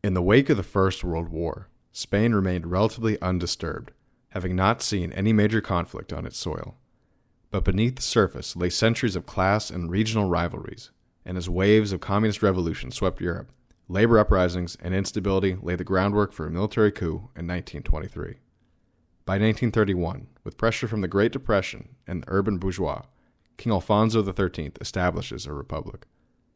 In the wake of the First World War, Spain remained relatively undisturbed, having not seen any major conflict on its soil. But beneath the surface lay centuries of class and regional rivalries, and as waves of communist revolution swept Europe, labor uprisings and instability laid the groundwork for a military coup in 1923. By 1931, with pressure from the Great Depression and the urban bourgeois, King Alfonso XIII establishes a republic,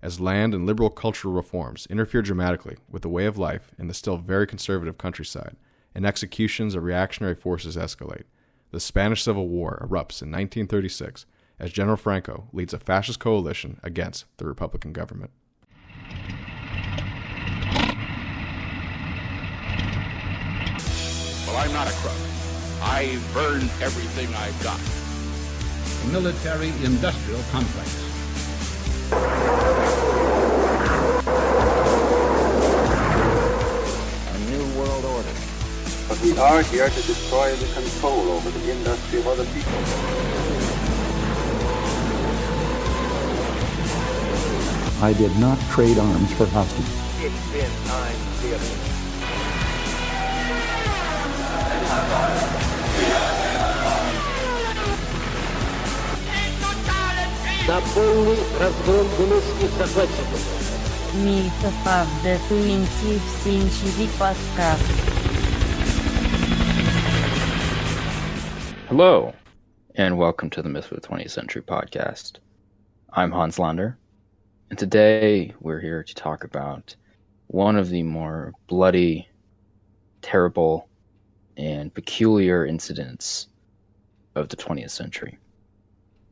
as land and liberal cultural reforms interfere dramatically with the way of life in the still very conservative countryside, and executions of reactionary forces escalate. The Spanish Civil War erupts in 1936 as General Franco leads a fascist coalition against the Republican government. Well, I'm not a crook. I've earned everything I've got. A military-industrial complex. A new world order. But we are here to destroy the control over the industry of other people. I did not trade arms for hostages. It's been time, на полный разгром гнусных захватчиков. Myth20c podcast. Hello, and welcome to the Myth20c podcast. I'm Hans Lander, and today we're here to talk about one of the more bloody, terrible, and peculiar incidents of the 20th century.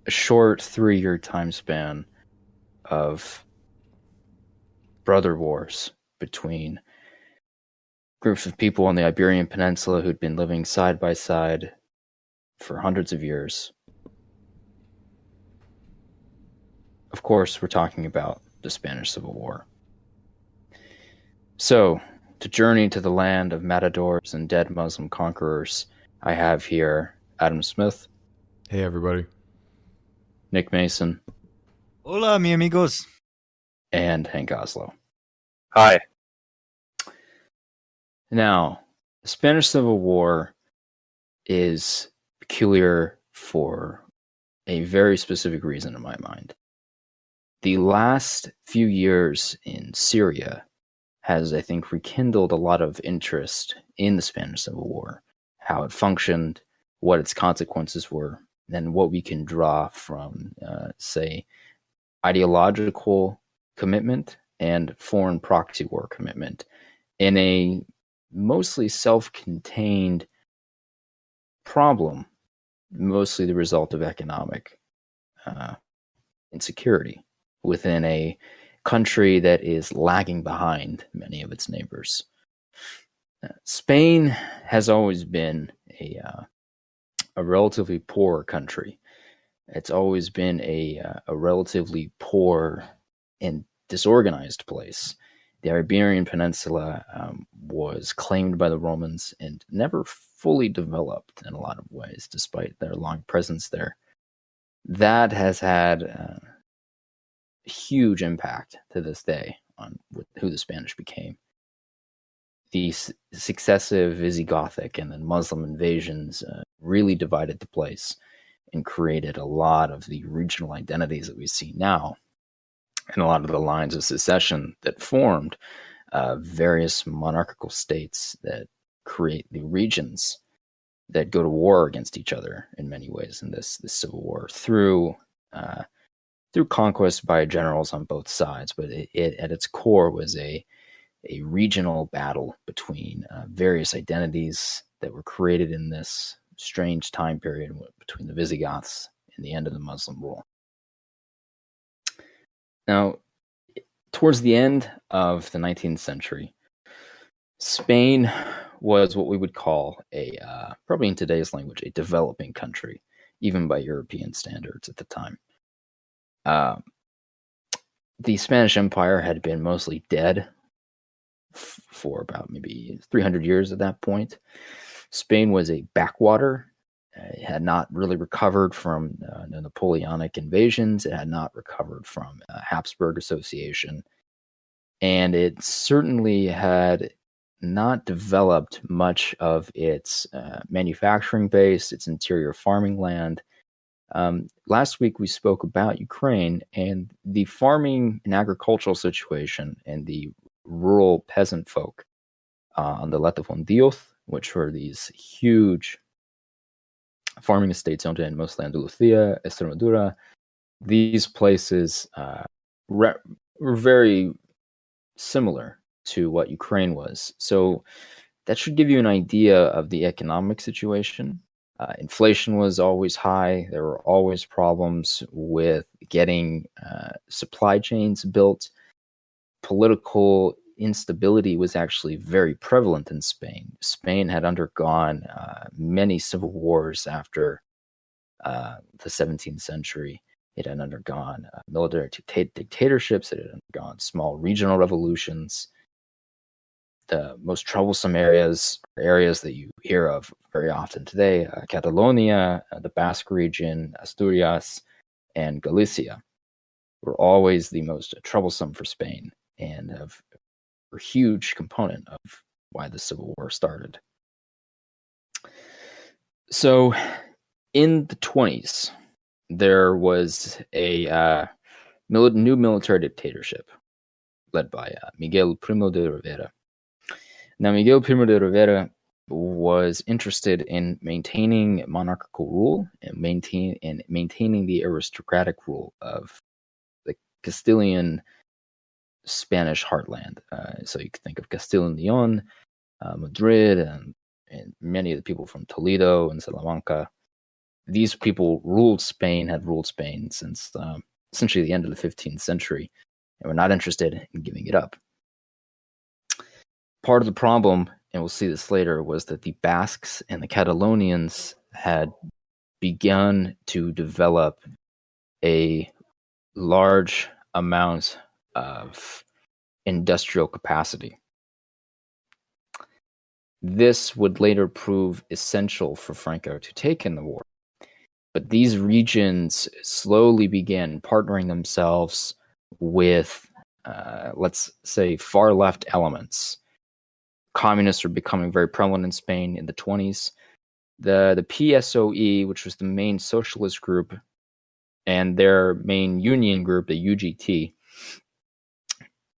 A short 3-year time span of brother wars between groups of people on the Iberian Peninsula who'd been living side by side for hundreds of years. Of course, we're talking about the Spanish Civil War. So, to journey to the land of matadors and dead Muslim conquerors, I have here Adam Smith. Hey, everybody. Nick Mason. Hola, mi amigos. And Hank Oslo. Hi. Now, the Spanish Civil War is peculiar for a very specific reason in my mind. The last few years in Syria has, I think, rekindled a lot of interest in the Spanish Civil War, how it functioned, what its consequences were, and what we can draw from, say, ideological commitment and foreign proxy war commitment in a mostly self-contained problem, mostly the result of economic insecurity within a country that is lagging behind many of its neighbors. Spain has always been a relatively poor country. It's always been a relatively poor and disorganized place. The Iberian Peninsula was claimed by the Romans and never fully developed in a lot of ways, despite their long presence there. That has had a huge impact to this day on who the Spanish became. The successive Visigothic and then Muslim invasions really divided the place and created a lot of the regional identities that we see now, and a lot of the lines of secession that formed various monarchical states that create the regions that go to war against each other in many ways in this civil war through conquest by generals on both sides. But it at its core was a regional battle between various identities that were created in this strange time period between the Visigoths and the end of the Muslim rule. Now, towards the end of the 19th century, Spain was what we would call probably in today's language, a developing country, even by European standards at the time. The Spanish Empire had been mostly dead for about maybe 300 years at that point. Spain was a backwater. It had not really recovered from the Napoleonic invasions. It had not recovered from Habsburg association. and it certainly had not developed much of its manufacturing base, its interior farming land. Last week we spoke about Ukraine and the farming and agricultural situation and the rural peasant folk on the Leto von Dioth, which were these huge farming estates owned in mostly Andalusia, Extremadura. These places were very similar to what Ukraine was. So that should give you an idea of the economic situation. Inflation was always high. There were always problems with getting supply chains built. Political instability was actually very prevalent in Spain. Spain had undergone many civil wars after the 17th century. It had undergone military dictatorships. It had undergone small regional revolutions. The most troublesome areas are areas that you hear of very often today: Catalonia, the Basque region, Asturias, and Galicia were always the most troublesome for Spain and were a huge component of why the Civil War started. So in the 20s, there was a new military dictatorship led by Miguel Primo de Rivera. Now, Miguel Primo de Rivera was interested in maintaining monarchical rule and maintaining the aristocratic rule of the Castilian Spanish heartland. So you can think of Castile and Leon, Madrid, and many of the people from Toledo and Salamanca. These people had ruled Spain since essentially the end of the 15th century, and were not interested in giving it up. Part of the problem, and we'll see this later, was that the Basques and the Catalonians had begun to develop a large amount of industrial capacity. This would later prove essential for Franco to take in the war. But these regions slowly began partnering themselves with, let's say, far-left elements. Communists are becoming very prevalent in Spain in the 20s. The PSOE, which was the main socialist group, and their main union group, the UGT,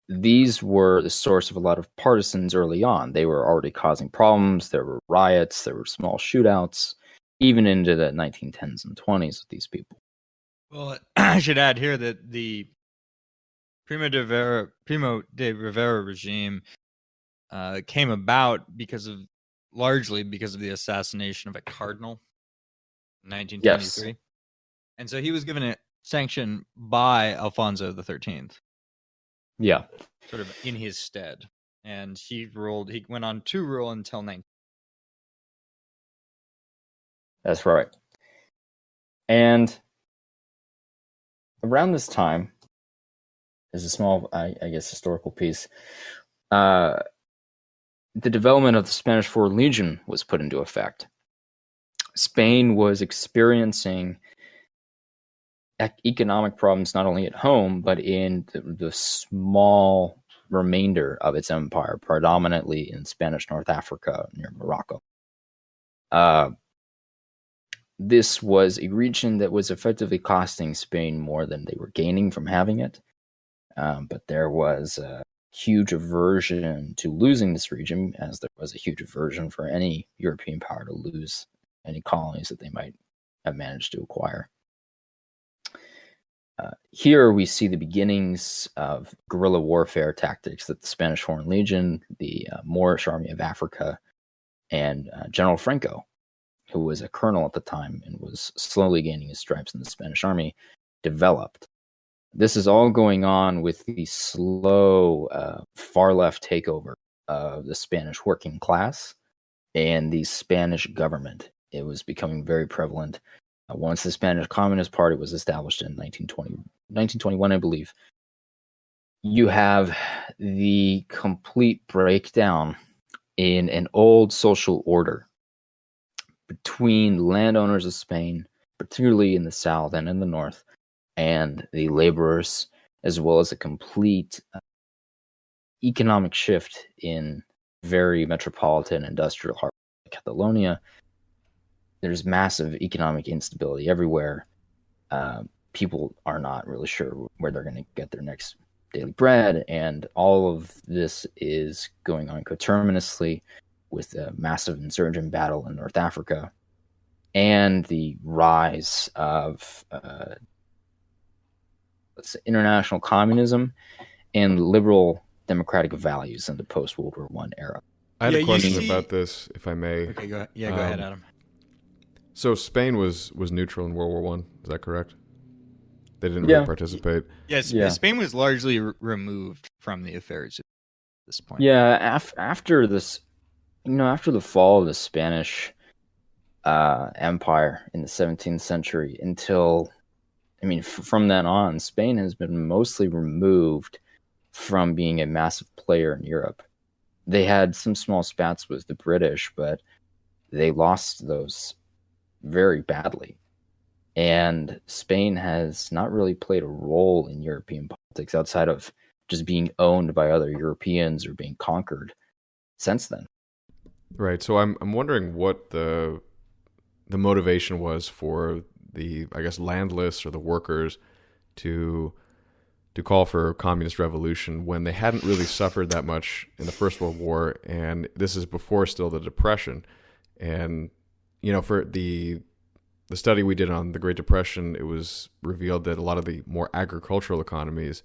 these were the source of a lot of partisans early on. They were already causing problems. There were riots. There were small shootouts, even into the 1910s and 20s with these people. Well, I should add here that the Primo de Rivera regime came about largely because of the assassination of a cardinal in 1923. Yes. And so he was given a sanction by Alfonso XIII. Yeah. Sort of in his stead. And he went on to rule until 19. That's right. And around this time, there's a small, I guess, historical piece. The development of the Spanish Foreign Legion was put into effect. Spain was experiencing economic problems not only at home, but in the small remainder of its empire, predominantly in Spanish North Africa near Morocco. This was a region that was effectively costing Spain more than they were gaining from having it. But there was a huge aversion to losing this region, as there was a huge aversion for any European power to lose any colonies that they might have managed to acquire. Here we see the beginnings of guerrilla warfare tactics that the Spanish Foreign Legion, the Moorish Army of Africa, and General Franco, who was a colonel at the time and was slowly gaining his stripes in the Spanish army, developed. This is all going on with the slow far-left takeover of the Spanish working class and the Spanish government. It was becoming very prevalent. Once the Spanish Communist Party was established in 1921, I believe, you have the complete breakdown in an old social order between landowners of Spain, particularly in the south and in the north, and the laborers, as well as a complete economic shift in very metropolitan industrial harbor like Catalonia. There's massive economic instability everywhere. People are not really sure where they're going to get their next daily bread, and all of this is going on coterminously with a massive insurgent battle in North Africa and the rise of international communism and liberal democratic values in the post-World War I era. I had a question about this, if I may. Okay, go ahead. Yeah, go ahead, Adam. So Spain was neutral in World War One. Is that correct? They didn't really participate. Yes, Spain was largely removed from the affairs at this point. Yeah, after this, after the fall of the Spanish Empire in the 17th century until, from then on, Spain has been mostly removed from being a massive player in Europe. They had some small spats with the British, but they lost those very badly. And Spain has not really played a role in European politics outside of just being owned by other Europeans or being conquered since then. Right. So I'm wondering what the motivation was for the, I guess, landless or the workers to call for a communist revolution when they hadn't really suffered that much in the First World War, and this is before still the Depression. And for the study we did on the Great Depression, it was revealed that a lot of the more agricultural economies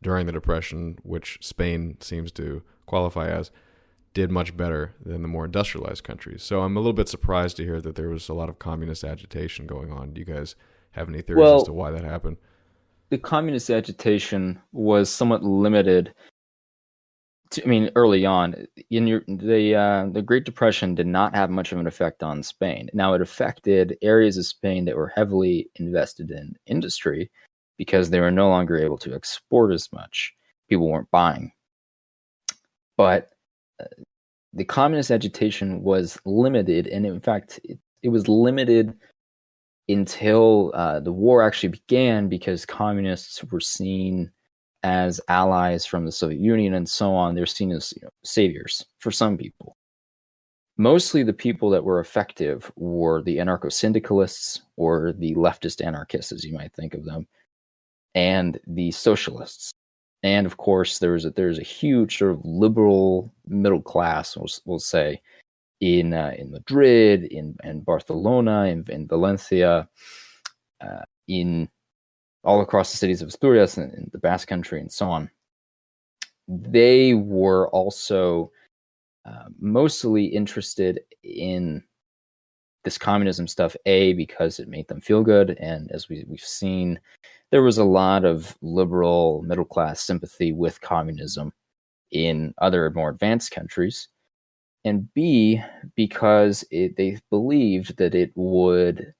during the Depression, which Spain seems to qualify as, did much better than the more industrialized countries. So I'm a little bit surprised to hear that there was a lot of communist agitation going on. Do you guys have any theories as to why that happened? The communist agitation was somewhat limited early on. The Great Depression did not have much of an effect on Spain. Now, it affected areas of Spain that were heavily invested in industry because they were no longer able to export as much. People weren't buying. But the communist agitation was limited, and in fact, it was limited until the war actually began, because communists were seen as allies from the Soviet Union and so on. They're seen as saviors for some people. Mostly the people that were effective were the anarcho-syndicalists, or the leftist anarchists, as you might think of them, and the socialists. And of course, there's a huge sort of liberal middle class, we'll say, in Madrid, in Barcelona, in Valencia, in all across the cities of Asturias and in the Basque Country and so on. They were also mostly interested in this communism stuff, because it made them feel good, and as we've seen, there was a lot of liberal middle class sympathy with communism in other more advanced countries, and B, because they believed that it would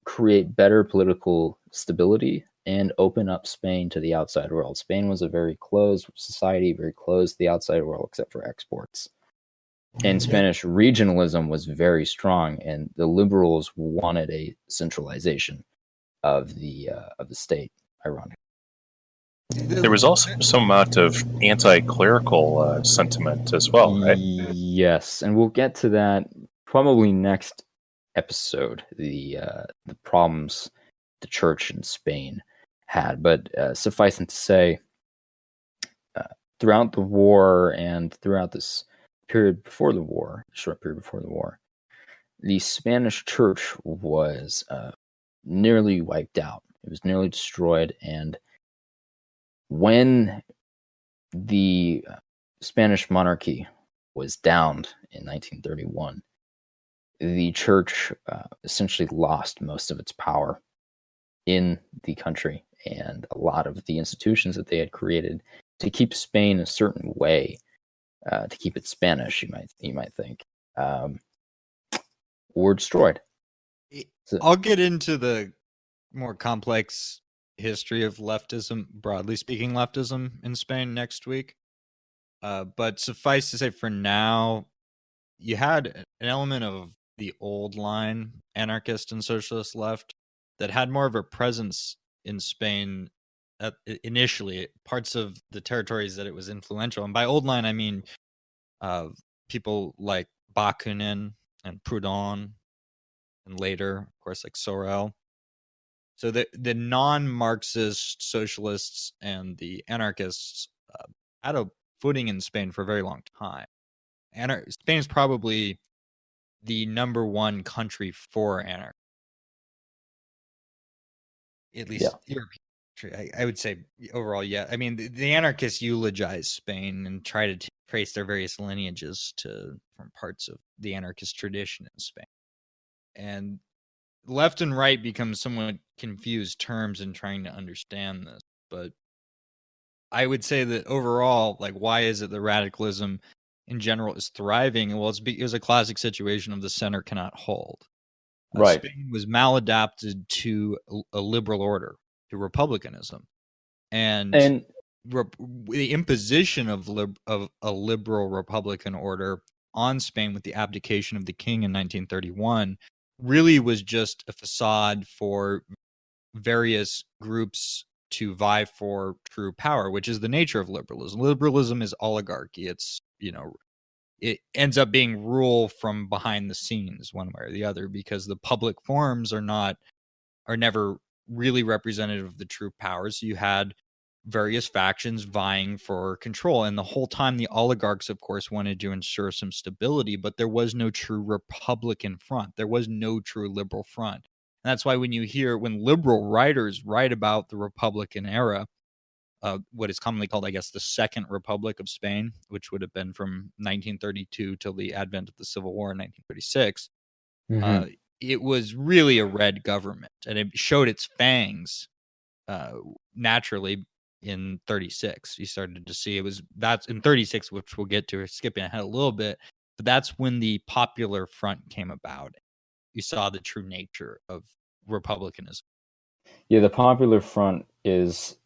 create better political stability and open up Spain to the outside world. Spain was a very closed society, very closed to the outside world, except for exports. And Spanish regionalism was very strong, and the liberals wanted a centralization of the state, ironically. There was also some amount of anti-clerical sentiment as well, right? Yes, and we'll get to that probably next episode, the problems the church in Spain had. But suffice it to say, throughout the war and throughout this period before the war, short period before the war, the Spanish church was nearly wiped out. It was nearly destroyed, and when the Spanish monarchy was downed in 1931, the church essentially lost most of its power in the country, and a lot of the institutions that they had created to keep Spain a certain way, to keep it Spanish, you might think, were destroyed. I'll get into the more complex history of leftism, broadly speaking, leftism in Spain next week. But suffice to say, for now, you had an element of the old line anarchist and socialist left that had more of a presence in Spain initially, parts of the territories that it was influential. And by old line, I mean people like Bakunin and Proudhon, and later, of course, like Sorel. So the non-Marxist socialists and the anarchists had a footing in Spain for a very long time. Spain is probably the number one country for anarchy. At least European country. I would say overall, yeah. I mean, the anarchists eulogize Spain and try to trace their various lineages from parts of the anarchist tradition in Spain. And left and right become somewhat confused terms in trying to understand this. But I would say that overall, like, why is it that radicalism in general is thriving? Well, it was a classic situation of the center cannot hold. Right. Spain was maladapted to a liberal order, to republicanism, and the imposition of a liberal republican order on Spain with the abdication of the king in 1931 really was just a facade for various groups to vie for true power, which is the nature of liberalism. Liberalism is oligarchy. It's, it ends up being rule from behind the scenes one way or the other, because the public forums are never really representative of the true power. So you had various factions vying for control, and the whole time the oligarchs, of course, wanted to ensure some stability, but there was no true Republican front. There was no true liberal front. And that's why when liberal writers write about the Republican era, what is commonly called, I guess, the Second Republic of Spain, which would have been from 1932 till the advent of the Civil War in 1936, it was really a red government, and it showed its fangs naturally in 36. You started to see that's in 36, which we'll get to, skipping ahead a little bit, but that's when the Popular Front came about. You saw the true nature of republicanism. Yeah, the Popular Front is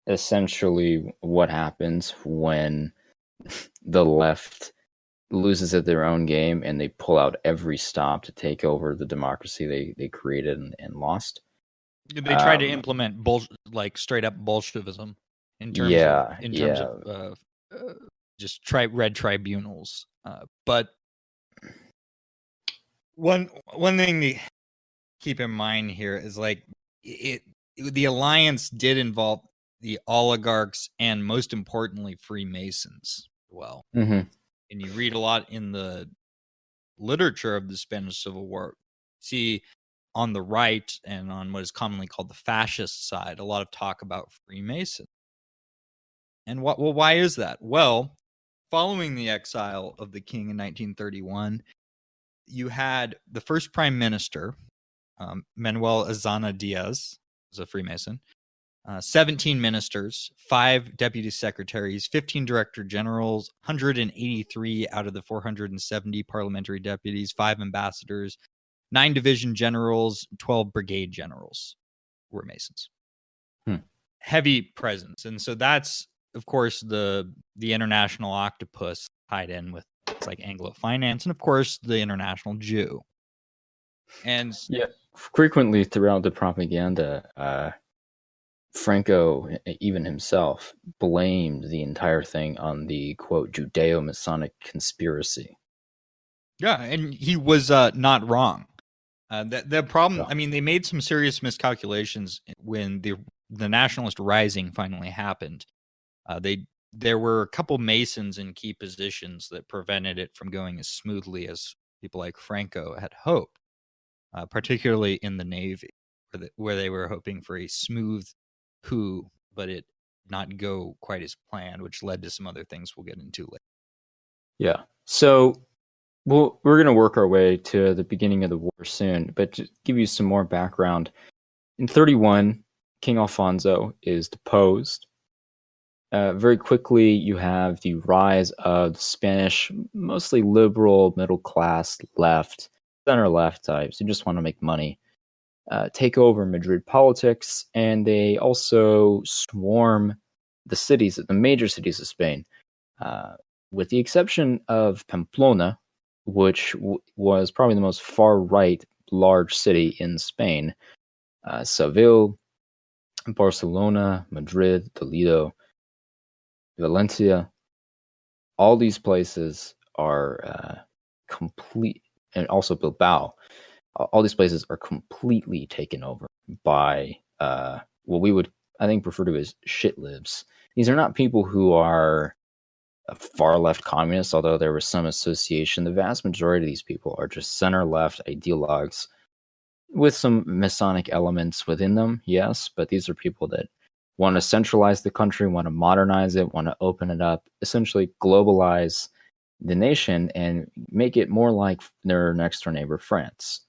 essentially what happens when the left loses at their own game and they pull out every stop to take over the democracy they created and lost. They tried to implement straight up Bolshevism in terms of just red tribunals. But one thing to keep in mind here is the alliance did involve the oligarchs and, most importantly, Freemasons as well. And you read a lot in the literature of the Spanish Civil War. See, on the right and on what is commonly called the fascist side, a lot of talk about Freemasons. And why is that? Well, following the exile of the king in 1931, you had the first prime minister, Manuel Azana Diaz, was a Freemason, 17 ministers, 5 deputy secretaries, 15 director generals, 183 out of the 470 parliamentary deputies, 5 ambassadors, 9 division generals, 12 brigade generals were Masons. Heavy presence. And so that's, of course, the international octopus tied in with it's like Anglo finance, and of course the international Jew. And frequently throughout the propaganda, Franco, even himself, blamed the entire thing on the, quote, Judeo-Masonic conspiracy. Yeah, and he was not wrong. The problem, I mean, they made some serious miscalculations when the nationalist rising finally happened. There were a couple Masons in key positions that prevented it from going as smoothly as people like Franco had hoped, particularly in the Navy, where they were hoping for a smooth coup, but it not go quite as planned, which led to some other things we'll get into later. Yeah. So we're going to work our way to the beginning of the war soon, but to give you some more background, in 31, King Alfonso is deposed. Very quickly, you have the rise of the Spanish, mostly liberal, middle-class left, center-left types who just want to make money, take over Madrid politics, and they also swarm the major cities of Spain, with the exception of Pamplona, which was probably the most far-right large city in Spain. Seville, Barcelona, Madrid, Toledo, Valencia. All these places are complete, and also Bilbao. All these places are completely taken over by what we would, I think, refer to as shit libs. These are not people who are far left communists, although there was some association. The vast majority of these people are just center left ideologues with some Masonic elements within them, yes, but these are people that want to centralize the country, want to modernize it, want to open it up, essentially globalize the nation and make it more like their next door neighbor, France.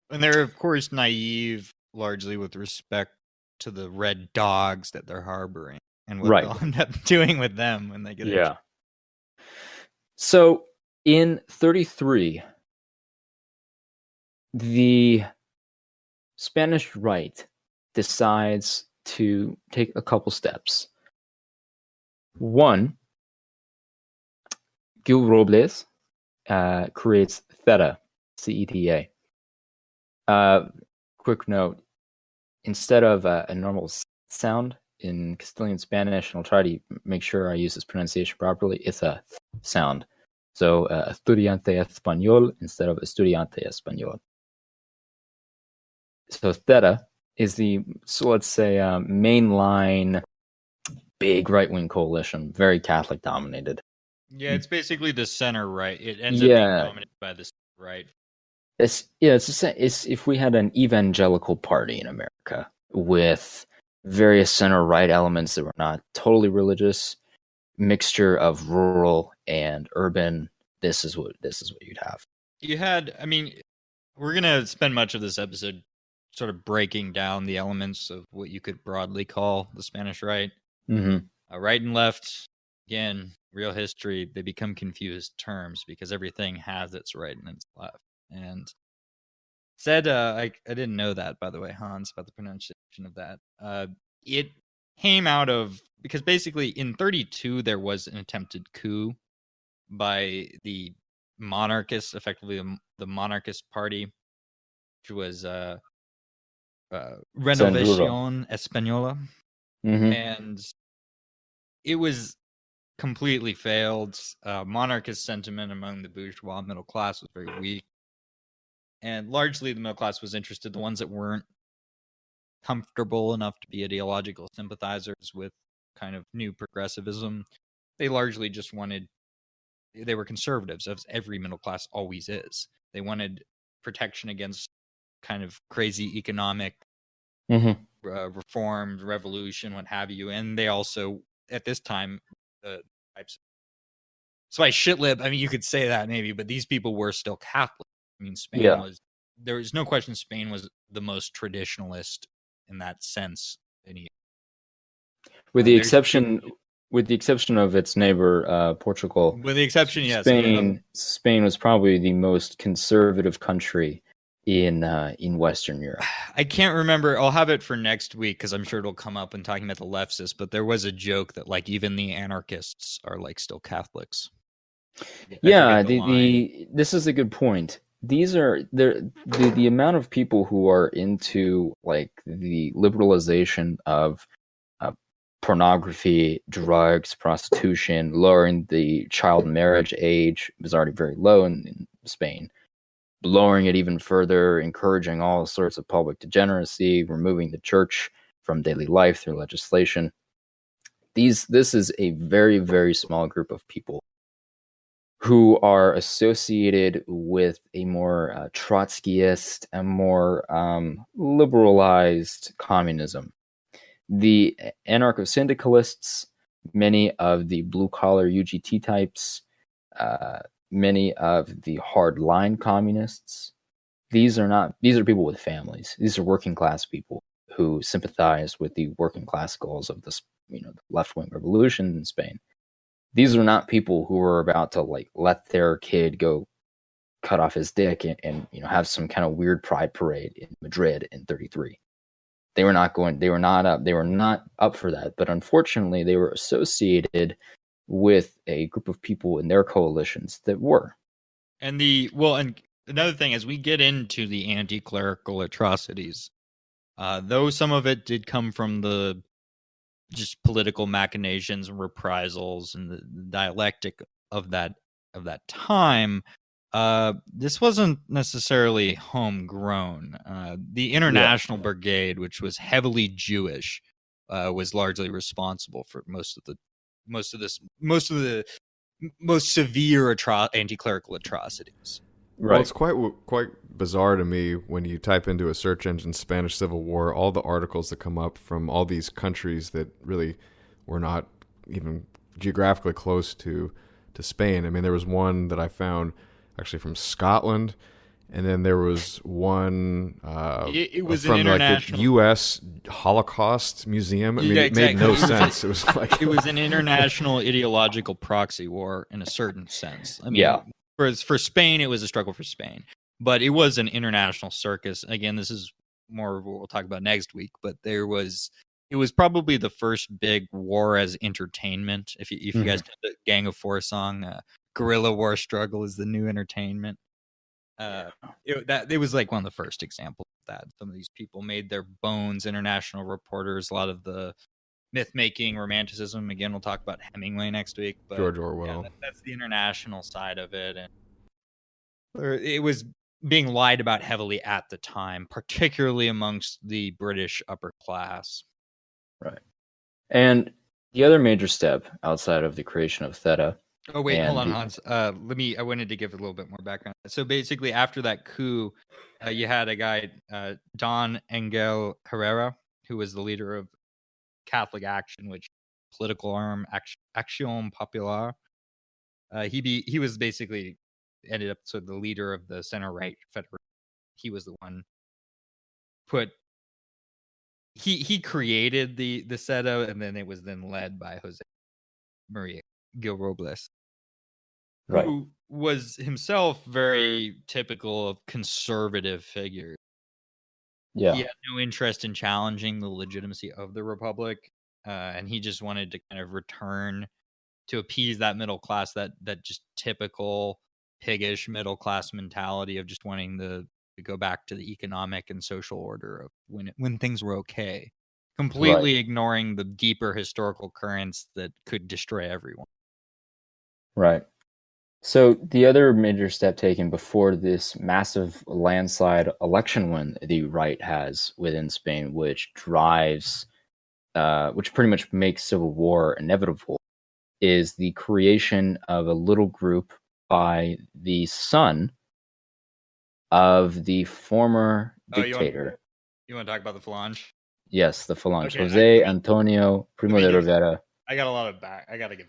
And they're, of course, naive largely with respect to the red dogs that they're harboring and what they'll end up doing with them when they get Yeah. So in 33, the Spanish right decides to take a couple steps. One, Gil Robles creates CETA, C-E-T-A. Quick note, instead of a normal sound in Castilian Spanish, and I'll try to make sure I use this pronunciation properly, it's a th sound. So estudiante español instead of estudiante español. So CETA is the, so let's say, mainline big right-wing coalition, very Catholic dominated. Yeah, it's basically the center right. It ends up being dominated by the right. It's if we had an evangelical party in America with various center right elements that were not totally religious, mixture of rural and urban. This is what you'd have. You had, I mean, we're gonna spend much of this episode sort of breaking down the elements of what you could broadly call the Spanish right. Mm-hmm. Right and left, again, real history, they become confused terms because everything has its right and its left. And said, I didn't know that, by the way, Hans, about the pronunciation of that. It came out of, because basically in 32, there was an attempted coup by the monarchists, effectively the monarchist party, which was Renovación Española. Mm-hmm. And it was completely failed. Monarchist sentiment among the bourgeois middle class was very weak. And largely the middle class was interested, the ones that weren't comfortable enough to be ideological sympathizers with kind of new progressivism. They largely just wanted, they were conservatives, as every middle class always is. They wanted protection against kind of crazy economic reform, revolution, what have you. And they also, at this time, types. So I shitlib, I mean, you could say that maybe, but these people were still Catholic. I mean, Spain was, there is no question Spain was the most traditionalist in that sense. With the exception of its neighbor, Portugal. With the exception, yes. Spain was probably the most conservative country in Western Europe. I can't remember. I'll have it for next week because I'm sure it'll come up when talking about the leftists. But there was a joke that like even the anarchists are like still Catholics. Yeah, this is a good point. These are the amount of people who are into like the liberalization of pornography, drugs, prostitution, lowering the child marriage age was already very low in Spain. Lowering it even further, encouraging all sorts of public degeneracy, removing the church from daily life through legislation. This is a very, very small group of people who are associated with a more Trotskyist and more liberalized communism. The anarcho-syndicalists, many of the blue-collar UGT types, many of the hard-line communists, these are people with families. These are working-class people who sympathize with the working-class goals of this, the left-wing revolution in Spain. These are not people who are about to like let their kid go cut off his dick and have some kind of weird pride parade in Madrid in 33. They were not up for that. But unfortunately, they were associated with a group of people in their coalitions that were. And another thing, as we get into the anti-clerical atrocities Though some of it did come from the just political machinations and reprisals and the dialectic of that time, this wasn't necessarily homegrown. The International Brigade, which was heavily Jewish, was largely responsible for most of the most severe anti-clerical atrocities. Well, it's quite bizarre to me when you type into a search engine Spanish Civil War, all the articles that come up from all these countries that really were not even geographically close to Spain. I mean, there was one that I found actually from Scotland, and then there was one it was from an international... like the U.S. Holocaust Museum. I mean, it made no sense. It was like it was an international ideological proxy war in a certain sense. I mean, for Spain, it was a struggle for Spain, but it was an international circus. Again, this is more of what we'll talk about next week. But it was probably the first big war as entertainment. If you guys know the Gang of Four song, guerrilla war struggle is the new entertainment. It was like one of the first examples of that. Some of these people made their bones international reporters. A lot of the myth-making, romanticism. Again, we'll talk about Hemingway next week. But George Orwell. That's the international side of it, and it was being lied about heavily at the time, particularly amongst the British upper class. Right. And the other major step outside of the creation of Theta. Oh wait, hold on, Hans. I wanted to give a little bit more background. So basically, after that coup, you had a guy, Don Engel Herrera, who was the leader of Catholic Action, which political arm Action Popular. He was basically ended up the leader of the center right federation. He was the one he created the CETA, and then it was then led by Jose Maria Gil Robles, who was himself very typical of conservative figures. Yeah. He had no interest in challenging the legitimacy of the republic, and he just wanted to kind of return to appease that middle class, that just typical piggish middle class mentality of just wanting to go back to the economic and social order of when things were okay, completely ignoring the deeper historical currents that could destroy everyone. Right. So the other major step taken before this massive landslide election win the right has within Spain, which drives, which pretty much makes civil war inevitable, is the creation of a little group by the son of the former dictator. You want to talk about the Falange? Yes, the Falange. Okay, Jose Antonio Primo de Rivera. I got a lot of back. I got to give.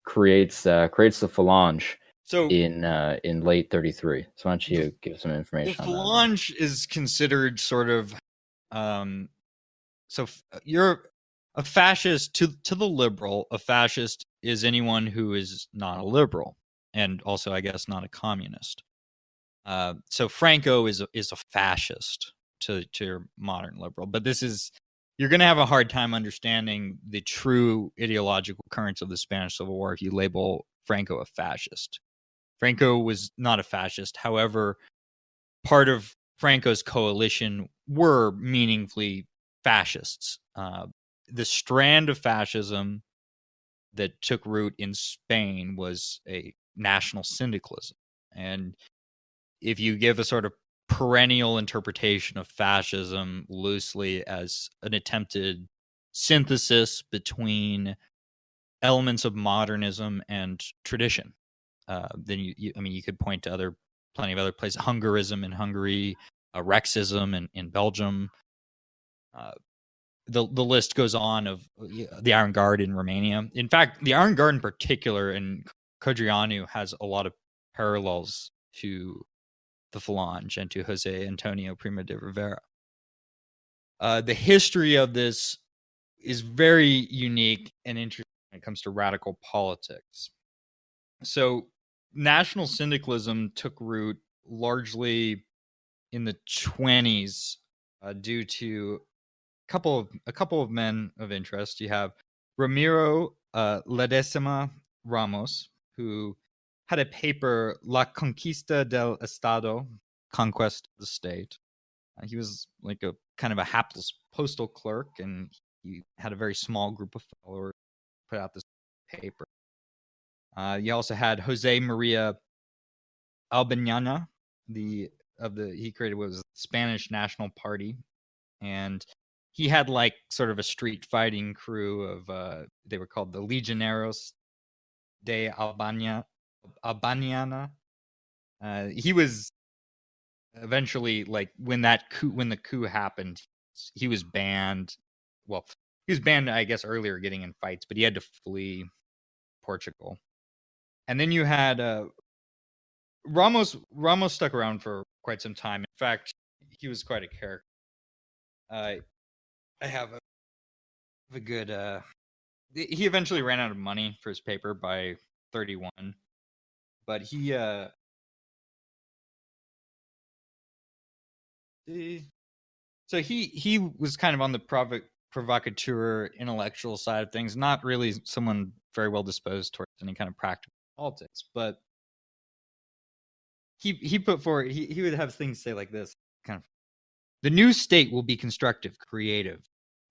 Creates the Falange in late 33. So why don't you give some information on that? The Falange is considered sort of so you're a fascist to the liberal. A fascist is anyone who is not a liberal, and also, I guess, not a communist. So Franco is a fascist to your modern liberal, but you're going to have a hard time understanding the true ideological currents of the Spanish Civil War if you label Franco a fascist. Franco was not a fascist. However, part of Franco's coalition were meaningfully fascists. The strand of fascism that took root in Spain was a national syndicalism. And if you give a sort of perennial interpretation of fascism loosely as an attempted synthesis between elements of modernism and tradition, then you could point to plenty of other places. Hungarism in Hungary, Rexism in Belgium. The list goes on of the Iron Guard in Romania. In fact, the Iron Guard in particular in Codreanu has a lot of parallels to the Falange and to Jose Antonio Primo de Rivera. The history of this is very unique and interesting when it comes to radical politics. So national syndicalism took root largely in the 1920s due to a couple of men of interest. You have Ramiro Ledesma Ramos, who had a paper, La Conquista del Estado, Conquest of the State, He was like a kind of a hapless postal clerk, and he had a very small group of followers put out this paper. You also had Jose Maria Albañana, he created what was the Spanish National Party, and he had like sort of a street fighting crew of they were called the Legioneros de Albañana. He was eventually, like, when the coup happened, he was banned. Well, he was banned, I guess, earlier getting in fights, but he had to flee Portugal. And then you had Ramos stuck around for quite some time. In fact, he was quite a character. I have a good. He eventually ran out of money for his paper by 31, but he so he was kind of on the provocateur intellectual side of things, not really someone very well disposed towards any kind of practical politics, but he put forward, he would have things say like this, kind of: the new state will be constructive, creative.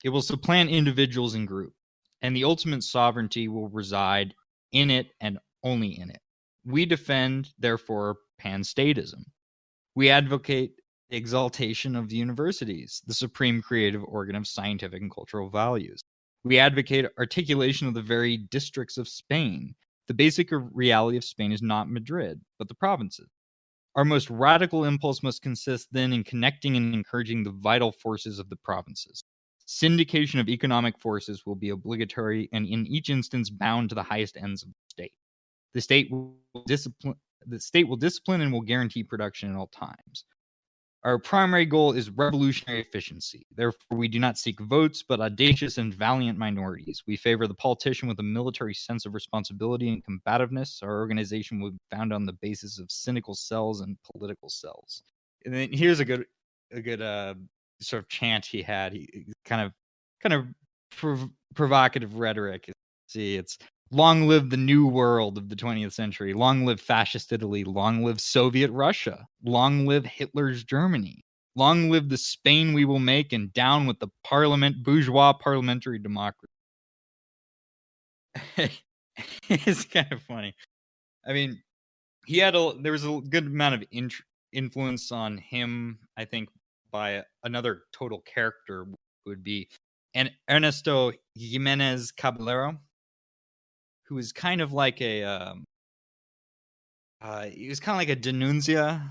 It will supplant individuals and groups, and the ultimate sovereignty will reside in it and only in it. We defend, therefore, panstatism. We advocate the exaltation of the universities, the supreme creative organ of scientific and cultural values. We advocate articulation of the very districts of Spain. The basic reality of Spain is not Madrid, but the provinces. Our most radical impulse must consist then in connecting and encouraging the vital forces of the provinces. Syndication of economic forces will be obligatory and in each instance bound to the highest ends of the state. The state will discipline and will guarantee production at all times. Our primary goal is revolutionary efficiency. Therefore, we do not seek votes, but audacious and valiant minorities. We favor the politician with a military sense of responsibility and combativeness. Our organization will be founded on the basis of cynical cells and political cells. And then here's a good sort of chant he had. He kind of provocative rhetoric. See, it's: long live the new world of the 20th century. Long live fascist Italy. Long live Soviet Russia. Long live Hitler's Germany. Long live the Spain we will make, and down with the bourgeois parliamentary democracy. It's kind of funny. I mean, there was a good amount of influence on him, I think, by another total character, who would be Ernesto Jimenez Caballero, who was kind of like he was kind of like a denuncia,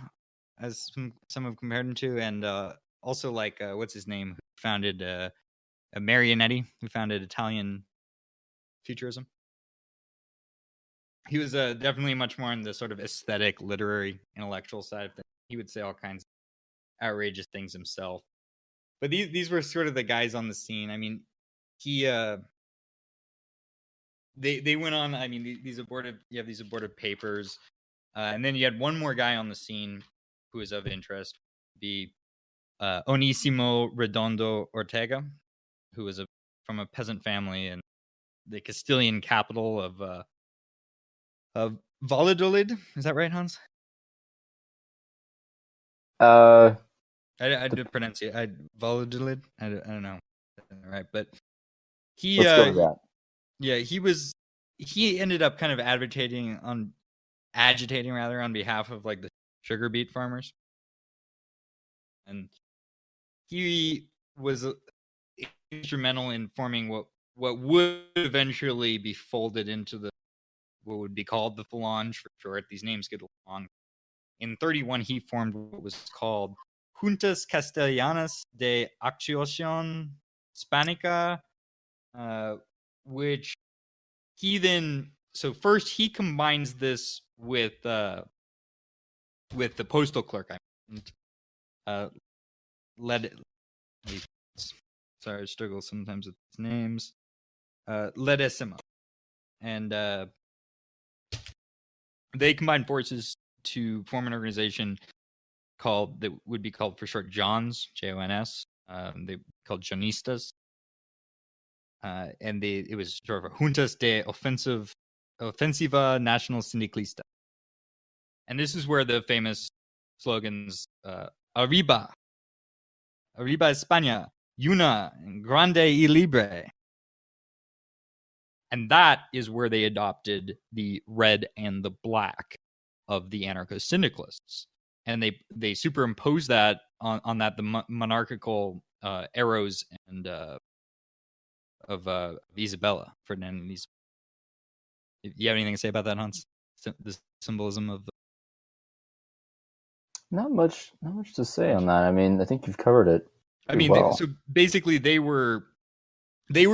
as some have compared him to, and also like what's his name, who founded Marionetti, who founded Italian Futurism. He was definitely much more in the sort of aesthetic, literary, intellectual side of things. He would say all kinds of outrageous things himself. But these were sort of the guys on the scene. I mean, they went on. I mean, these abortive papers, and then you had one more guy on the scene who is of interest, the Onísimo Redondo Ortega, who was from a peasant family in the Castilian capital of Valladolid. Is that right, Hans? I did pronounce it. Valladolid. I don't know. Right, but he. Let's go with that. Yeah, he ended up kind of agitating on behalf of like the sugar beet farmers, and he was instrumental in forming what would eventually be folded into what would be called the Falange for short. These names get long. In 31, he formed what was called Juntas Castellanas de Acción Hispánica, which he then, so first he combines this with the postal clerk I mentioned. Sorry, I struggle sometimes with his names. Ledesima. And they combined forces to form an organization that would be called for short Jons, Jons. They called Jonistas. And it was sort of a Juntas de Ofensiva Nacional Sindicalista. And this is where the famous slogans, Arriba, Arriba España, una, grande y libre. And that is where they adopted the red and the black of the anarcho-syndicalists. And they superimposed that on that the monarchical arrows and of Isabella, Ferdinand and Isabella. You have anything to say about that, Hans? The symbolism of Not much to say on that. I mean, I think you've covered it. I mean, well. So basically, they were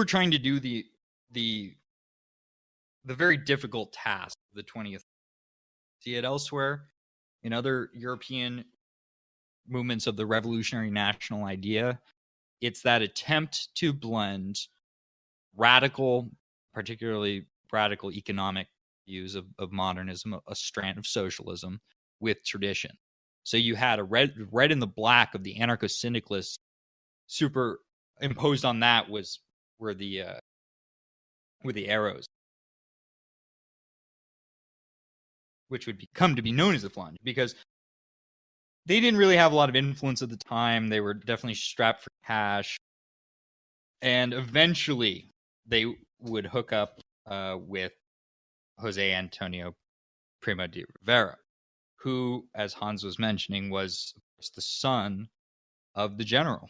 trying to do the very difficult task of the 20th. See it elsewhere in other European movements of the revolutionary national idea. It's that attempt to blend radical, particularly radical economic views of modernism, a strand of socialism, with tradition. So you had a red and the black of the anarcho-syndicalists. Superimposed on that were the arrows, which would come to be known as the Flange, because they didn't really have a lot of influence at the time. They were definitely strapped for cash, and eventually they would hook up with Jose Antonio Primo de Rivera, who, as Hans was mentioning, was the son of the general.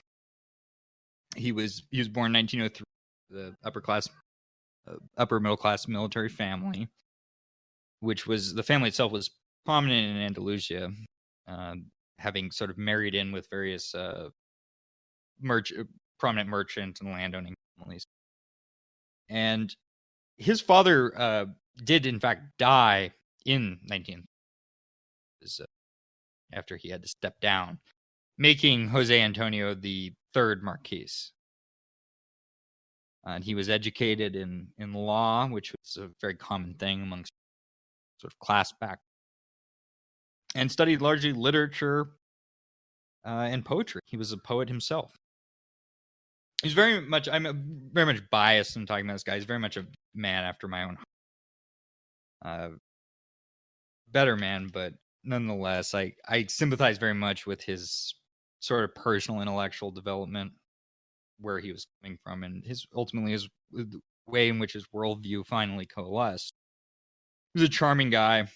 He was born in 1903, the upper middle class military family, which was, the family itself was prominent in Andalusia, having sort of married in with various prominent merchant and landowning families. And his father did in fact die in 1930s, after he had to step down, making Jose Antonio the third Marquis. And he was educated in law, which was a very common thing amongst sort of class back, and studied largely literature and poetry. He was a poet himself. I'm very much biased in talking about this guy. He's very much a man after my own heart. Better man, but nonetheless, I sympathize very much with his sort of personal intellectual development, where he was coming from, and ultimately his way in which his worldview finally coalesced. He was a charming guy.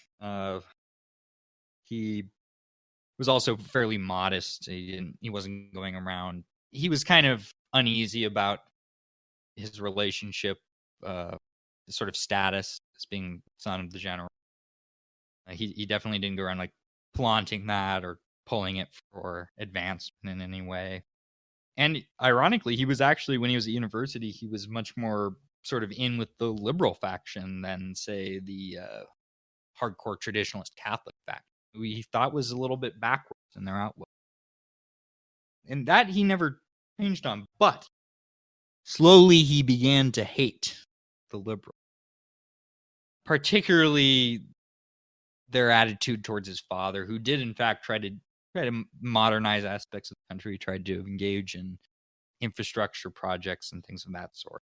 He was also fairly modest. He wasn't going around. He was kind of uneasy about his relationship, sort of status as being son of the general. He definitely didn't go around like flaunting that or pulling it for advancement in any way. And ironically, he was actually, when he was at university, he was much more sort of in with the liberal faction than, say, the hardcore traditionalist Catholic faction, who he thought was a little bit backwards in their outlook. And that he never changed on. But slowly he began to hate the liberals, particularly their attitude towards his father, who did in fact try to modernize aspects of the country, tried to engage in infrastructure projects and things of that sort.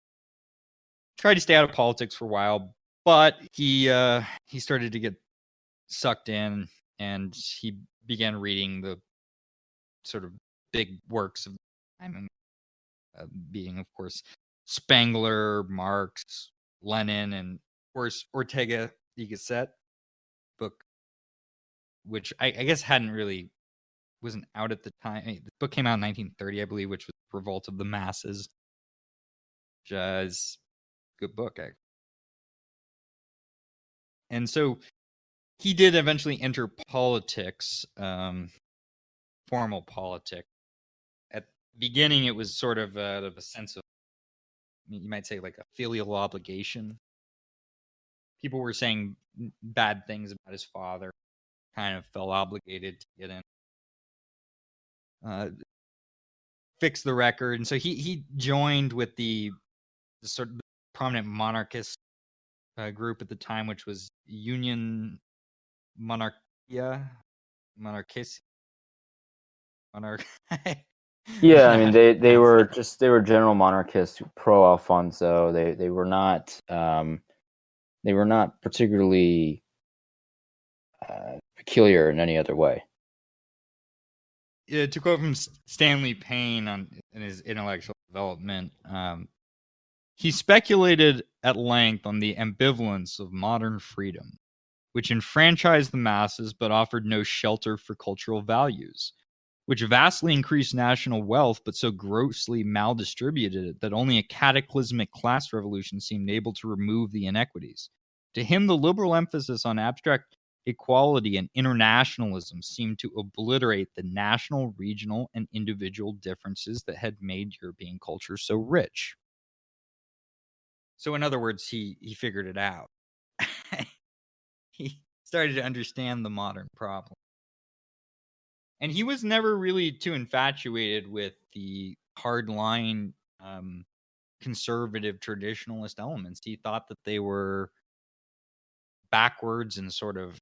Tried to stay out of politics for a while, but he started to get sucked in, and he began reading the sort of big works of the time, being, of course, Spengler, Marx, Lenin, and of course Ortega y Gasset book, which I guess wasn't out at the time. The book came out in 1930, I believe, which was Revolt of the Masses, which is a good book, actually. And so he did eventually enter politics, formal politics. At the beginning, it was sort of a sense of, you might say, like a filial obligation. People were saying bad things about his father, kind of felt obligated to get in. Fix the record, and so he joined with the sort of prominent monarchist group at the time, which was Union Monarchia, Monarchis, Monarch. Yeah, I mean they were general monarchists, pro Alfonso. They were not particularly peculiar in any other way. to quote from Stanley Payne in his intellectual development, he speculated at length on the ambivalence of modern freedom, which enfranchised the masses but offered no shelter for cultural values, which vastly increased national wealth but so grossly maldistributed it that only a cataclysmic class revolution seemed able to remove the inequities. To him, the liberal emphasis on abstract equality and internationalism seemed to obliterate the national, regional, and individual differences that had made European culture so rich. So in other words, he figured it out. He started to understand the modern problem. And he was never really too infatuated with the hardline conservative traditionalist elements. He thought that they were backwards and sort of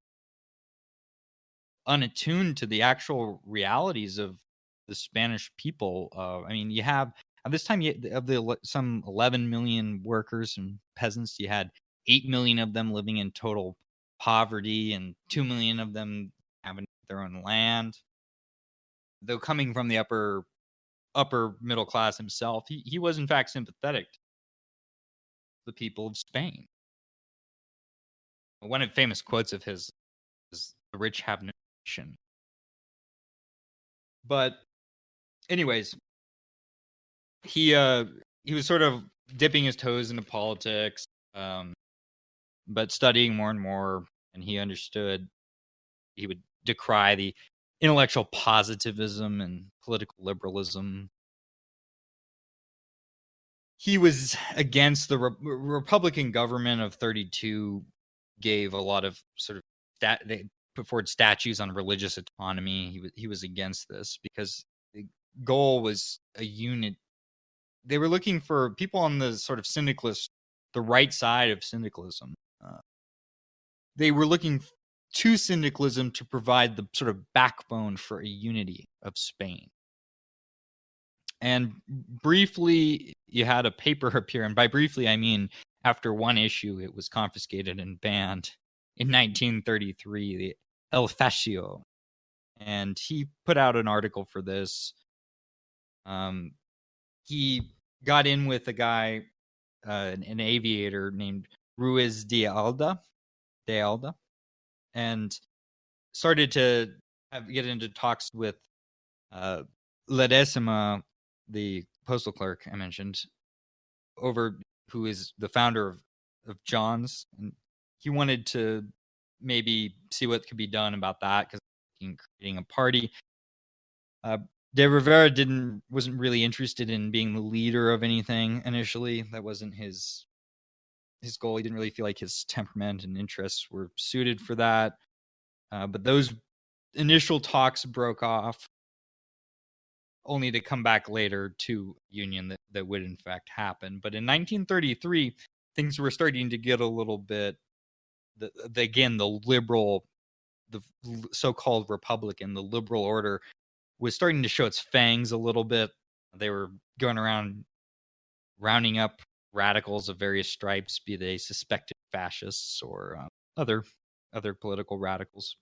unattuned to the actual realities of the Spanish people. I mean, you have at this time some 11 million workers and peasants. You had 8 million of them living in total poverty, and 2 million of them having their own land. Though coming from the upper middle class himself, he was in fact sympathetic to the people of Spain. One of the famous quotes of his is, "The rich have no nation." But anyways, he was sort of dipping his toes into politics, but studying more and more, and he understood he would decry the intellectual positivism and political liberalism. He was against the Republican government of 32, gave a lot of sort of they put forward statutes on religious autonomy. He was against this because the goal was a unit. They were looking for people on the sort of syndicalist, the right side of syndicalism. They were looking to syndicalism to provide the sort of backbone for a unity of Spain. And briefly, you had a paper appear, and by briefly, I mean after one issue, it was confiscated and banned in 1933, the El Fascio. And he put out an article for this. He got in with a guy, an aviator named Ruiz de Alda, and started to get into talks with Ledesma, the postal clerk I mentioned, who is the founder of John's. And he wanted to maybe see what could be done about that, because creating a party. De Rivera wasn't really interested in being the leader of anything initially. That wasn't his goal. He didn't really feel like his temperament and interests were suited for that. But those initial talks broke off, only to come back later to union that would in fact happen. But in 1933, things were starting to get a little bit, the liberal, the so-called Republican, the liberal order was starting to show its fangs a little bit. They were going around rounding up radicals of various stripes, be they suspected fascists or other political radicals.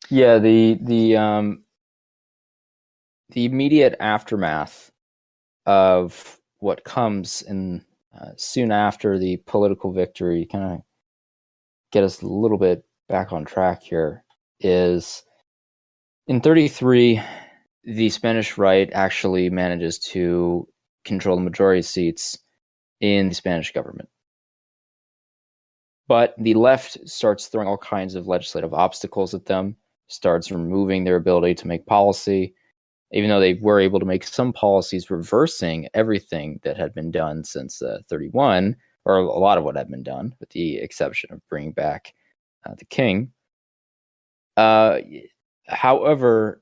Yeah, the immediate aftermath of what comes in soon after the political victory, kind of get us a little bit back on track here, is in 33, the Spanish right actually manages to control the majority of seats in the Spanish government. But the left starts throwing all kinds of legislative obstacles at them, starts removing their ability to make policy, even though they were able to make some policies reversing everything that had been done since 31, or a lot of what had been done, with the exception of bringing back the king. However,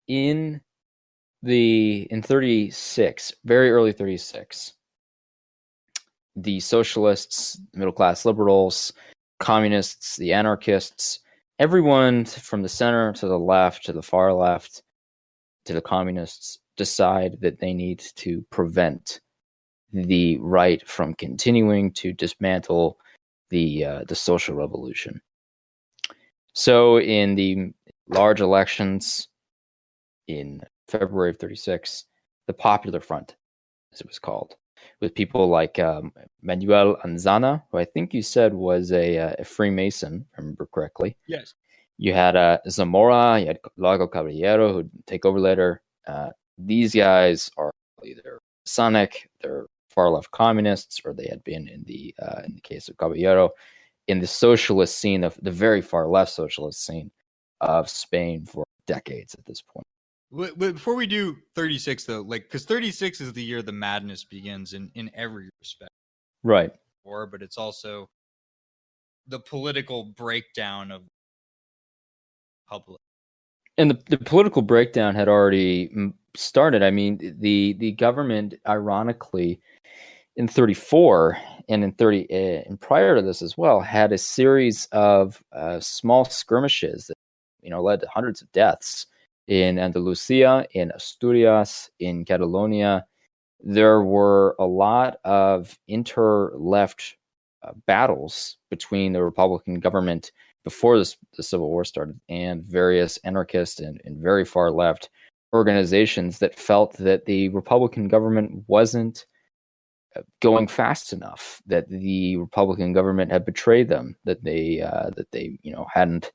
in 36, very early 36, the socialists, middle-class liberals, communists, the anarchists, everyone from the center to the left, to the far left, to the communists, decide that they need to prevent the right from continuing to dismantle the social revolution. So in the large elections, in February of 36, the Popular Front, as it was called, with people like Manuel Anzana, who I think you said was a Freemason, if I remember correctly. Yes. You had Zamora, you had Lago Caballero, who'd take over later. These guys are either Masonic, they're far-left communists, or they had been in the case of Caballero, in the socialist scene, of the very far-left socialist scene of Spain for decades at this point. Before we do 36, though, because 36 is the year the madness begins in every respect. Right. But it's also the political breakdown of public. And the political breakdown had already started. I mean, the government, ironically, in 34 and in 30 and prior to this as well, had a series of small skirmishes that led to hundreds of deaths in Andalusia, in Asturias, in Catalonia. There were a lot of inter-left battles between the Republican government before the Civil War started and various anarchist and very far left organizations that felt that the Republican government wasn't going fast enough, that the Republican government had betrayed them, that they hadn't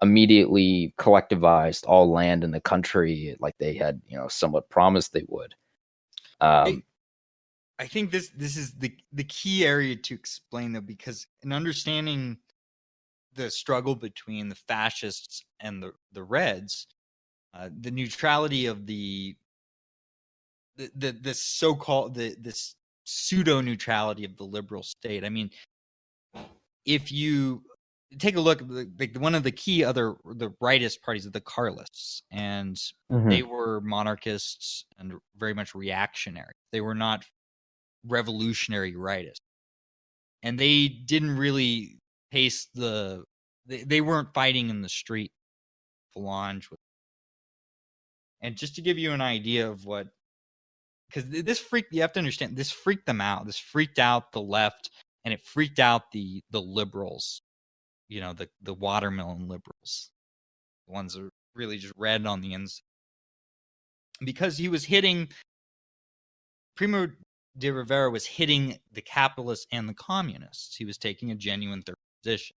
immediately collectivized all land in the country like they had somewhat promised they would. I think this is the key area to explain, though, because in understanding the struggle between the fascists and the Reds, the neutrality of this so-called this pseudo neutrality of the liberal state. I mean, if you take a look, one of the rightist parties are the Carlists, and they were monarchists and very much reactionary. They were not revolutionary rightists, and they didn't really pace they weren't fighting in the street. Falange, and just to give you an idea of what, because you have to understand, this freaked them out. This freaked out the left, and it freaked out the liberals. The watermelon liberals, the ones that are really just red on the inside, because he was hitting. Primo de Rivera was hitting the capitalists and the communists. He was taking a genuine third position.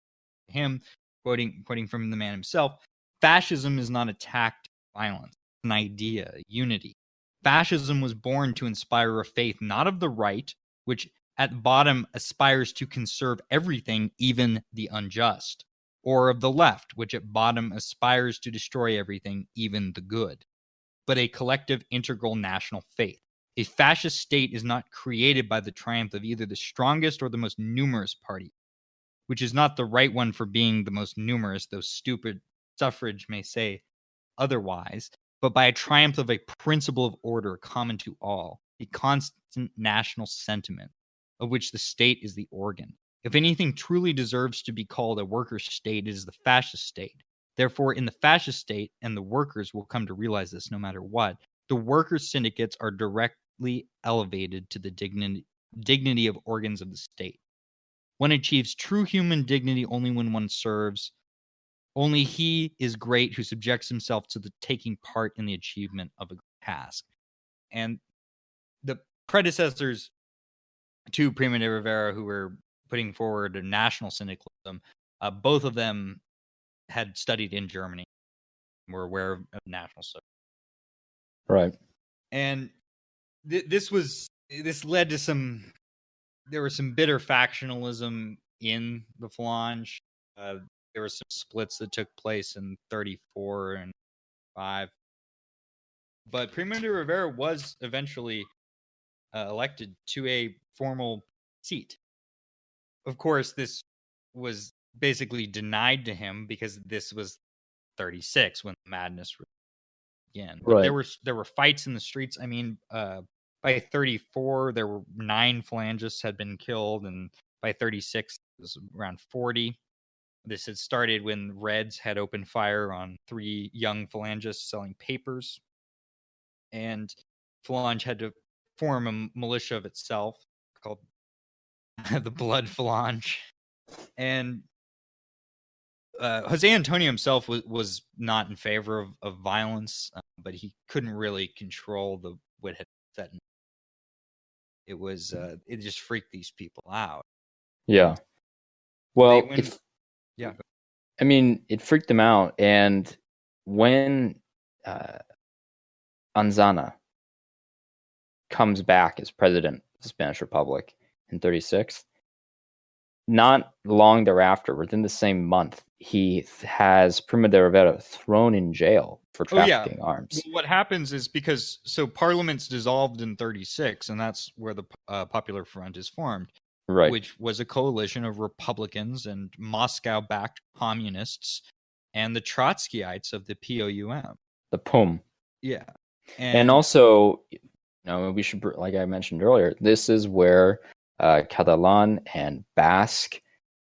Him quoting from the man himself: "Fascism is not a tactic of violence; it's an idea, a unity. Fascism was born to inspire a faith not of the right, which at bottom aspires to conserve everything, even the unjust, or of the left, which at bottom aspires to destroy everything, even the good, but a collective integral national faith. A fascist state is not created by the triumph of either the strongest or the most numerous party, which is not the right one for being the most numerous, though stupid suffrage may say otherwise, but by a triumph of a principle of order common to all, a constant national sentiment, of which the state is the organ. If anything truly deserves to be called a worker state, it is the fascist state. Therefore, in the fascist state, and the workers will come to realize this no matter what, the workers' syndicates are directly elevated to the dignity of organs of the state. One achieves true human dignity only when one serves. Only he is great who subjects himself to the taking part in the achievement of a task." And the predecessors to Primo de Rivera, who were putting forward a national syndicalism, both of them had studied in Germany, were aware of national socialism. Right. And this led to there was some bitter factionalism in the Falange. There were some splits that took place in 34 and 5. But Primo de Rivera was eventually elected to a formal seat. Of course, this was basically denied to him because this was 36 when the madness began. But right. there were fights in the streets. I mean, by 34, there were 9 Phalangists had been killed, and by 36, it was around 40. This had started when Reds had opened fire on 3 young Phalangists selling papers, and Phalange had to form a militia of itself called the Blood Phalange. And Jose Antonio himself was not in favor of violence, but he couldn't really control what had set in. It was it just freaked these people out. Yeah. Well, yeah. I mean, it freaked them out, and when Anzana comes back as president of the Spanish Republic in 1936, not long thereafter, within the same month, he has Primo de Rivera thrown in jail for trafficking arms. Well, what happens is because Parliament's dissolved in 1936, and that's where the Popular Front is formed, right? Which was a coalition of Republicans and Moscow-backed communists and the Trotskyites of the POUM. The POUM. Yeah, and also, we should, like I mentioned earlier, this is where Catalan and Basque,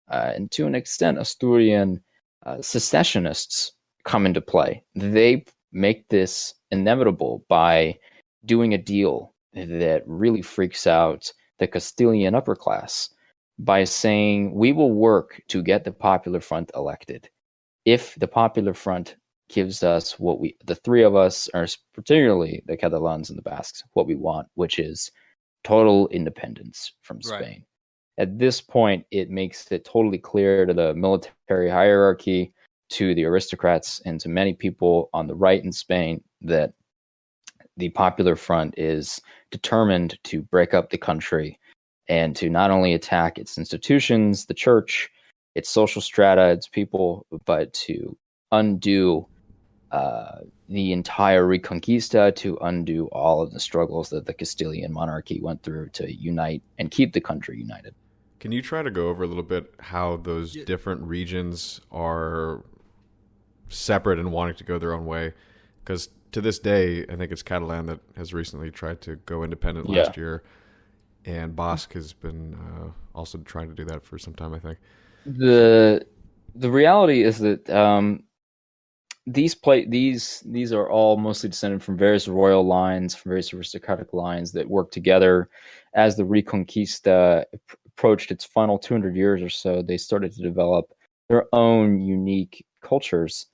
and to an extent Asturian secessionists come into play. They make this inevitable by doing a deal that really freaks out the Castilian upper class by saying, we will work to get the Popular Front elected. If the Popular Front gives us the three of us, or particularly the Catalans and the Basques, what we want, which is total independence from Spain. Right. At this point, it makes it totally clear to the military hierarchy, to the aristocrats, and to many people on the right in Spain that the Popular Front is determined to break up the country and to not only attack its institutions, the church, its social strata, its people, but to undo the entire Reconquista, to undo all of the struggles that the Castilian monarchy went through to unite and keep the country united. Can you try to go over a little bit how those different regions are separate and wanting to go their own way? Because to this day, I think it's Catalan that has recently tried to go independent last year, and Basque has been also trying to do that for some time, I think. The reality is that these are all mostly descended from various royal lines, from various aristocratic lines that work together. As the Reconquista approached its final 200 years or so, they started to develop their own unique cultures.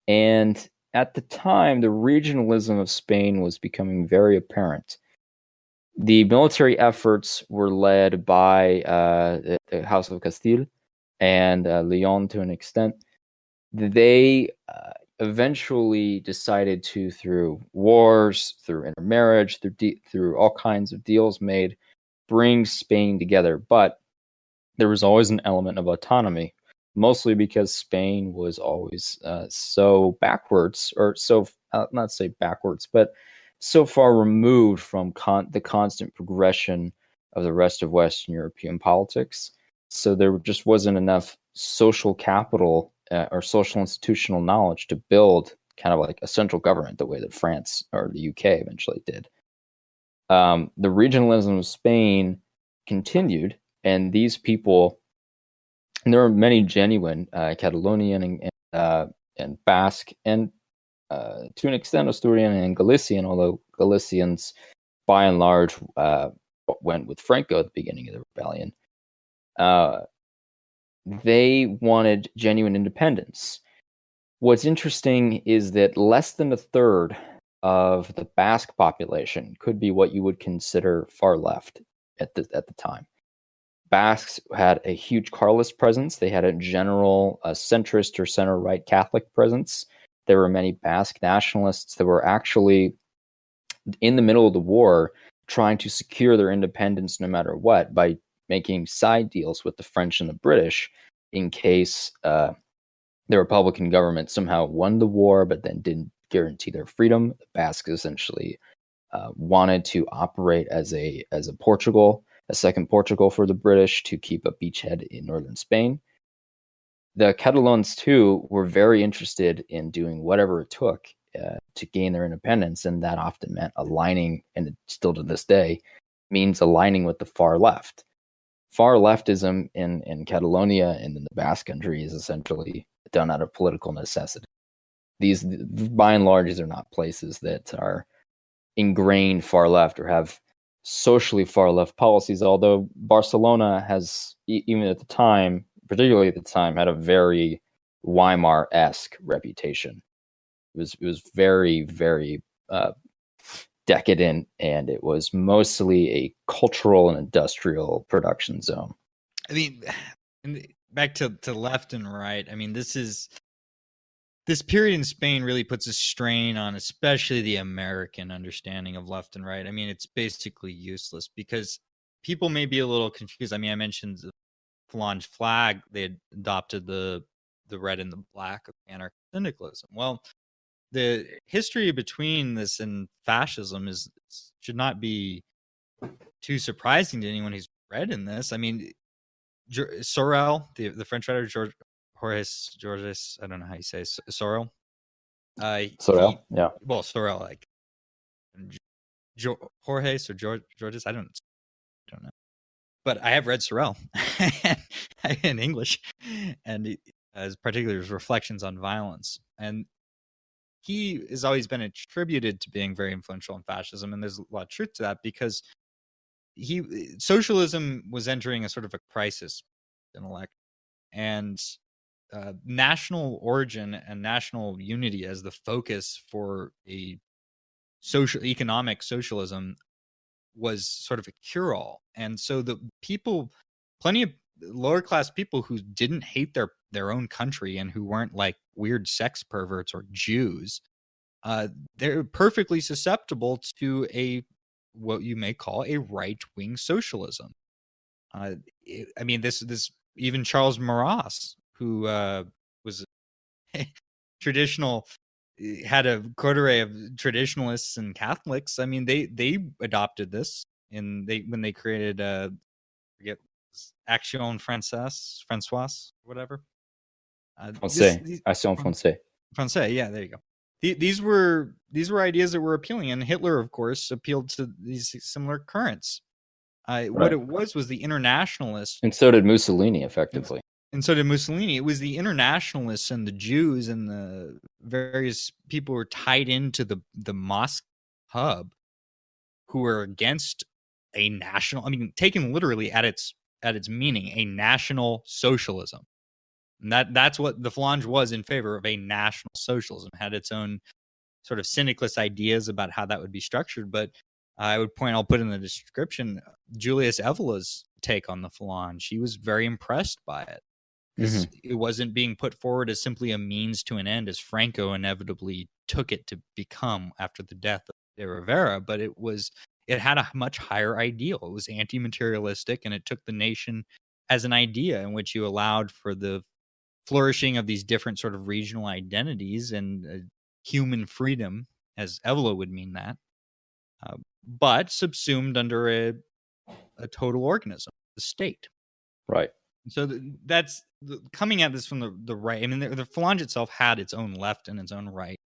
And at the time, the regionalism of Spain was becoming very apparent. The military efforts were led by the House of Castile and Leon to an extent. They eventually decided to, through wars, through intermarriage, through all kinds of deals made, bring Spain together. But there was always an element of autonomy, mostly because Spain was always so backwards, or so, not say backwards, but so far removed from the constant progression of the rest of Western European politics. So there just wasn't enough social capital or social institutional knowledge to build kind of like a central government the way that France or the UK eventually did. The regionalism of Spain continued, and these people, and there are many genuine Catalonian and Basque, and to an extent Asturian and Galician, although Galicians by and large went with Franco at the beginning of the rebellion. They wanted genuine independence. What's interesting is that less than a third of the Basque population could be what you would consider far left at the time. Basques had a huge Carlist presence. They had a general centrist or center-right Catholic presence. There were many Basque nationalists that were actually in the middle of the war trying to secure their independence no matter what by making side deals with the French and the British in case the Republican government somehow won the war but then didn't guarantee their freedom. The Basques essentially wanted to operate as a Portugal, a second Portugal for the British, to keep a beachhead in northern Spain. The Catalans, too, were very interested in doing whatever it took to gain their independence, and that often meant aligning, and it still to this day means aligning with the far left. Far leftism in Catalonia and in the Basque Country is essentially done out of political necessity. These, by and large, these are not places that are ingrained far left or have socially far left policies, although Barcelona has, even at the time, particularly at the time, had a very Weimar-esque reputation. It was very, very decadent, and it was mostly a cultural and industrial production zone. I mean, back to left and right. I mean, this period in Spain really puts a strain on especially the American understanding of left and right. I mean, it's basically useless because people may be a little confused. I mean, I mentioned the Falange flag. They had adopted the red and the black of anarcho-syndicalism. Well, the history between this and fascism should not be too surprising to anyone who's read in this. I mean, Sorel, the French writer Georges, I don't know how you say Sorel. Sorel, yeah. Well, Sorel, like Jorges or Georges, I don't know. But I have read Sorel in English, and as particularly his reflections on violence. And he has always been attributed to being very influential in fascism, and there's a lot of truth to that because socialism was entering a sort of a crisis intellect, and national origin and national unity as the focus for a economic socialism was sort of a cure-all. And so the people, plenty of lower class people who didn't hate their own country and who weren't like weird sex perverts or Jews, they're perfectly susceptible to what you may call a right-wing socialism. I mean, this even Charles Maurras, who was traditional, had a coterie of traditionalists and Catholics. I mean, they adopted this when they created Action Française, whatever. Action Française, yeah, there you go. These were ideas that were appealing, and Hitler, of course, appealed to these similar currents. Right. What it was the internationalists, and so did Mussolini, effectively. And so did Mussolini. It was the internationalists and the Jews and the various people who were tied into the Mosque hub, who were against a national. I mean, taken literally at its meaning, a national socialism. And that's what the Falange was in favor of, a national socialism. It had its own sort of syndicalist ideas about how that would be structured. But I'll put in the description, Julius Evola's take on the Falange. He was very impressed by it. Because it wasn't being put forward as simply a means to an end, as Franco inevitably took it to become after the death of De Rivera, but it had a much higher ideal. It was anti-materialistic, and it took the nation as an idea in which you allowed for the flourishing of these different sort of regional identities and human freedom, as Evola would mean that, but subsumed under a total organism, the state. Right. So that's coming at this from the right. I mean, the Falange itself had its own left and its own right,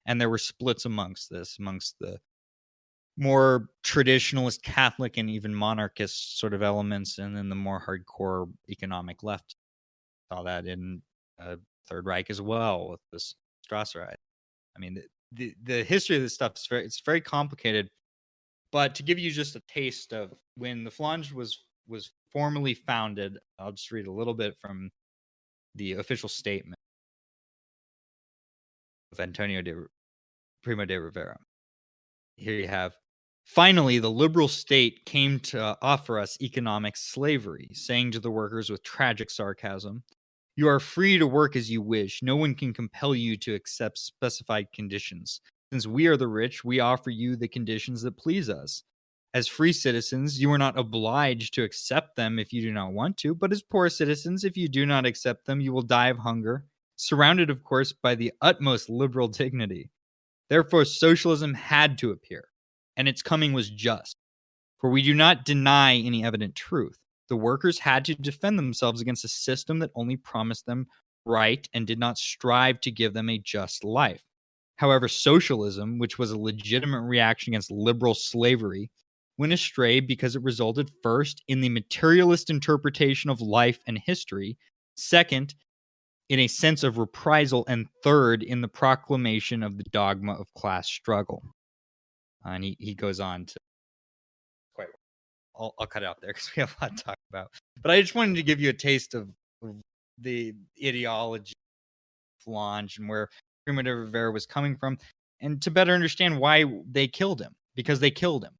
and there were splits amongst the more traditionalist Catholic and even monarchist sort of elements, and then the more hardcore economic left. Saw that in Third Reich as well with this Strasserite. I mean, the history of this stuff is very complicated. But to give you just a taste of when the Falange was formally founded, I'll just read a little bit from the official statement of Primo de Rivera. Here you have, finally, the liberal state came to offer us economic slavery, saying to the workers with tragic sarcasm, "You are free to work as you wish. No one can compel you to accept specified conditions. Since we are the rich, we offer you the conditions that please us. As free citizens, you are not obliged to accept them if you do not want to, but as poor citizens, if you do not accept them, you will die of hunger, surrounded, of course, by the utmost liberal dignity. Therefore, socialism had to appear, and its coming was just. For we do not deny any evident truth. The workers had to defend themselves against a system that only promised them right and did not strive to give them a just life. However, socialism, which was a legitimate reaction against liberal slavery, went astray because it resulted first in the materialist interpretation of life and history, second, in a sense of reprisal, and third, in the proclamation of the dogma of class struggle." And he goes on to quite well. I'll cut it out there because we have a lot to talk about. But I just wanted to give you a taste of the ideology Falange and where Primo de Rivera was coming from, and to better understand why they killed him, because they killed him.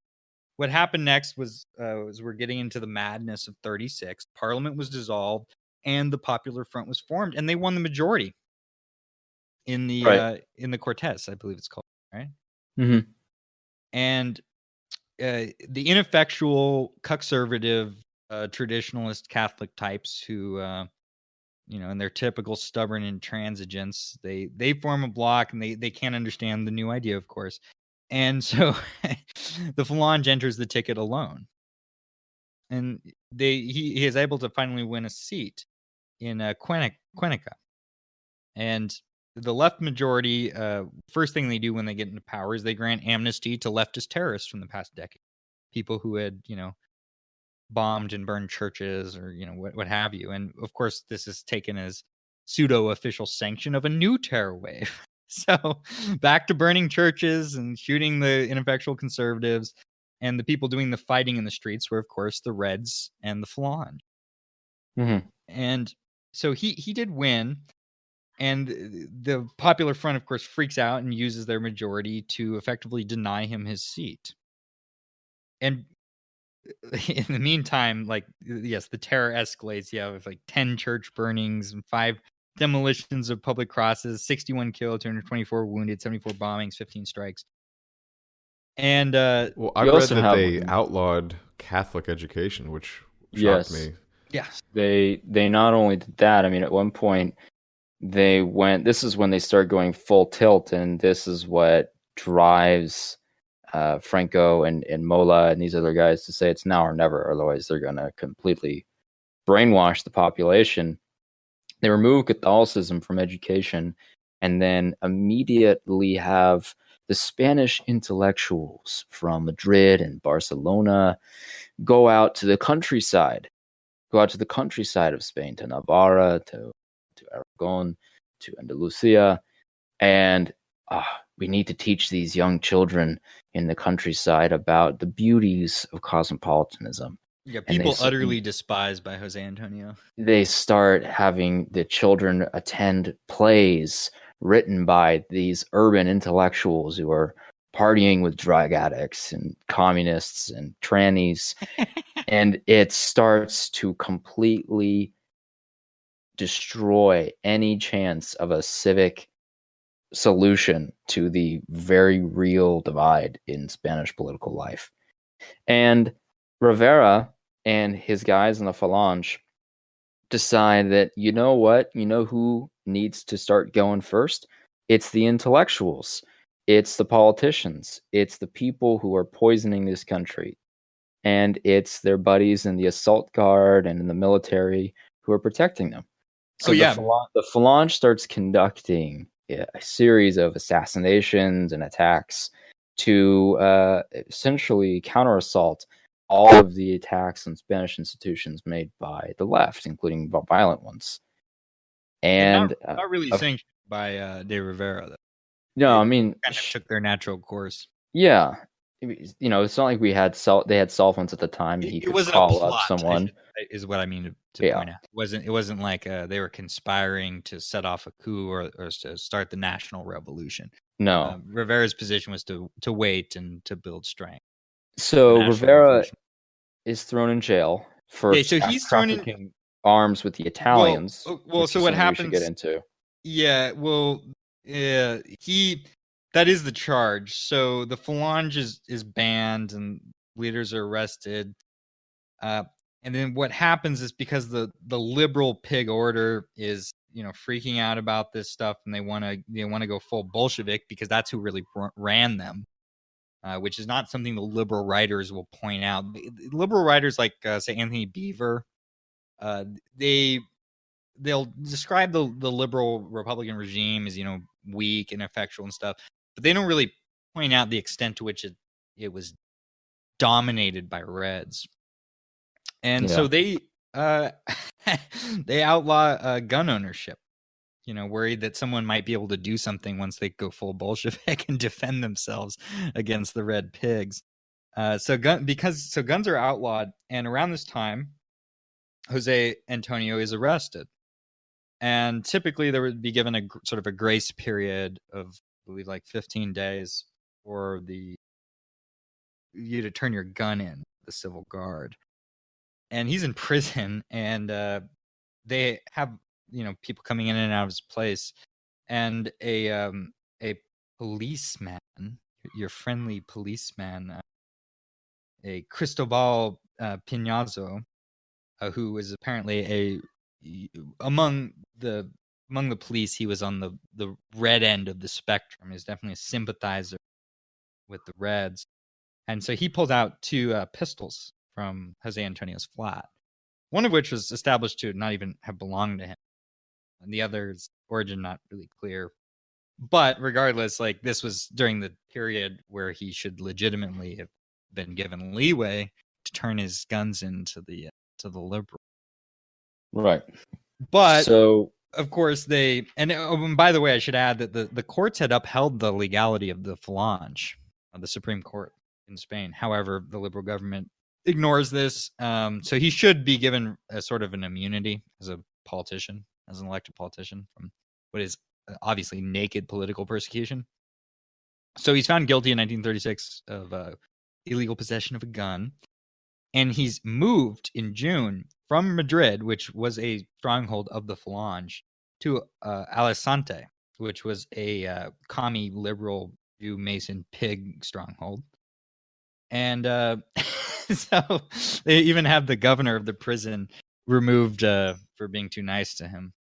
What happened next was we're getting into the madness of 36. Parliament was dissolved, and the Popular Front was formed, and they won the majority in the Cortes, I believe it's called, right? Mm-hmm. And the ineffectual, conservative, traditionalist Catholic types who, in their typical stubborn intransigence, they form a block, and they can't understand the new idea, of course. And so the Falange enters the ticket alone. And he is able to finally win a seat in Cuenca. And the left majority, first thing they do when they get into power is they grant amnesty to leftist terrorists from the past decade. People who had, bombed and burned churches or, what have you. And of course, this is taken as pseudo-official sanction of a new terror wave. So back to burning churches and shooting the ineffectual conservatives, and the people doing the fighting in the streets were, of course, the Reds and the Falange. Mm-hmm. And so he did win, and the Popular Front, of course, freaks out and uses their majority to effectively deny him his seat. And in the meantime, yes, the terror escalates. You have 10 church burnings and 5 demolitions of public crosses, 61 killed, 224 wounded, 74 bombings, 15 strikes. And I read that they outlawed Catholic education, which shocked me. Yes. They not only did that, I mean, at one point this is when they start going full tilt, and this is what drives Franco and Mola and these other guys to say it's now or never, otherwise they're going to completely brainwash the population. They remove Catholicism from education, and then immediately have the Spanish intellectuals from Madrid and Barcelona go out to the countryside of Spain, to Navarra, to Aragon, to Andalusia, and we need to teach these young children in the countryside about the beauties of cosmopolitanism. Yeah, people utterly despised by Jose Antonio. They start having the children attend plays written by these urban intellectuals who are partying with drug addicts and communists and trannies. And it starts to completely destroy any chance of a civic solution to the very real divide in Spanish political life. And Rivera and his guys in the Falange decide that, you know what? You know who needs to start going first? It's the intellectuals. It's the politicians. It's the people who are poisoning this country. And it's their buddies in the assault guard and in the military who are protecting them. So the Falange starts conducting a series of assassinations and attacks to essentially counter-assault all of the attacks on Spanish institutions made by the left, including violent ones. And not really sanctioned by de Rivera, though. No, I mean, kind of took their natural course. Yeah, it's not like they had cell phones at the time. He could call up someone. Is what I mean to point out. It wasn't like they were conspiring to set off a coup or to start the national revolution. No, Rivera's position was to wait and to build strength. So Rivera is thrown in jail for he's trafficking arms with the Italians. Well, so what happens? We should get into. Yeah, well, that is the charge. So the Falange is banned and leaders are arrested. And then what happens is, because the liberal pig order is freaking out about this stuff, and they want to go full Bolshevik, because that's who really ran them, which is not something the liberal writers will point out. Liberal writers like say Anthony Beaver, they'll describe the liberal Republican regime as weak and ineffectual and stuff, but they don't really point out the extent to which it was dominated by Reds. And so they outlaw gun ownership, worried that someone might be able to do something once they go full Bolshevik and defend themselves against the red pigs. So guns are outlawed, and around this time, Jose Antonio is arrested. And typically there would be given a sort of a grace period of, I believe, like 15 days for you to turn your gun in, the civil guard. And he's in prison, and they have, people coming in and out of his place, and a policeman, your friendly policeman, a Cristobal Pinazo, who was apparently among the police, he was on the red end of the spectrum. He's definitely a sympathizer with the Reds, and so he pulled out 2 pistols from Jose Antonio's flat, one of which was established to not even have belonged to him, and the other's origin not really clear. But regardless, like, this was during the period where he should legitimately have been given leeway to turn his guns into the liberal. Right. But so, of course, and by the way, I should add that the courts had upheld the legality of the Falange, the Supreme Court in Spain. However, the liberal government ignores this. So he should be given a sort of an immunity as a politician, as an elected politician, from what is obviously naked political persecution. So he's found guilty in 1936 of illegal possession of a gun. And he's moved in June from Madrid, which was a stronghold of the Falange, to Alicante, which was a commie liberal Jew Mason pig stronghold. And so they even have the governor of the prison removed for being too nice to him.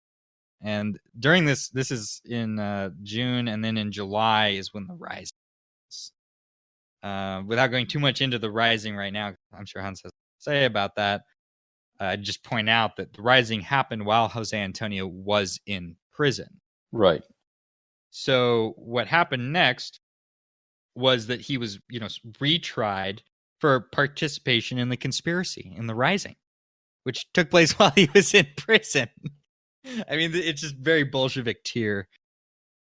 And during this is in June, and then in July is when the rising is. Without going too much into the rising right now, I'm sure Hans has to say about that. I'd just point out that the rising happened while Jose Antonio was in prison. Right. So what happened next was that he was, retried for participation in the conspiracy, in the rising, which took place while he was in prison. I mean, it's just very Bolshevik tier.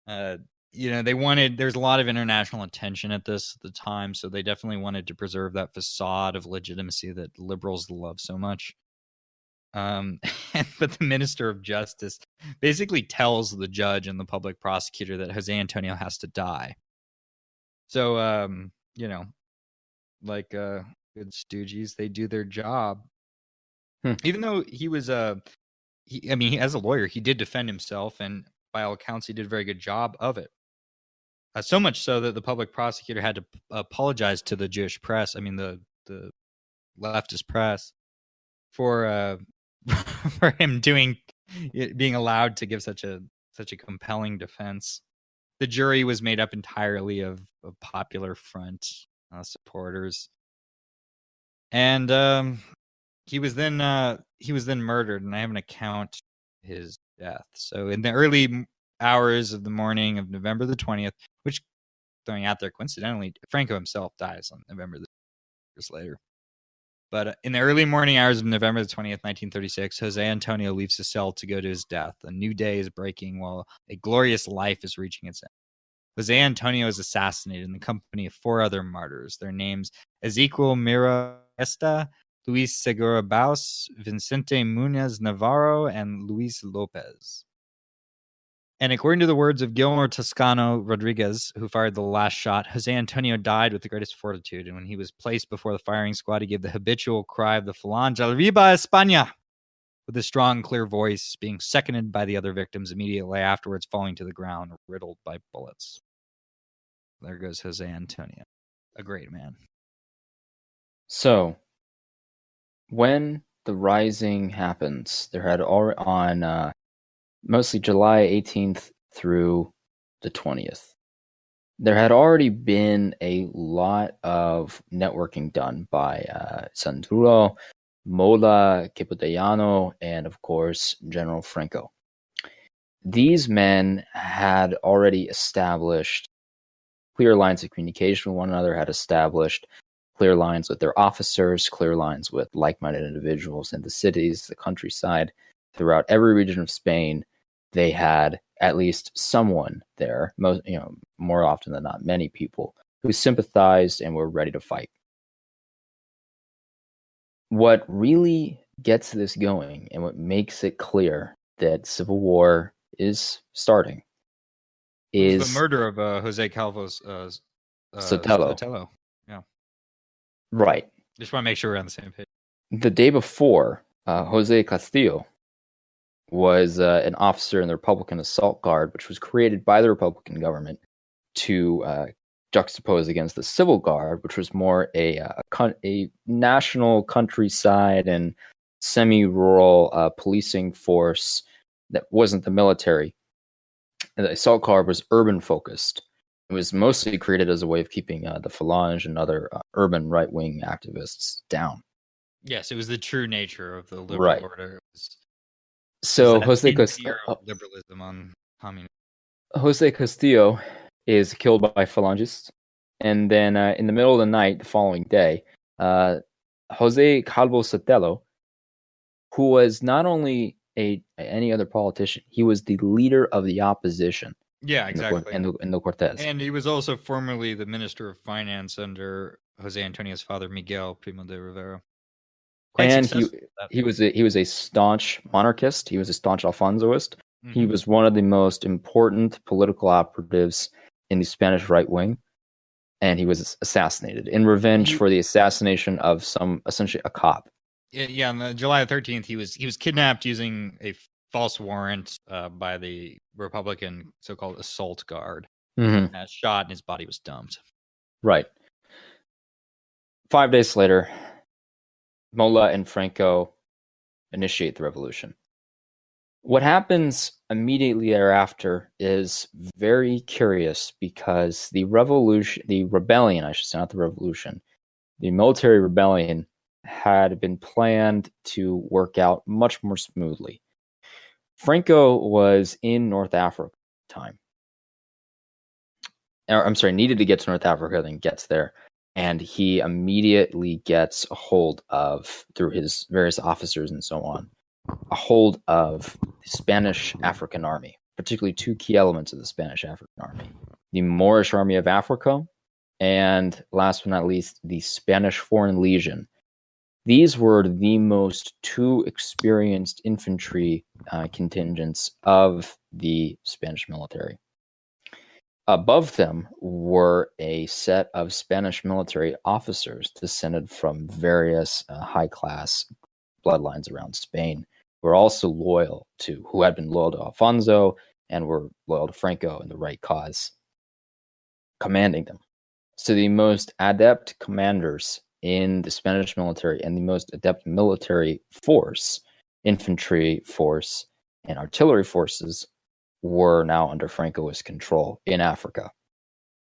There's a lot of international attention at the time, so they definitely wanted to preserve that facade of legitimacy that liberals love so much. But the Minister of Justice basically tells the judge and the public prosecutor that Jose Antonio has to die. So, like good stooges, they do their job. Even though he was as a lawyer, he did defend himself, and by all accounts, he did a very good job of it. So much so that the public prosecutor had to apologize to the Jewish press. The leftist press for for him being allowed to give such a compelling defense. The jury was made up entirely of Popular Front supporters, and he was then murdered. And I have an account of his death. So in the early hours of the morning of November the 20th, which, throwing out there, coincidentally, Franco himself dies on November the years later. But in the early morning hours of November the 20th, 1936, Jose Antonio leaves his cell to go to his death. A new day is breaking while a glorious life is reaching its end. Jose Antonio is assassinated in the company of 4 other martyrs. Their names: Ezequiel Mira Esta, Luis Segura Baus, Vicente Munez Navarro, and Luis Lopez. And according to the words of Gilmore Toscano Rodriguez, who fired the last shot, Jose Antonio died with the greatest fortitude. And when he was placed before the firing squad, he gave the habitual cry of the Falange, "Arriba España!" with a strong, clear voice, being seconded by the other victims immediately afterwards, falling to the ground, riddled by bullets. There goes Jose Antonio, a great man. So, when the rising happens, there had already on mostly July 18th through the 20th, there had already been a lot of networking done by Sanduro, Mola, Capitellano, and of course, General Franco. These men had already established clear lines of communication with one another, had established clear lines with their officers, clear lines with like-minded individuals in the cities, the countryside. Throughout every region of Spain, they had at least someone there, more often than not, many people who sympathized and were ready to fight. What really gets this going and what makes it clear that civil war is starting is the murder of Jose Calvo's Sotelo. Sotelo. Yeah. Right. Just want to make sure we're on the same page. The day before, Jose Castillo was an officer in the Republican Assault Guard, which was created by the Republican government to juxtapose against the Civil Guard, which was more a national countryside and semi-rural policing force that wasn't the military. And the Assault Guard was urban-focused. It was mostly created as a way of keeping the Falange and other urban right-wing activists down. Yes, it was the true nature of the liberal Right. order. So Jose Castillo, liberalism on communism. Jose Castillo is killed by Phalangists, and then in the middle of the night, the following day, Jose Calvo Sotelo, who was not only any other politician, he was the leader of the opposition. Yeah, exactly. In the Cortes. And he was also formerly the Minister of Finance under Jose Antonio's father, Miguel Primo de Rivera. And he was a staunch monarchist. He was a staunch Alfonsoist. Mm-hmm. He was one of the most important political operatives in the Spanish right wing, and he was assassinated in revenge for the assassination of essentially a cop. Yeah, on July 13th, he was kidnapped using a false warrant by the Republican so-called Assault Guard. Mm-hmm. Shot, and his body was dumped. Right. 5 days later, Mola and Franco initiate the revolution. What happens immediately thereafter is very curious because the rebellion, I should say, not the revolution, the military rebellion had been planned to work out much more smoothly. Franco was in North Africa at the time. Needed to get to North Africa, then gets there. And he immediately gets a hold of, through his various officers and so on, a hold of the Spanish African Army, particularly two key elements of the Spanish African Army. The Moorish Army of Africa, and last but not least, the Spanish Foreign Legion. These were the most two experienced infantry contingents of the Spanish military. Above them were a set of Spanish military officers descended from various high-class bloodlines around Spain, who had been loyal to Alfonso and were loyal to Franco and the right cause, commanding them. So the most adept commanders in the Spanish military and the most adept military force, infantry force, and artillery forces were now under Francoist control in Africa.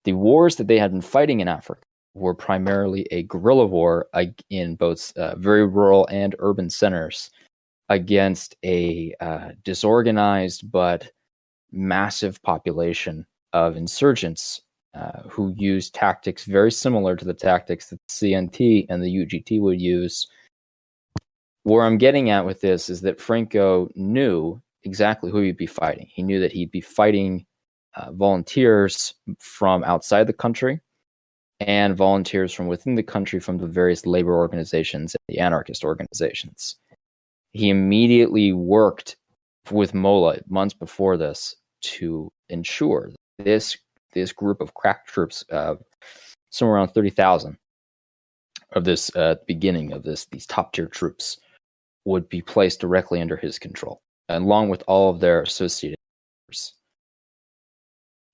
The wars that they had been fighting in Africa were primarily a guerrilla war in both very rural and urban centers against a disorganized but massive population of insurgents who used tactics very similar to the tactics that the CNT and the UGT would use. Where I'm getting at with this is that Franco knew exactly who he'd be fighting. He knew that he'd be fighting volunteers from outside the country and volunteers from within the country from the various labor organizations and the anarchist organizations. He immediately worked with Mola months before this to ensure this group of crack troops, somewhere around 30,000 of this beginning of these top tier troops, would be placed directly under his control, along with all of their associated members.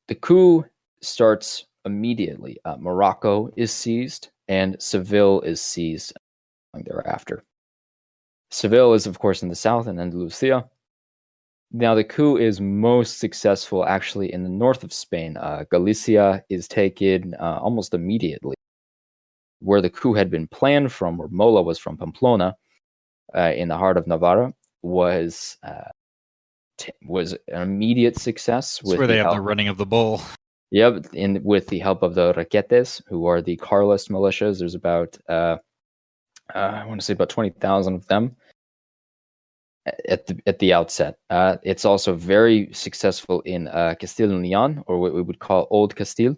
The coup starts immediately. Morocco is seized, and Seville is seized thereafter. Seville is, of course, in the south, in Andalusia. Now, the coup is most successful actually in the north of Spain. Galicia is taken almost immediately. Where the coup had been planned from, where Mola was from, Pamplona, in the heart of Navarra, was an immediate success. That's where they have the running of the bull. Yep, with the help of the Raquetes, who are the Carlist militias. There's about, I want to say about 20,000 of them at the outset. It's also very successful in Castile and Leon, or what we would call Old Castile.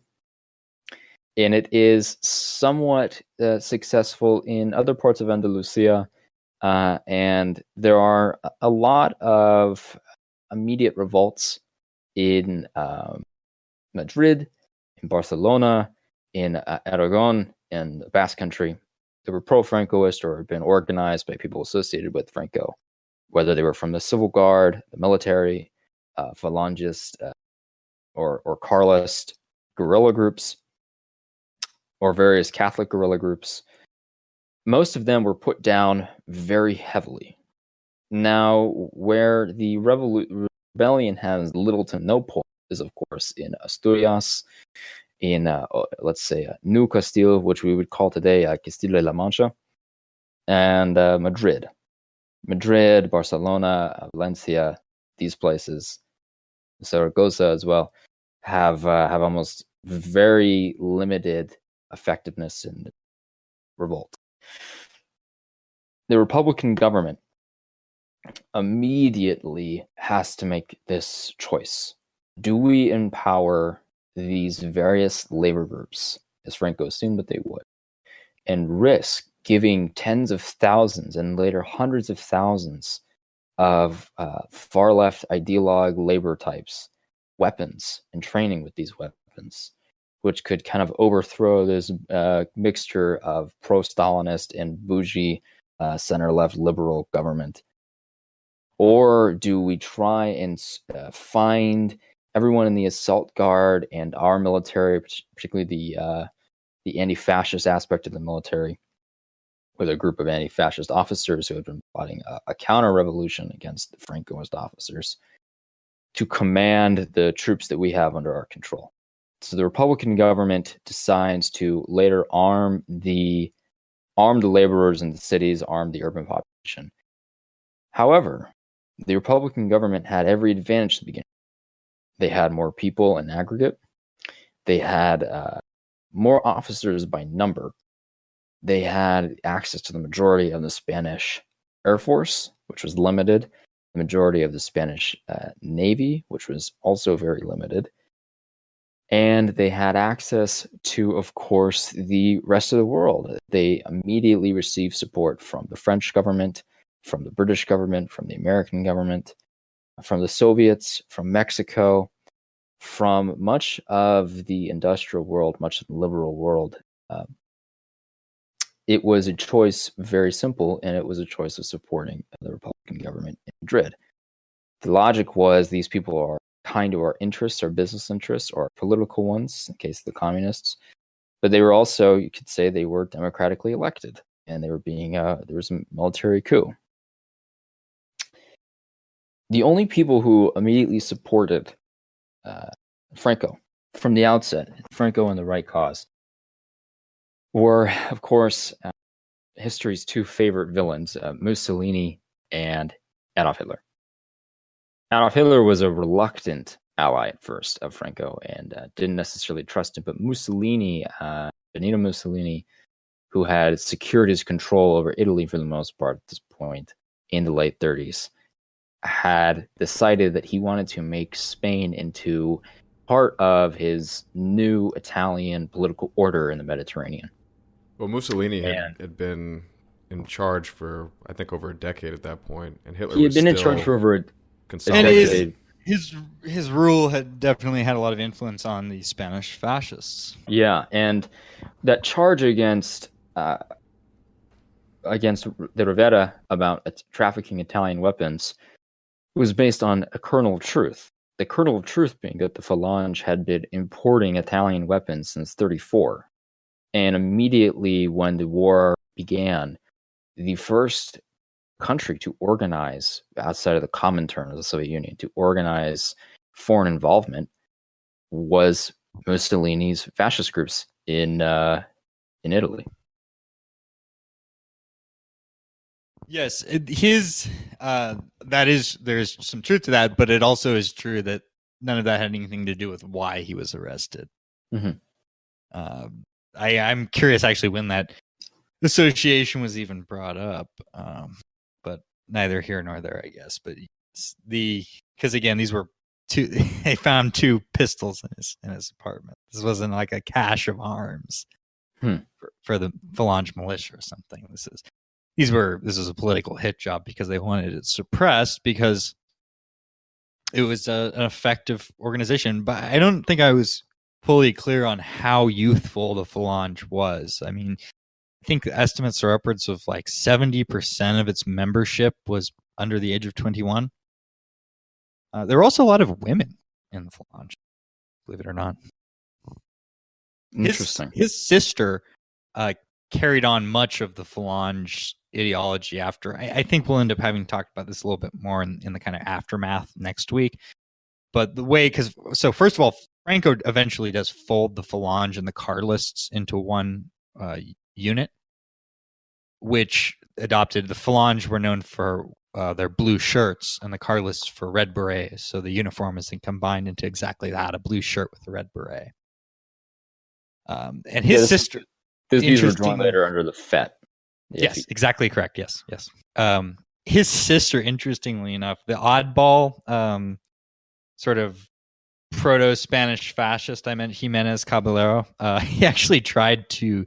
And it is somewhat successful in other parts of Andalusia, And there are a lot of immediate revolts in Madrid, in Barcelona, in Aragon, in the Basque Country. They were pro-Francoist or had been organized by people associated with Franco, whether they were from the civil guard, the military, Falangist, or Carlist guerrilla groups, or various Catholic guerrilla groups. Most of them were put down very heavily. Now, where the rebellion has little to no point is, of course, in Asturias, in, let's say, New Castile, which we would call today Castilla-La Mancha, and Madrid. Madrid, Barcelona, Valencia, these places, Zaragoza as well, have almost very limited effectiveness in revolt. The Republican government immediately has to make this choice. Do we empower these various labor groups, as Franco assumed that they would, and risk giving tens of thousands and later hundreds of thousands of far-left ideologue labor types weapons and training with these weapons, which could kind of overthrow this mixture of pro-Stalinist and bougie center-left liberal government? Or do we try and find everyone in the assault guard and our military, particularly the anti-fascist aspect of the military, with a group of anti-fascist officers who had been plotting a counter-revolution against the Francoist officers, to command the troops that we have under our control? So the Republican government decides to later arm the laborers in the cities, arm the urban population. However, the Republican government had every advantage to begin. They had more people in aggregate. They had more officers by number. They had access to the majority of the Spanish Air Force, which was limited, the majority of the Spanish Navy, which was also very limited. And they had access to, of course, the rest of the world. They immediately received support from the French government, from the British government, from the American government, from the Soviets, from Mexico, from much of the industrial world, much of the liberal world. It was a choice, very simple, and it was a choice of supporting the Republican government in Madrid. The logic was these people are kind to our interests, our business interests, or political ones, in case of the communists. But they were also, you could say, they were democratically elected, and they were being, there was a military coup. The only people who immediately supported Franco from the outset, Franco and the right cause, were, of course, history's two favorite villains, Mussolini and Adolf Hitler. Adolf Hitler was a reluctant ally at first of Franco and didn't necessarily trust him, but Mussolini, Benito Mussolini, who had secured his control over Italy for the most part at this point in the late 30s, had decided that he wanted to make Spain into part of his new Italian political order in the Mediterranean. Well, Mussolini had been in charge for, I think, over a decade at that point, and Hitler he had been in charge for over a decade. His rule had definitely had a lot of influence on the Spanish fascists. Yeah, and that charge against the Rivera about trafficking Italian weapons was based on a kernel of truth. The kernel of truth being that the Falange had been importing Italian weapons since 1934. And immediately when the war began, the first country to organize, outside of the Comintern of the Soviet Union, to organize foreign involvement was Mussolini's fascist groups in Italy. Yes, there's some truth to that, but it also is true that none of that had anything to do with why he was arrested. Mm-hmm. I'm curious actually when that association was even brought up, but neither here nor there, I guess. But because again, these were two. They found two pistols in his apartment. This wasn't like a cache of arms for the Falange militia or something. This is this is a political hit job because they wanted it suppressed because it was an effective organization. But I don't think I was fully clear on how youthful the Phalange was. I mean, I think the estimates are upwards of like 70% of its membership was under the age of 21. There were also a lot of women in the Phalange, believe it or not. Interesting. His sister carried on much of the Phalange ideology after. I think we'll end up having talked about this a little bit more in the kind of aftermath next week. But the way, so first of all, Franco eventually does fold the Phalange and the Carlists into one unit, which adopted. The Phalange were known for their blue shirts and the Carlists for red berets. So the uniform is then combined into exactly that, a blue shirt with a red beret. And his sister... These were joined later under the FET. Yes, exactly correct. Yes. His sister, interestingly enough, the oddball sort of proto-Spanish fascist, I meant Jimenez Caballero, he actually tried to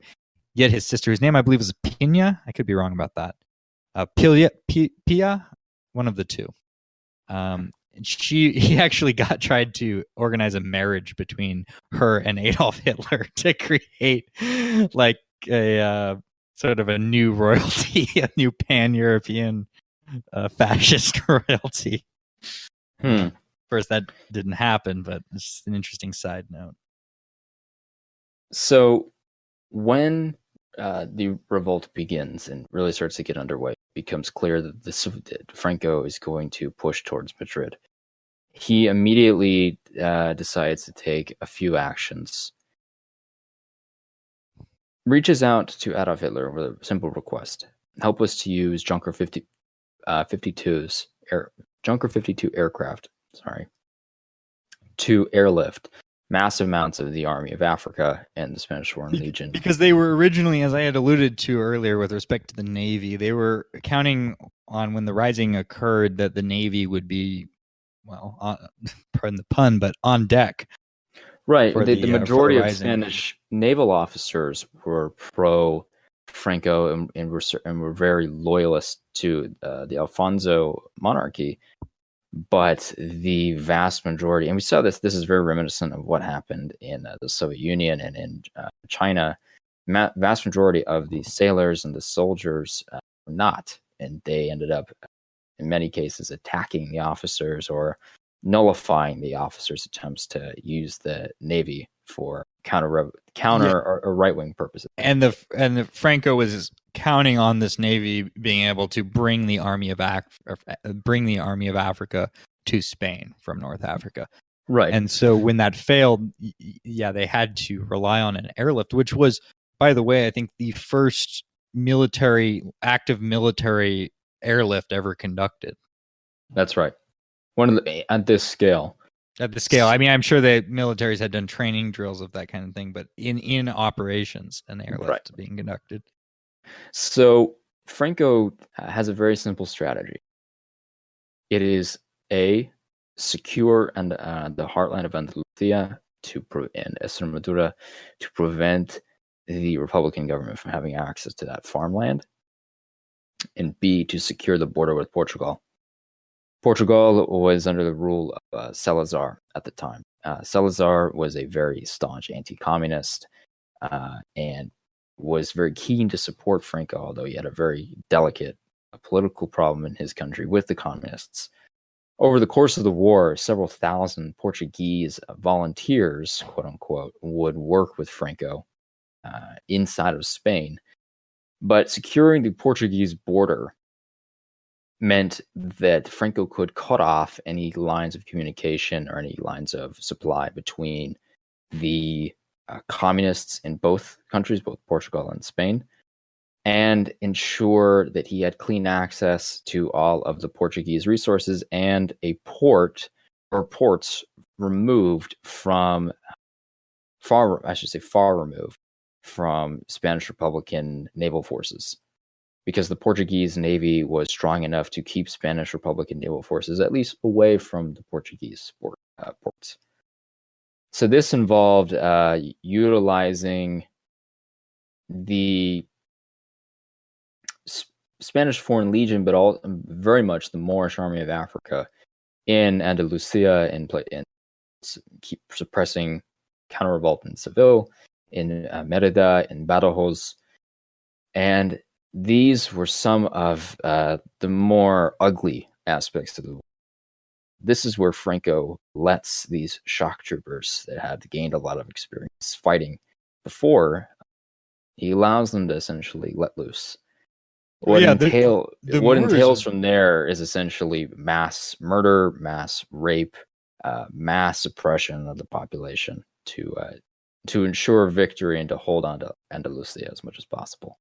get his sister, whose name I believe was Pina. I could be wrong about that. Pia, one of the two. He actually tried to organize a marriage between her and Adolf Hitler to create like a sort of a new royalty, a new pan-European fascist royalty. Of course, that didn't happen, but it's just an interesting side note. So when the revolt begins and really starts to get underway, it becomes clear that Franco is going to push towards Madrid. He immediately decides to take a few actions. Reaches out to Adolf Hitler with a simple request: help us to use Junker 52 aircraft, to airlift massive amounts of the Army of Africa and the Spanish Foreign Legion. Because they were originally, as I had alluded to earlier with respect to the Navy, they were counting on, when the Rising occurred, that the Navy would be, well, pardon the pun, but on deck. Right. The majority of Spanish naval officers were pro-Franco and were very loyalist to the Alfonso monarchy. But the vast majority, and we saw this is very reminiscent of what happened in the Soviet Union and in China, vast majority of the sailors and the soldiers were not. And they ended up, in many cases, attacking the officers or nullifying the officers' attempts to use the Navy for counter or right-wing purposes. And the Franco was counting on this Navy being able to bring the Army of Africa to Spain from North Africa. Right. And so when that failed, they had to rely on an airlift, which was, by the way, I think the first active military airlift ever conducted. That's right. At this scale. At the scale. I mean, I'm sure the militaries had done training drills of that kind of thing, but in operations, an airlift being conducted. So Franco has a very simple strategy. It is secure and the heartland of Andalusia and Extremadura to prevent the Republican government from having access to that farmland, and B, to secure the border with Portugal. Portugal was under the rule of Salazar at the time. Salazar was a very staunch anti-communist and was very keen to support Franco, although he had a very delicate political problem in his country with the communists. Over the course of the war, several thousand Portuguese volunteers, quote unquote, would work with Franco inside of Spain. But securing the Portuguese border meant that Franco could cut off any lines of communication or any lines of supply between the communists in both countries, both Portugal and Spain, and ensure that he had clean access to all of the Portuguese resources and a port or ports removed from far removed from Spanish Republican naval forces, because the Portuguese Navy was strong enough to keep Spanish Republican naval forces at least away from the Portuguese ports. So this involved utilizing the Spanish Foreign Legion, but all very much the Moorish Army of Africa in Andalusia and keep suppressing counter-revolt in Seville, in Merida, in Badajoz. And these were some of the more ugly aspects of the war. This is where Franco lets these shock troopers that had gained a lot of experience fighting before, he allows them to essentially let loose. What entails from there is essentially mass murder, mass rape, mass suppression of the population to ensure victory and to hold on to Andalusia as much as possible.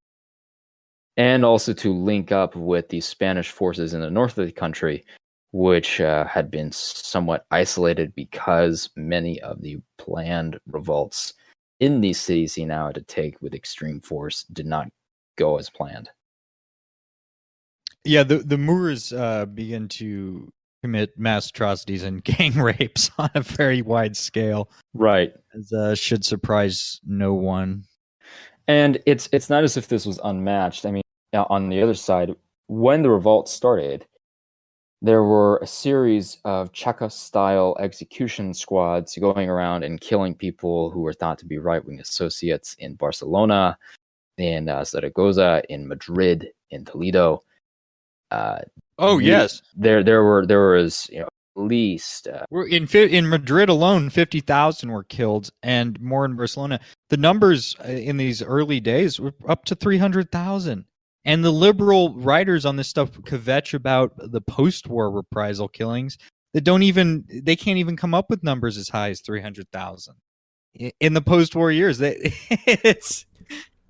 And also to link up with the Spanish forces in the north of the country, which had been somewhat isolated because many of the planned revolts in these cities he now had to take with extreme force did not go as planned. Yeah, the Moors begin to commit mass atrocities and gang rapes on a very wide scale. Right. As should surprise no one. And it's not as if this was unmatched. I mean, on the other side, when the revolt started, there were a series of Cheka-style execution squads going around and killing people who were thought to be right-wing associates in Barcelona, in Zaragoza, in Madrid, in Toledo. Yes, there was at least in Madrid alone, 50,000 were killed, and more in Barcelona. The numbers in these early days were up to 300,000. And the liberal writers on this stuff kvetch about the post-war reprisal killings that they can't even come up with numbers as high as 300,000 in the post-war years. I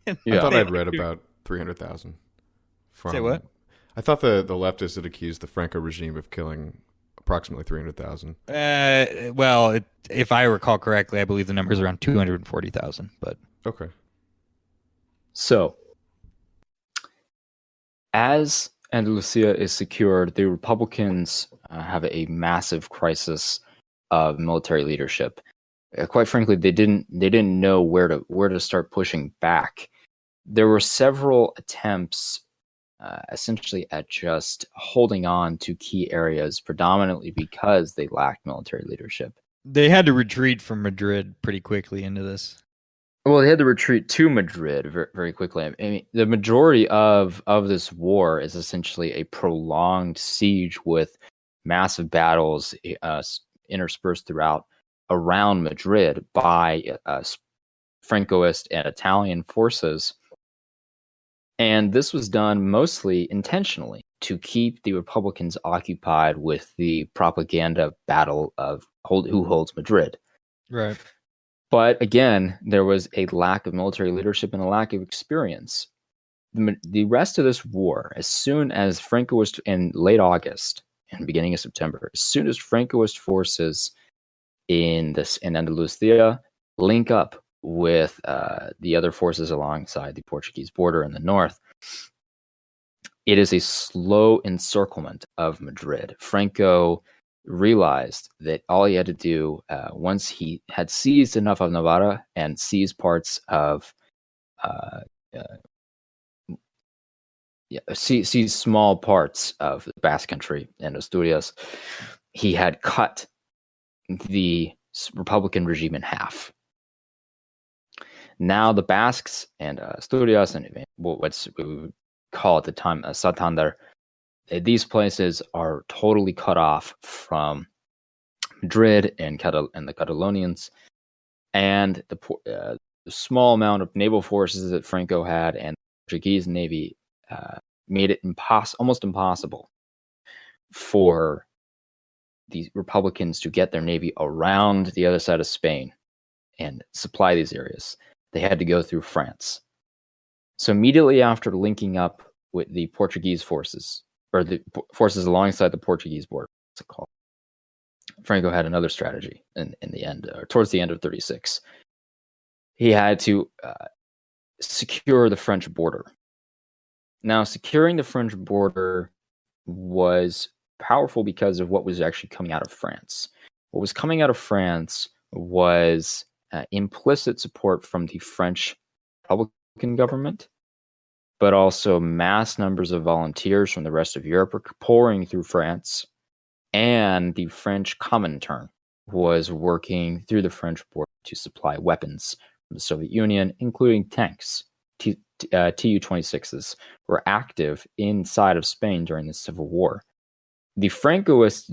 thought I'd read about 300,000. Say what? I thought the leftists had accused the Franco regime of killing approximately 300,000. If I recall correctly, I believe the number is around 240,000. But okay. So, as Andalusia is secured, the Republicans have a massive crisis of military leadership. Quite frankly, they didn't know where to start pushing back. There were several attempts, essentially, at just holding on to key areas, predominantly because they lacked military leadership. They had to retreat from Madrid pretty quickly into this. Well, they had to retreat to Madrid very, very quickly. I mean, the majority of this war is essentially a prolonged siege with massive battles interspersed throughout around Madrid by Francoist and Italian forces. And this was done mostly intentionally to keep the Republicans occupied with the propaganda battle of who holds Madrid. Right. But again, there was a lack of military leadership and a lack of experience. The rest of this war, as soon as Francoist in late August and beginning of September, as soon as Francoist forces in Andalusia link up with the other forces alongside the Portuguese border in the north, it is a slow encirclement of Madrid. Franco realized that all he had to do, once he had seized enough of Navarra and seized parts of seized small parts of the Basque Country and Asturias, he had cut the Republican regime in half. Now the Basques and Asturias and what we would call at the time Santander, these places are totally cut off from Madrid and the Catalonians, and the small amount of naval forces that Franco had and the Portuguese navy made it almost impossible for the Republicans to get their navy around the other side of Spain and supply these areas. They had to go through France. So immediately after linking up with the Portuguese forces, or the forces alongside the Portuguese border, what's it called? Franco had another strategy in the end, or towards the end of 36. He had to secure the French border. Now, securing the French border was powerful because of what was actually coming out of France. What was coming out of France was implicit support from the French Republican government but also mass numbers of volunteers from the rest of Europe were pouring through France, and the French Comintern was working through the French border to supply weapons from the Soviet Union, including tanks. Tu-26s were active inside of Spain during the Civil War. The Francoists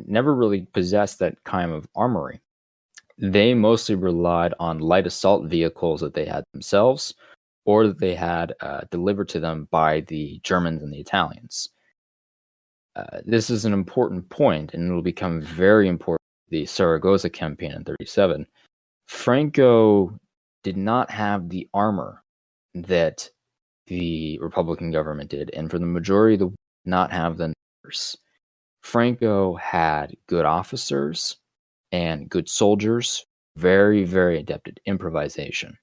never really possessed that kind of armory. They mostly relied on light assault vehicles that they had themselves, or that they had delivered to them by the Germans and the Italians. This is an important point, and it will become very important in the Saragossa campaign in 1937. Franco did not have the armor that the Republican government did, and for the majority, they did not have the numbers. Franco had good officers and good soldiers, very, very adept at improvisation.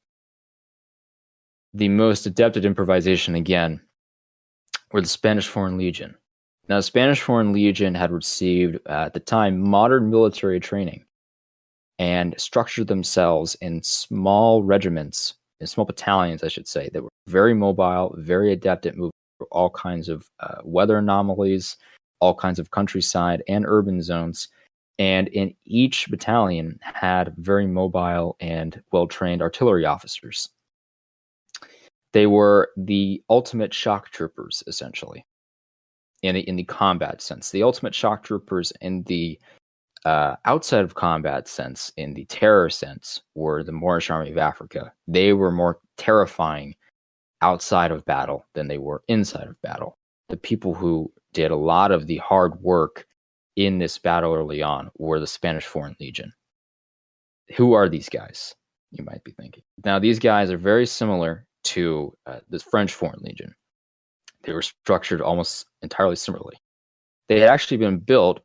The most adept at improvisation, again, were the Spanish Foreign Legion. Now, the Spanish Foreign Legion had received, at the time, modern military training and structured themselves in small regiments, in small battalions, I should say, that were very mobile, very adept at moving through all kinds of weather anomalies, all kinds of countryside and urban zones. And in each battalion had very mobile and well-trained artillery officers. They were the ultimate shock troopers, essentially, in the combat sense. The ultimate shock troopers in the outside of combat sense, in the terror sense, were the Moorish Army of Africa. They were more terrifying outside of battle than they were inside of battle. The people who did a lot of the hard work in this battle early on were the Spanish Foreign Legion. Who are these guys, you might be thinking? Now, these guys are very similar to the French Foreign Legion. They were structured almost entirely similarly. They had actually been built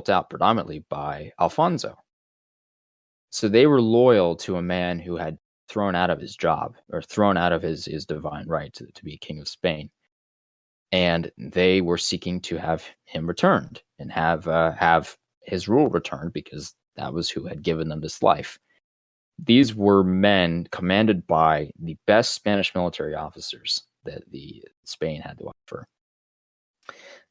out predominantly by Alfonso. So they were loyal to a man who had thrown out of his job, or thrown out of his divine right to be king of Spain. And they were seeking to have him returned and have his rule returned, because that was who had given them this life. These were men commanded by the best Spanish military officers that Spain had to offer,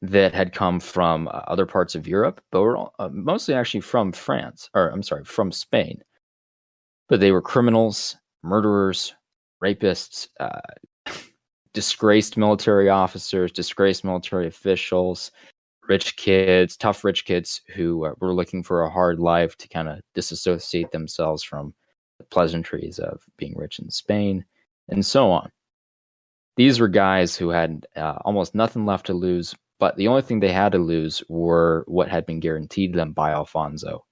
that had come from other parts of Europe, but were mostly actually from from Spain. But they were criminals, murderers, rapists, disgraced military officers, disgraced military officials, rich kids, tough rich kids who were looking for a hard life to kind of disassociate themselves from the pleasantries of being rich in Spain, and so on. These were guys who had almost nothing left to lose, but the only thing they had to lose were what had been guaranteed them by Alfonso.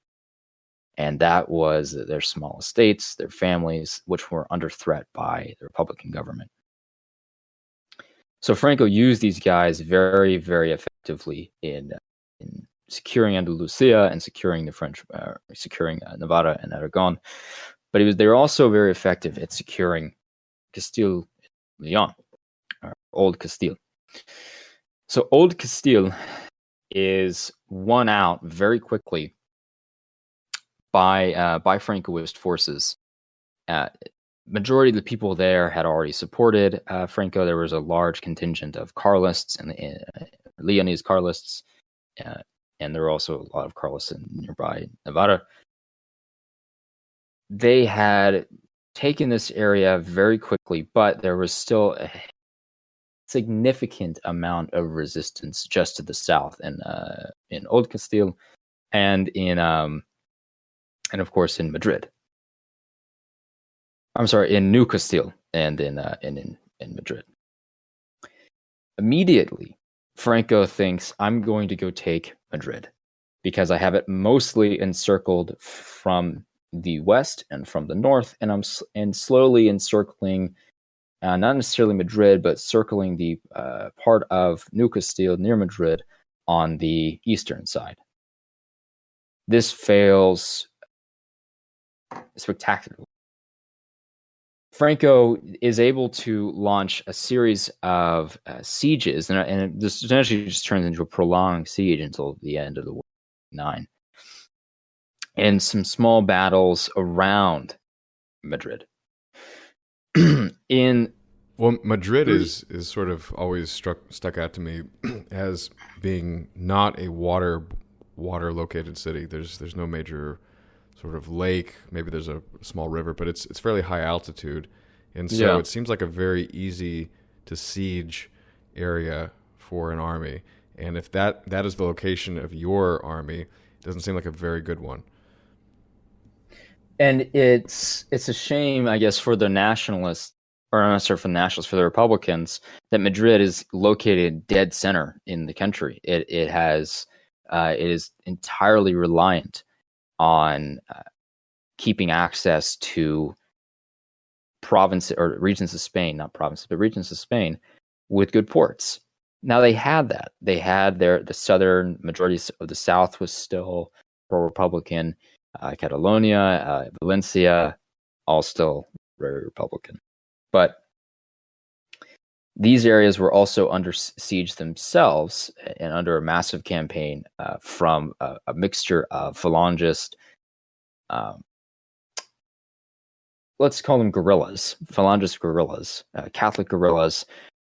And that was their small estates, their families, which were under threat by the Republican government. So Franco used these guys very, very effectively in securing Andalusia and securing the French, securing Navarra and Aragon. But they were also very effective at securing Castile Leon, or Old Castile. So Old Castile is won out very quickly by Francoist forces. Majority of the people there had already supported Franco. There was a large contingent of Carlists and Leonese Carlists, and there were also a lot of Carlists in nearby Navarra. They had taken this area very quickly, but there was still a significant amount of resistance just to the south, in Old Castile, and of course in Madrid. I'm sorry, in New Castile and in Madrid. Immediately, Franco thinks, I'm going to go take Madrid because I have it mostly encircled from the west and from the north, and I'm slowly encircling, not necessarily Madrid, but circling the part of New Castile near Madrid on the eastern side. This fails spectacularly. Franco is able to launch a series of sieges, and this essentially just turns into a prolonged siege until the end of the War, 9, and some small battles around Madrid. In Well, Madrid is sort of always stuck out to me as being not a water located city. There's no major sort of lake. Maybe there's a small river, but it's fairly high altitude, and so it seems like a very easy to siege area for an army. And if that is the location of your army, it doesn't seem like a very good one. And it's a shame, I guess, for the nationalists, or not sorry, for the nationalists, for the Republicans, that Madrid is located dead center in the country. It is entirely reliant on keeping access to provinces or regions of Spain, not provinces, but regions of Spain with good ports. Now they had that. They had the southern majority of the south was still pro-Republican. Catalonia, Valencia, all still very Republican. But these areas were also under siege themselves and under a massive campaign from a mixture of Falangist, let's call them guerrillas, Falangist guerrillas, Catholic guerrillas,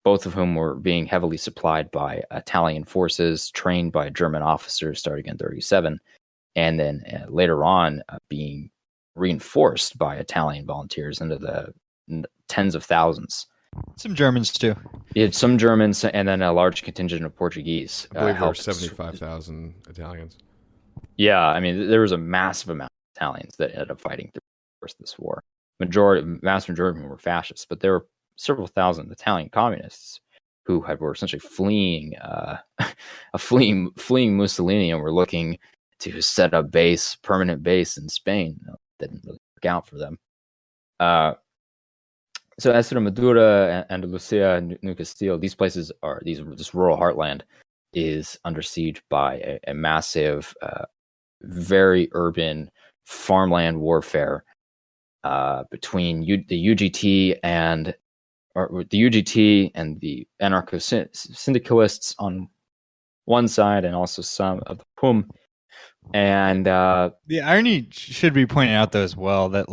both of whom were being heavily supplied by Italian forces, trained by German officers starting in 1937. And then later on being reinforced by Italian volunteers into the tens of thousands. Some Germans too. You had some Germans and then a large contingent of Portuguese. I believe there were 75,000 Italians. Yeah, I mean, there was a massive amount of Italians that ended up fighting through this war. Vast majority of them were fascists, but there were several thousand Italian communists who were essentially fleeing Mussolini and were looking to set up permanent base in Spain. That didn't really work out for them. So Extremadura, Andalusia, New Castile, these places this rural heartland is under siege by a massive, very urban farmland warfare between the UGT and the anarcho-syndicalists on one side, and also some of the PUM. And the irony should be pointed out, though, as well, that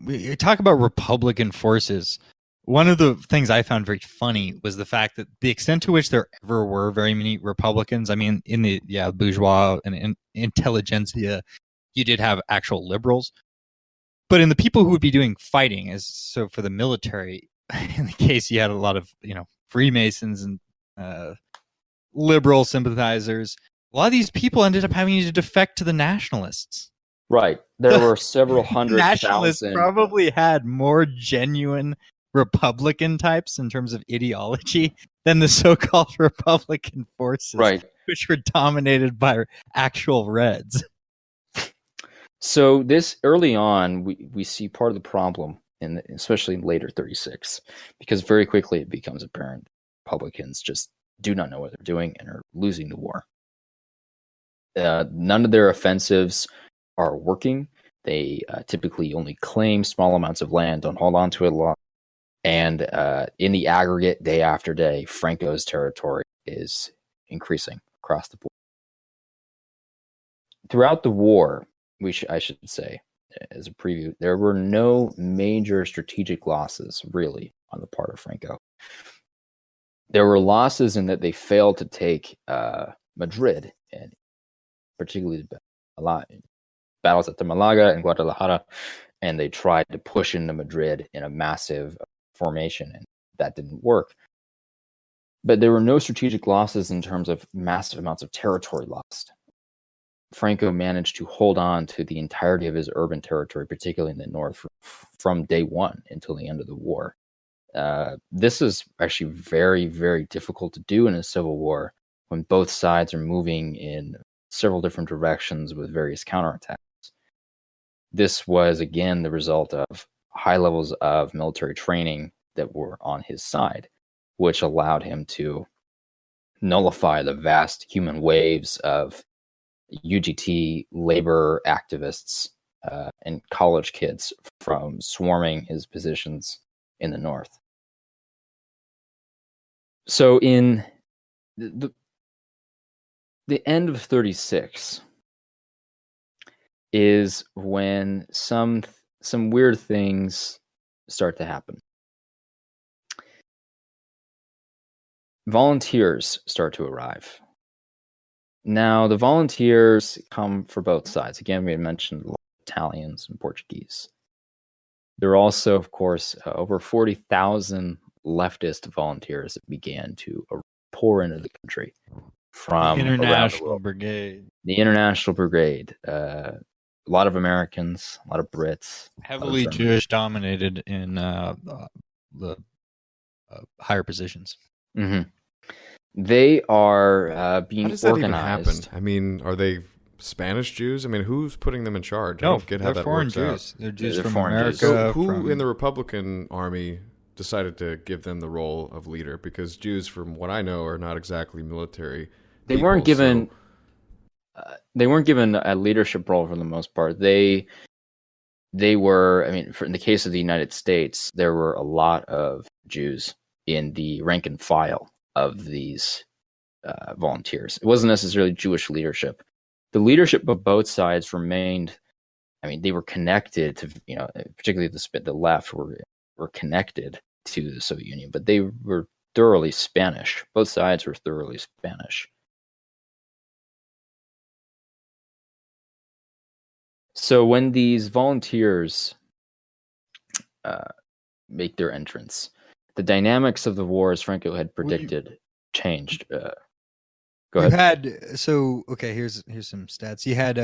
we talk about Republican forces. One of the things I found very funny was the fact that the extent to which there ever were very many Republicans. I mean, in the bourgeois and intelligentsia, you did have actual liberals, but in the people who would be doing fighting, so for the military, in the case you had a lot of Freemasons and liberal sympathizers. A lot of these people ended up having to defect to the nationalists. Right. There were several hundred nationalists thousand. Probably had more genuine Republican types in terms of ideology than the so-called Republican forces, right, which were dominated by actual Reds. So this early on, we see part of the problem, especially in later 36, because very quickly it becomes apparent Republicans just do not know what they're doing and are losing the war. None of their offensives are working. They typically only claim small amounts of land, don't hold on to it a lot. And in the aggregate, day after day, Franco's territory is increasing across the board. Throughout the war, I should say, as a preview, there were no major strategic losses, really, on the part of Franco. There were losses in that they failed to take Madrid, and particularly battles at Malaga and Guadalajara, and they tried to push into Madrid in a massive formation, and that didn't work. But there were no strategic losses in terms of massive amounts of territory lost. Franco managed to hold on to the entirety of his urban territory, particularly in the north, from day one until the end of the war. This is actually very, very difficult to do in a civil war when both sides are moving in several different directions with various counterattacks. This was, again, the result of high levels of military training that were on his side, which allowed him to nullify the vast human waves of UGT labor activists and college kids from swarming his positions in the north. So in the end of 36 is when some weird things start to happen. volunteers start to arrive. Now, the volunteers come for both sides. Again, we had mentioned Italians and Portuguese. There are also, of course, over 40,000 leftist volunteers that began to pour into the country from the around the International world. Brigade. The International Brigade. A lot of Americans, a lot of Brits. Heavily Jewish dominated in the higher positions. Mm-hmm. They are being How does that organized. even happen? I mean, are they Spanish Jews? I mean, who's putting them in charge? I No, don't get how they're that foreign works Jews. out. They're Jews They're from foreign America. Jews. So who from- in the Republican Army decided to give them the role of leader? Because Jews, from what I know, are not exactly military. They people, weren't given. so- They weren't given a leadership role for the most part. They were. I mean, in the case of the United States, there were a lot of Jews in the rank and file of these volunteers. It wasn't necessarily Jewish leadership. The leadership of both sides remained. I mean, they were connected to, particularly the left were connected to the Soviet Union, but they were thoroughly Spanish. Both sides were thoroughly Spanish. So when these volunteers make their entrance, the dynamics of the war, as Franco had predicted, changed. Go ahead. Here's some stats. You had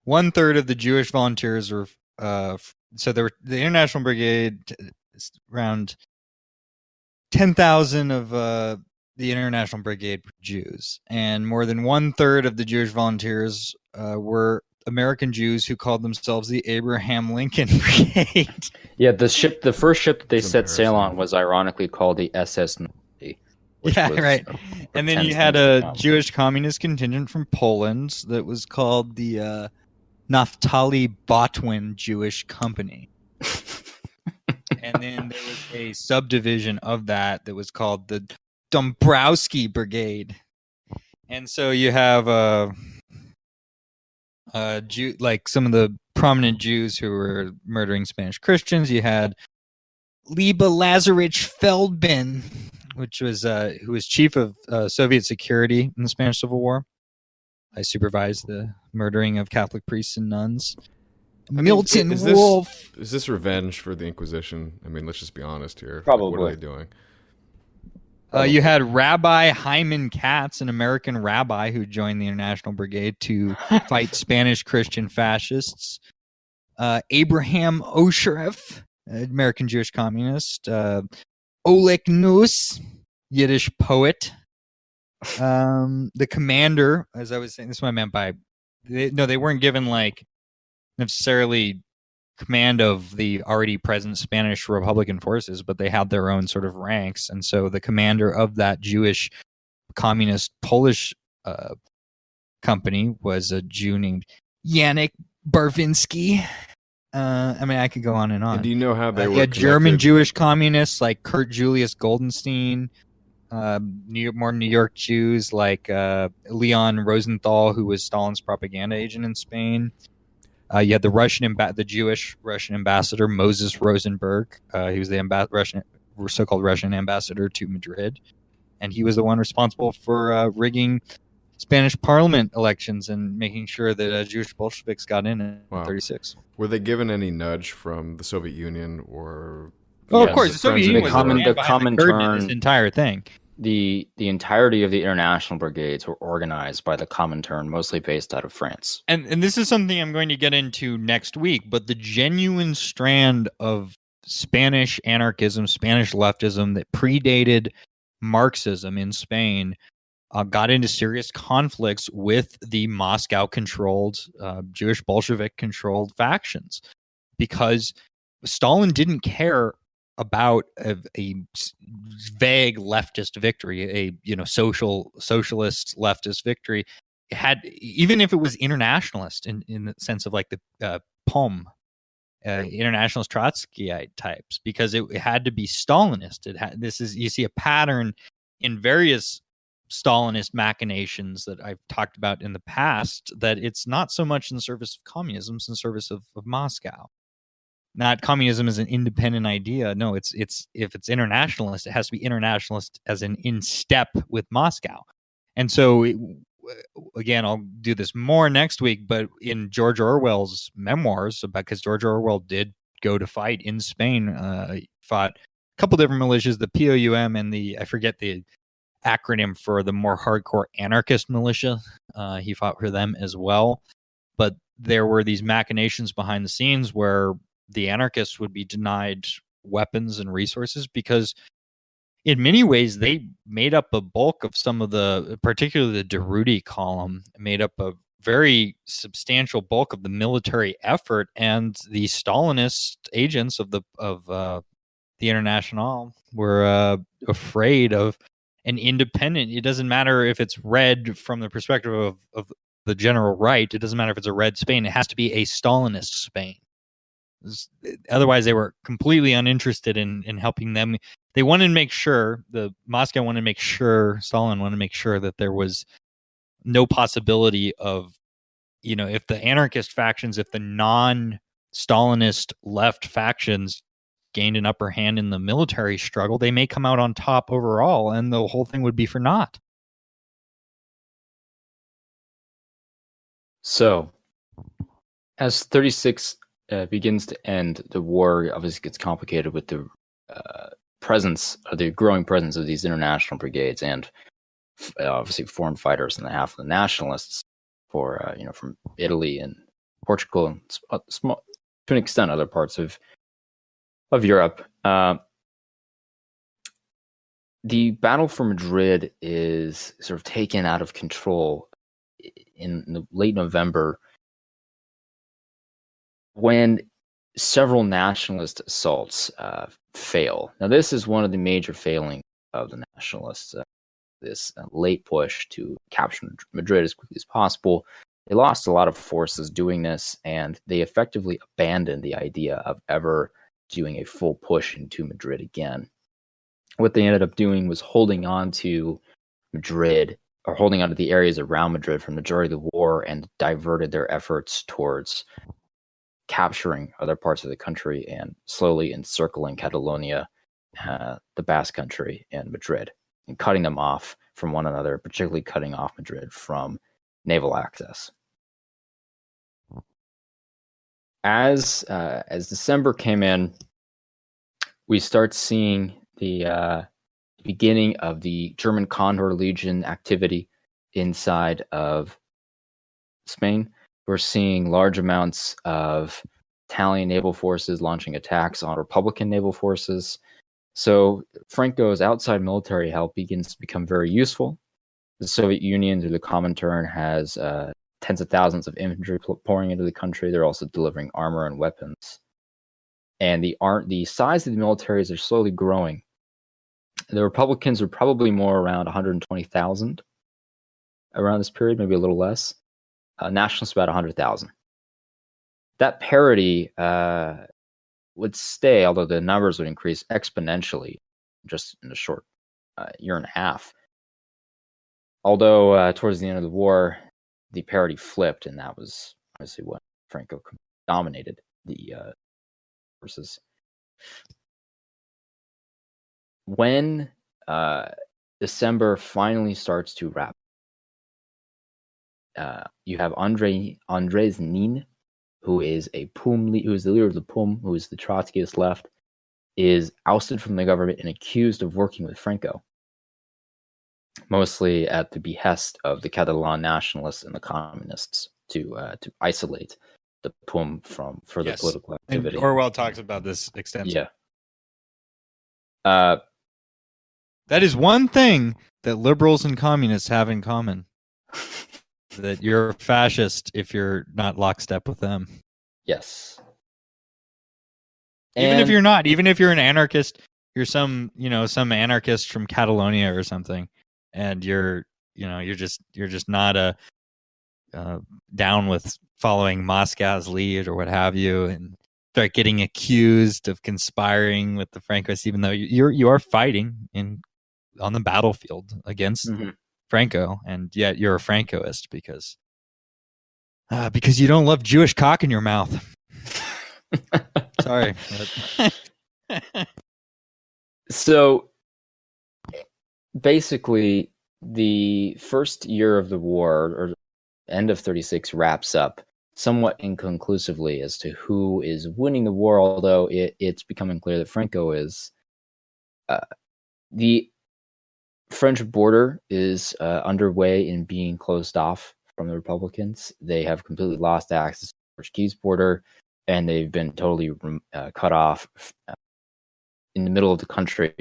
1/3 of the Jewish volunteers were so there were the International Brigade, around 10,000 of the International Brigade were Jews, and more than 1/3 of the Jewish volunteers were American Jews who called themselves the Abraham Lincoln Brigade. Yeah, the first ship that they set sail on was ironically called the SS Normandy. Yeah, right. And then you had a Jewish communist contingent from Poland that was called the Naftali Botwin Jewish Company. And then there was a subdivision of that was called the Dombrowski Brigade. And so you have like some of the prominent Jews who were murdering Spanish Christians. You had Liba Lazarich Feldman, which was who was chief of Soviet security in the Spanish Civil War. I supervised the murdering of Catholic priests and nuns. Milton Wolf. Is this revenge for the Inquisition? I mean, let's just be honest here. Probably. Like, what are they doing? You had Rabbi Hyman Katz, an American rabbi who joined the International Brigade to fight Spanish Christian fascists. Abraham Oshereff, American Jewish communist. Oleg Nus, Yiddish poet. The commander, as I was saying, this is what I meant by they weren't given like necessarily command of the already present Spanish Republican forces, but they had their own sort of ranks. And so the commander of that Jewish communist Polish company was a Jew named Yannick Barvinsky. I mean, I could go on and on. And do you know how they were had German connected? Jewish communists like Kurt Julius Goldenstein, more New York Jews like Leon Rosenthal, who was Stalin's propaganda agent in Spain. You had the Jewish Russian ambassador Moses Rosenberg. He was the so-called Russian ambassador to Madrid, and he was the one responsible for rigging Spanish Parliament elections and making sure that Jewish Bolsheviks got in 1936. Were they given any nudge from the Soviet Union or? Oh, of course, the Soviet Union was the common turn. This entire thing. The entirety of the international brigades were organized by the Comintern, mostly based out of France. And this is something I'm going to get into next week, but the genuine strand of Spanish anarchism, Spanish leftism that predated Marxism in Spain got into serious conflicts with the Moscow-controlled, Jewish Bolshevik-controlled factions, because Stalin didn't care about a vague leftist victory, socialist leftist victory. It had, even if it was internationalist in the sense of like the POM, internationalist Trotskyite types, because it had to be Stalinist. You see a pattern in various Stalinist machinations that I've talked about in the past, that it's not so much in service of communism, it's in service of Moscow. not communism as an independent idea. No, it's if it's internationalist, it has to be internationalist as in step with Moscow. And so, again, I'll do this more next week, but in George Orwell's memoirs, because George Orwell did go to fight in Spain, fought a couple different militias, the POUM and I forget the acronym for the more hardcore anarchist militia. He fought for them as well. But there were these machinations behind the scenes where the anarchists would be denied weapons and resources because in many ways they made up a bulk of some of the, particularly the Durruti column, made up a very substantial bulk of the military effort, and the Stalinist agents of the Internationale were afraid of an independent. It doesn't matter if it's red from the perspective of the general right. It doesn't matter if it's a red Spain. It has to be a Stalinist Spain. Otherwise, they were completely uninterested in helping them. They wanted to make sure, Moscow wanted to make sure, Stalin wanted to make sure that there was no possibility of, if the anarchist factions, if the non-Stalinist left factions gained an upper hand in the military struggle, they may come out on top overall, and the whole thing would be for naught. So, as 36 begins to end, the war obviously gets complicated with the growing presence of these international brigades and obviously foreign fighters in the half of the nationalists from Italy and Portugal and small, to an extent other parts of Europe. The battle for Madrid is sort of taken out of control in the late November when several nationalist assaults fail. Now, this is one of the major failings of the nationalists. This late push to capture Madrid as quickly as possible. They lost a lot of forces doing this, and they effectively abandoned the idea of ever doing a full push into Madrid again. What they ended up doing was holding on to Madrid, or holding on to the areas around Madrid for the majority of the war, and diverted their efforts towards capturing other parts of the country and slowly encircling Catalonia, the Basque Country, and Madrid, and cutting them off from one another, particularly cutting off Madrid from naval access. As December came in, we start seeing the beginning of the German Condor Legion activity inside of Spain. We're seeing large amounts of Italian naval forces launching attacks on Republican naval forces. So Franco's outside military help begins to become very useful. The Soviet Union, through the Comintern, has tens of thousands of infantry pouring into the country. They're also delivering armor and weapons. And the size of the militaries are slowly growing. The Republicans are probably more around 120,000 around this period, maybe a little less. Nationalists about 100,000. That parity would stay, although the numbers would increase exponentially just in a short year and a half. Although towards the end of the war, the parity flipped, and that was obviously when Franco dominated the forces. When December finally starts to wrap, you have Andres Nin, who is who is the leader of the PUM, who is the Trotskyist left, is ousted from the government and accused of working with Franco, mostly at the behest of the Catalan nationalists and the communists to isolate the PUM from further political activity. And Orwell talks about this extensively. Yeah. That is one thing that liberals and communists have in common. That you're a fascist if you're not lockstep with them. Yes. Even if you're not, even if you're an anarchist, you're some anarchist from Catalonia or something, and you're just not down with following Moscow's lead or what have you, and start getting accused of conspiring with the Francoists, even though you are fighting on the battlefield against Franco, and yet you're a Francoist because you don't love Jewish cock in your mouth. Sorry. So basically, the first year of the war, or end of 36, wraps up somewhat inconclusively as to who is winning the war, although it's becoming clear that Franco is. The French border is underway in being closed off from the Republicans. They have completely lost access to the Portuguese border, and they've been totally cut off in the middle of the country,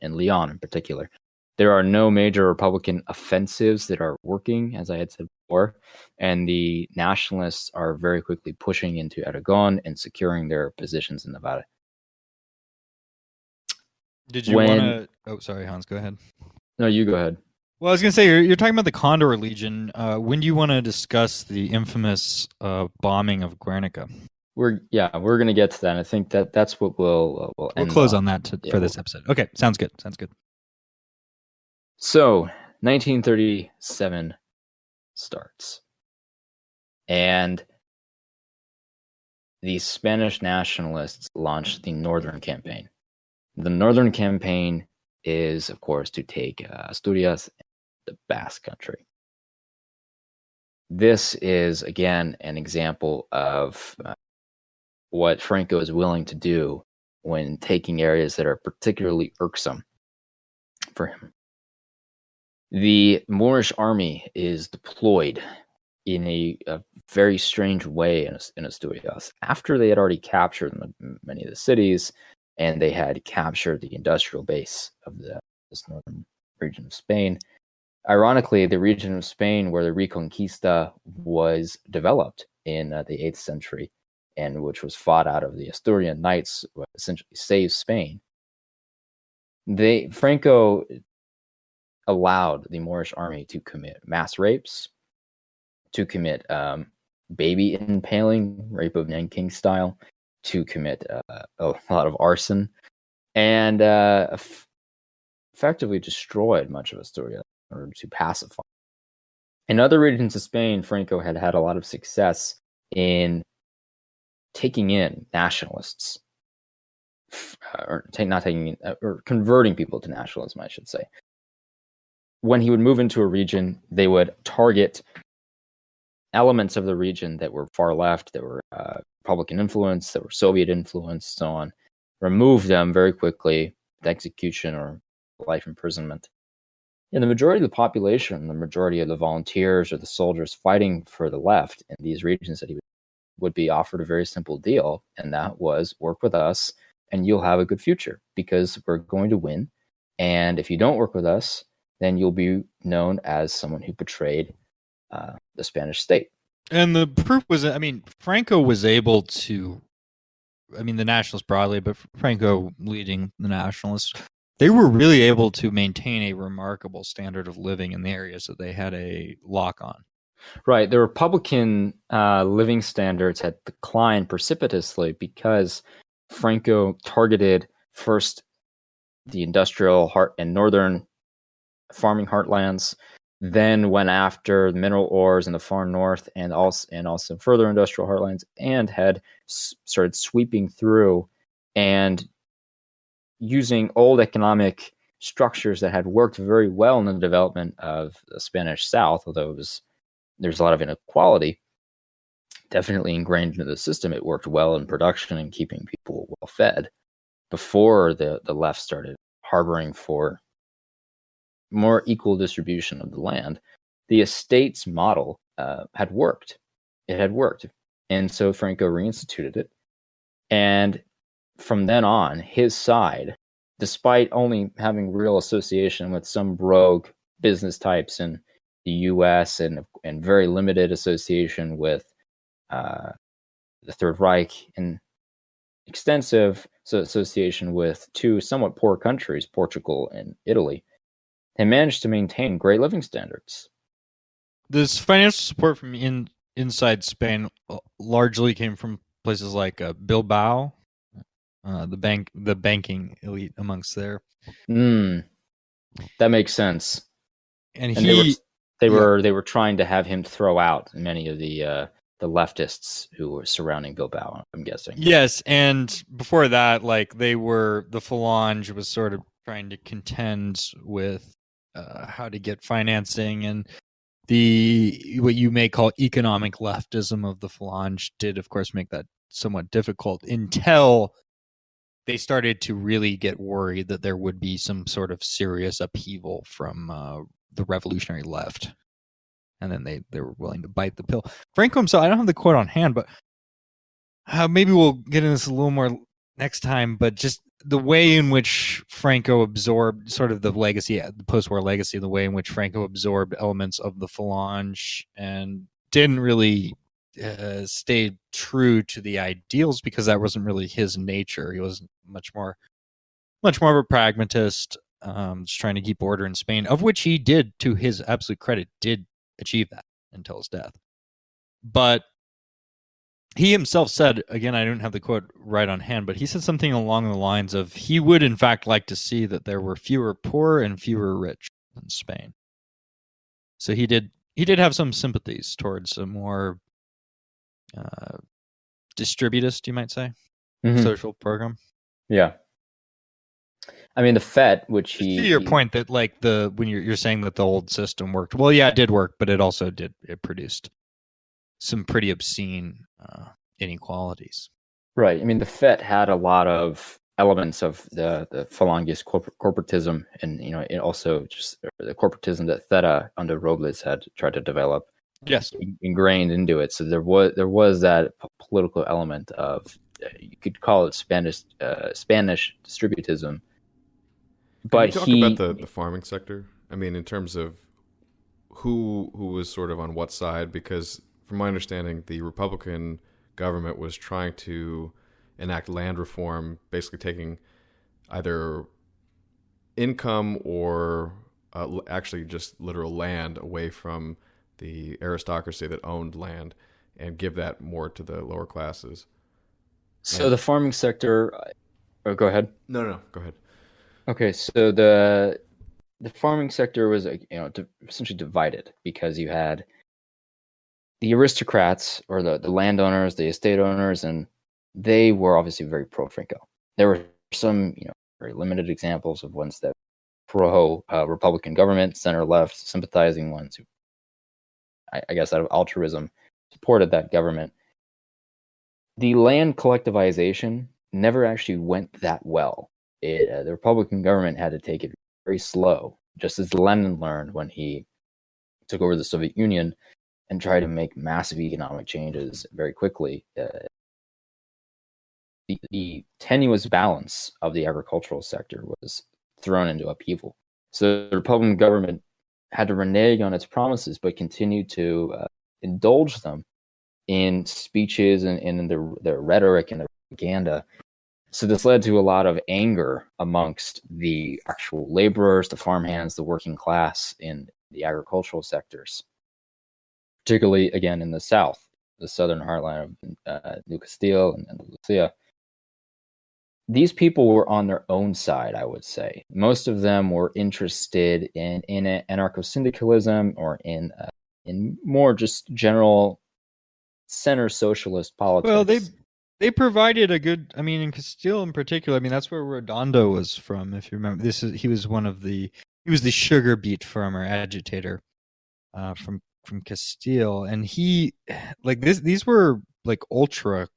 in Lyon in particular. There are no major Republican offensives that are working, as I had said before, and the nationalists are very quickly pushing into Aragon and securing their positions in Nevada. Did you want to... Oh, sorry, Hans, go ahead. No, you go ahead. Well, I was going to say, you're talking about the Condor Legion. When do you want to discuss the infamous bombing of Guernica? We're going to get to that. I think that's what we'll close on that for this episode. Okay, sounds good. So, 1937 starts, and the Spanish nationalists launched the Northern Campaign. The Northern Campaign is, of course, to take Asturias and the Basque Country. This is, again, an example of what Franco is willing to do when taking areas that are particularly irksome for him. The Moorish army is deployed in a very strange way in Asturias. After they had already captured many of the cities, and they had captured the industrial base of this northern region of Spain. Ironically, the region of Spain where the Reconquista was developed in the 8th century, and which was fought out of the Asturian Knights, essentially saved Spain. Franco allowed the Moorish army to commit mass rapes, to commit baby impaling, rape of Nanking style, to commit a lot of arson, and effectively destroyed much of Asturias in order to pacify. In other regions of Spain, Franco had a lot of success in taking in nationalists, or converting people to nationalism, I should say. When he would move into a region, they would target elements of the region that were far left, that were Republican influence, that were Soviet influence, so on, remove them very quickly with execution or life imprisonment. And the majority of the population, the majority of the volunteers or the soldiers fighting for the left in these regions that he would be offered a very simple deal, and that was work with us and you'll have a good future because we're going to win. And if you don't work with us, then you'll be known as someone who betrayed the Spanish state. And the proof was, Franco was able to, the nationalists broadly, but Franco leading the nationalists, they were really able to maintain a remarkable standard of living in the areas that they had a lock on. Right. The Republican living standards had declined precipitously because Franco targeted first the industrial heart and northern farming heartlands, then went after the mineral ores in the far north and also further industrial heartlands, and had started sweeping through and using old economic structures that had worked very well in the development of the Spanish South, although there's a lot of inequality definitely ingrained into the system. It worked well in production and keeping people well fed before the left started harboring for more equal distribution of the land. The estates model had worked. It had worked. And so Franco reinstituted it. And from then on, his side, despite only having real association with some rogue business types in the U.S. and very limited association with the Third Reich and extensive association with two somewhat poor countries, Portugal and Italy, they managed to maintain great living standards. This financial support from inside Spain largely came from places like Bilbao, the banking elite amongst there. That makes sense. And they were trying to have him throw out many of the leftists who were surrounding Bilbao, I'm guessing. Yes, and before that, like the Falange was sort of trying to contend with how to get financing, and what you may call economic leftism of the Falange did, of course, make that somewhat difficult until they started to really get worried that there would be some sort of serious upheaval from the revolutionary left. And then they were willing to bite the pill. Franco himself, I don't have the quote on hand, but maybe we'll get into this a little more next time. But just the way in which Franco absorbed sort of the legacy, the post-war legacy, the way in which Franco absorbed elements of the Falange and didn't really stay true to the ideals, because that wasn't really his nature. He was much more of a pragmatist, just trying to keep order in Spain, of which he did, to his absolute credit, did achieve that until his death. But he himself said, again, I don't have the quote right on hand, but he said something along the lines of he would in fact like to see that there were fewer poor and fewer rich in Spain. So he did have some sympathies towards a more distributist, you might say, social program. Yeah. I mean, the FET, which to your point that like when you're saying that the old system worked, well, yeah, it did work, but it also it produced some pretty obscene inequalities. Right. I mean, the FET had a lot of elements of the Falangist corporatism, and it also just the corporatism that Theta under Robles had tried to develop. Yes, ingrained into it. So there was that political element of you could call it Spanish distributism. But Can you talk about the farming sector? I mean, in terms of who was sort of on what side, because from my understanding, the Republican government was trying to enact land reform, basically taking either income or actually just literal land away from the aristocracy that owned land and give that more to the lower classes. So the farming sector... Oh, go ahead. No, go ahead. Okay, so the farming sector was essentially divided, because you had the aristocrats, or the landowners, the estate owners, and they were obviously very pro-Franco. There were some very limited examples of ones that pro Republican government, center left, sympathizing ones who, I guess out of altruism, supported that government. The land collectivization never actually went that well. The Republican government had to take it very slow, just as Lenin learned when he took over the Soviet Union and tried to make massive economic changes very quickly. The tenuous balance of the agricultural sector was thrown into upheaval. So the Republican government had to renege on its promises, but continued to indulge them in speeches and in the rhetoric and the propaganda. So this led to a lot of anger amongst the actual laborers, the farmhands, the working class in the agricultural sectors, particularly, again, in the south, the southern heartland of New Castile and Andalusia. These people were on their own side, I would say. Most of them were interested in anarcho-syndicalism or in more just general center socialist politics. Well, they provided a good, I mean, in Castile in particular, I mean, that's where Redondo was from, if you remember. He was the sugar beet farmer agitator from Castile, and these were like ultra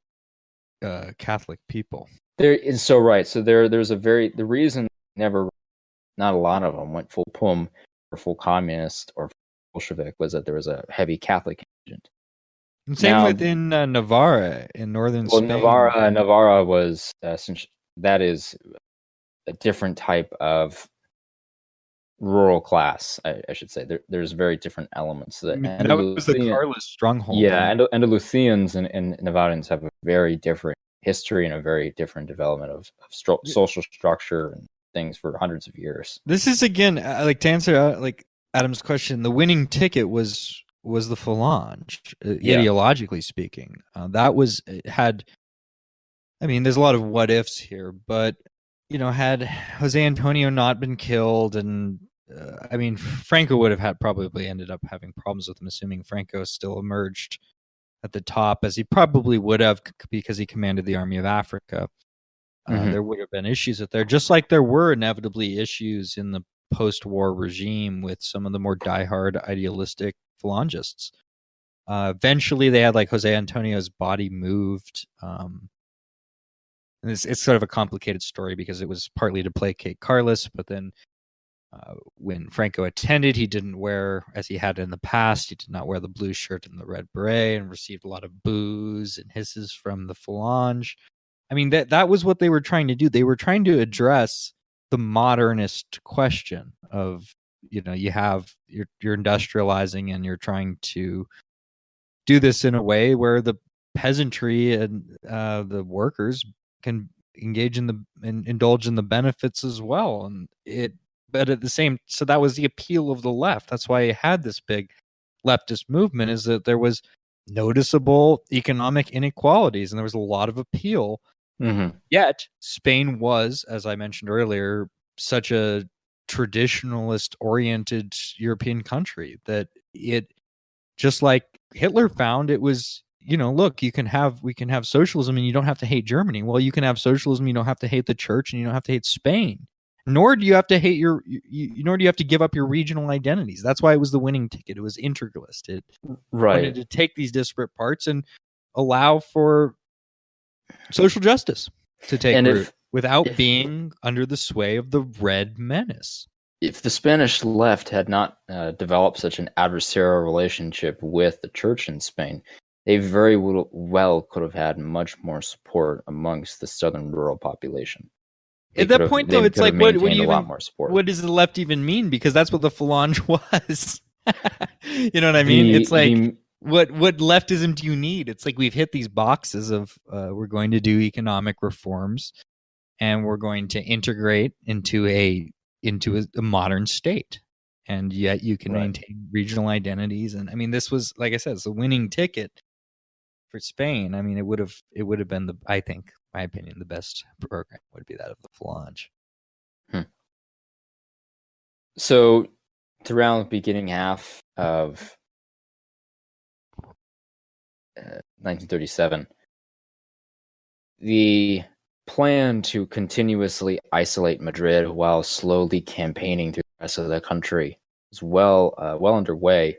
Catholic people. There is so right. So there's the reason not a lot of them went full PUM or full communist or Bolshevik was that there was a heavy Catholic agent. And same within Navarra in northern Spain. Navarra was that is a different type of rural class, I should say. There's very different elements. That was the Carlist stronghold. Yeah, Andalusians and Navarrans have a very different history and a very different development of social structure and things for hundreds of years. This is, again, like to answer like Adam's question, the winning ticket was the Falange, ideologically speaking. I mean, there's a lot of what ifs here, but had Jose Antonio not been killed, and I mean, Franco would have probably ended up having problems with him, assuming Franco still emerged at the top as he probably would have because he commanded the Army of Africa. There would have been issues with there, just like there were inevitably issues in the post-war regime with some of the more diehard idealistic phalangists. Eventually, they had like Jose Antonio's body moved. And it's sort of a complicated story because it was partly to placate Carlos, but then when Franco attended, he didn't wear, as he had in the past, he did not wear the blue shirt and the red beret, and received a lot of boos and hisses from the phalange. I mean, that was what they were trying to do. They were trying to address the modernist question of, you're industrializing and you're trying to do this in a way where the peasantry and the workers can engage in indulge in the benefits as well. But at the same, so that was the appeal of the left. That's why it had this big leftist movement, is that there was noticeable economic inequalities and there was a lot of appeal. Yet Spain was, as I mentioned earlier, such a traditionalist oriented European country that it, just like Hitler found, it was, look, we can have socialism and you don't have to hate Germany. Well, you can have socialism, you don't have to hate the church, and you don't have to hate Spain. Nor do you have to hate nor do you have to give up your regional identities. That's why it was the winning ticket. It was integralist. It wanted to take these disparate parts and allow for social justice to take root without being under the sway of the Red Menace. If the Spanish left had not developed such an adversarial relationship with the church in Spain, they very well could have had much more support amongst the southern rural population. At that point, though, it's like, what does the left even mean? Because that's what the Phalange was. You know what I mean? It's like, what leftism do you need? It's like we've hit these boxes of we're going to do economic reforms and we're going to integrate into a modern state, and yet you can maintain regional identities. And I mean, this was, like I said, it's a winning ticket for Spain. I mean, it would have been I think, my opinion, the best program would be that of the Phalange. So throughout the beginning half of 1937, the plan to continuously isolate Madrid while slowly campaigning through the rest of the country is well underway.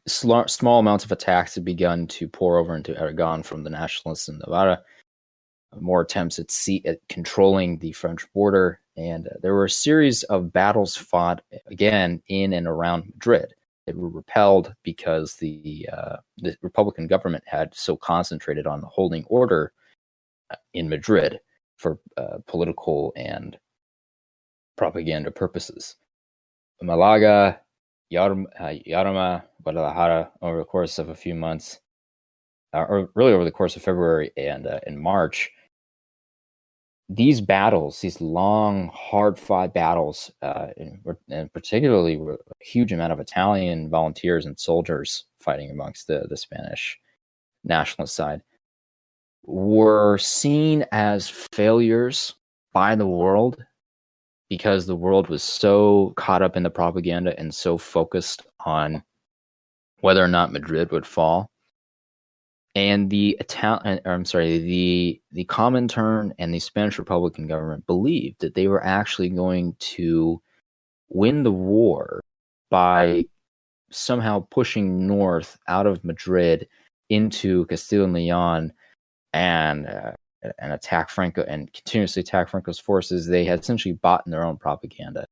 Small amounts of attacks have begun to pour over into Aragon from the nationalists in Navarra. More attempts at controlling the French border, and there were a series of battles fought again in and around Madrid. They were repelled because the Republican government had so concentrated on holding order in Madrid for political and propaganda purposes. Malaga, Yarma, Guadalajara, over the course of a few months, or really over the course of February and in March, these battles, these long, hard-fought battles, and particularly a huge amount of Italian volunteers and soldiers fighting amongst the Spanish nationalist side, were seen as failures by the world, because the world was so caught up in the propaganda and so focused on whether or not Madrid would fall. And the Comintern and the Spanish Republican government believed that they were actually going to win the war by somehow pushing north out of Madrid into Castile and Leon and attack Franco and continuously attack Franco's forces. They had essentially bought in their own propaganda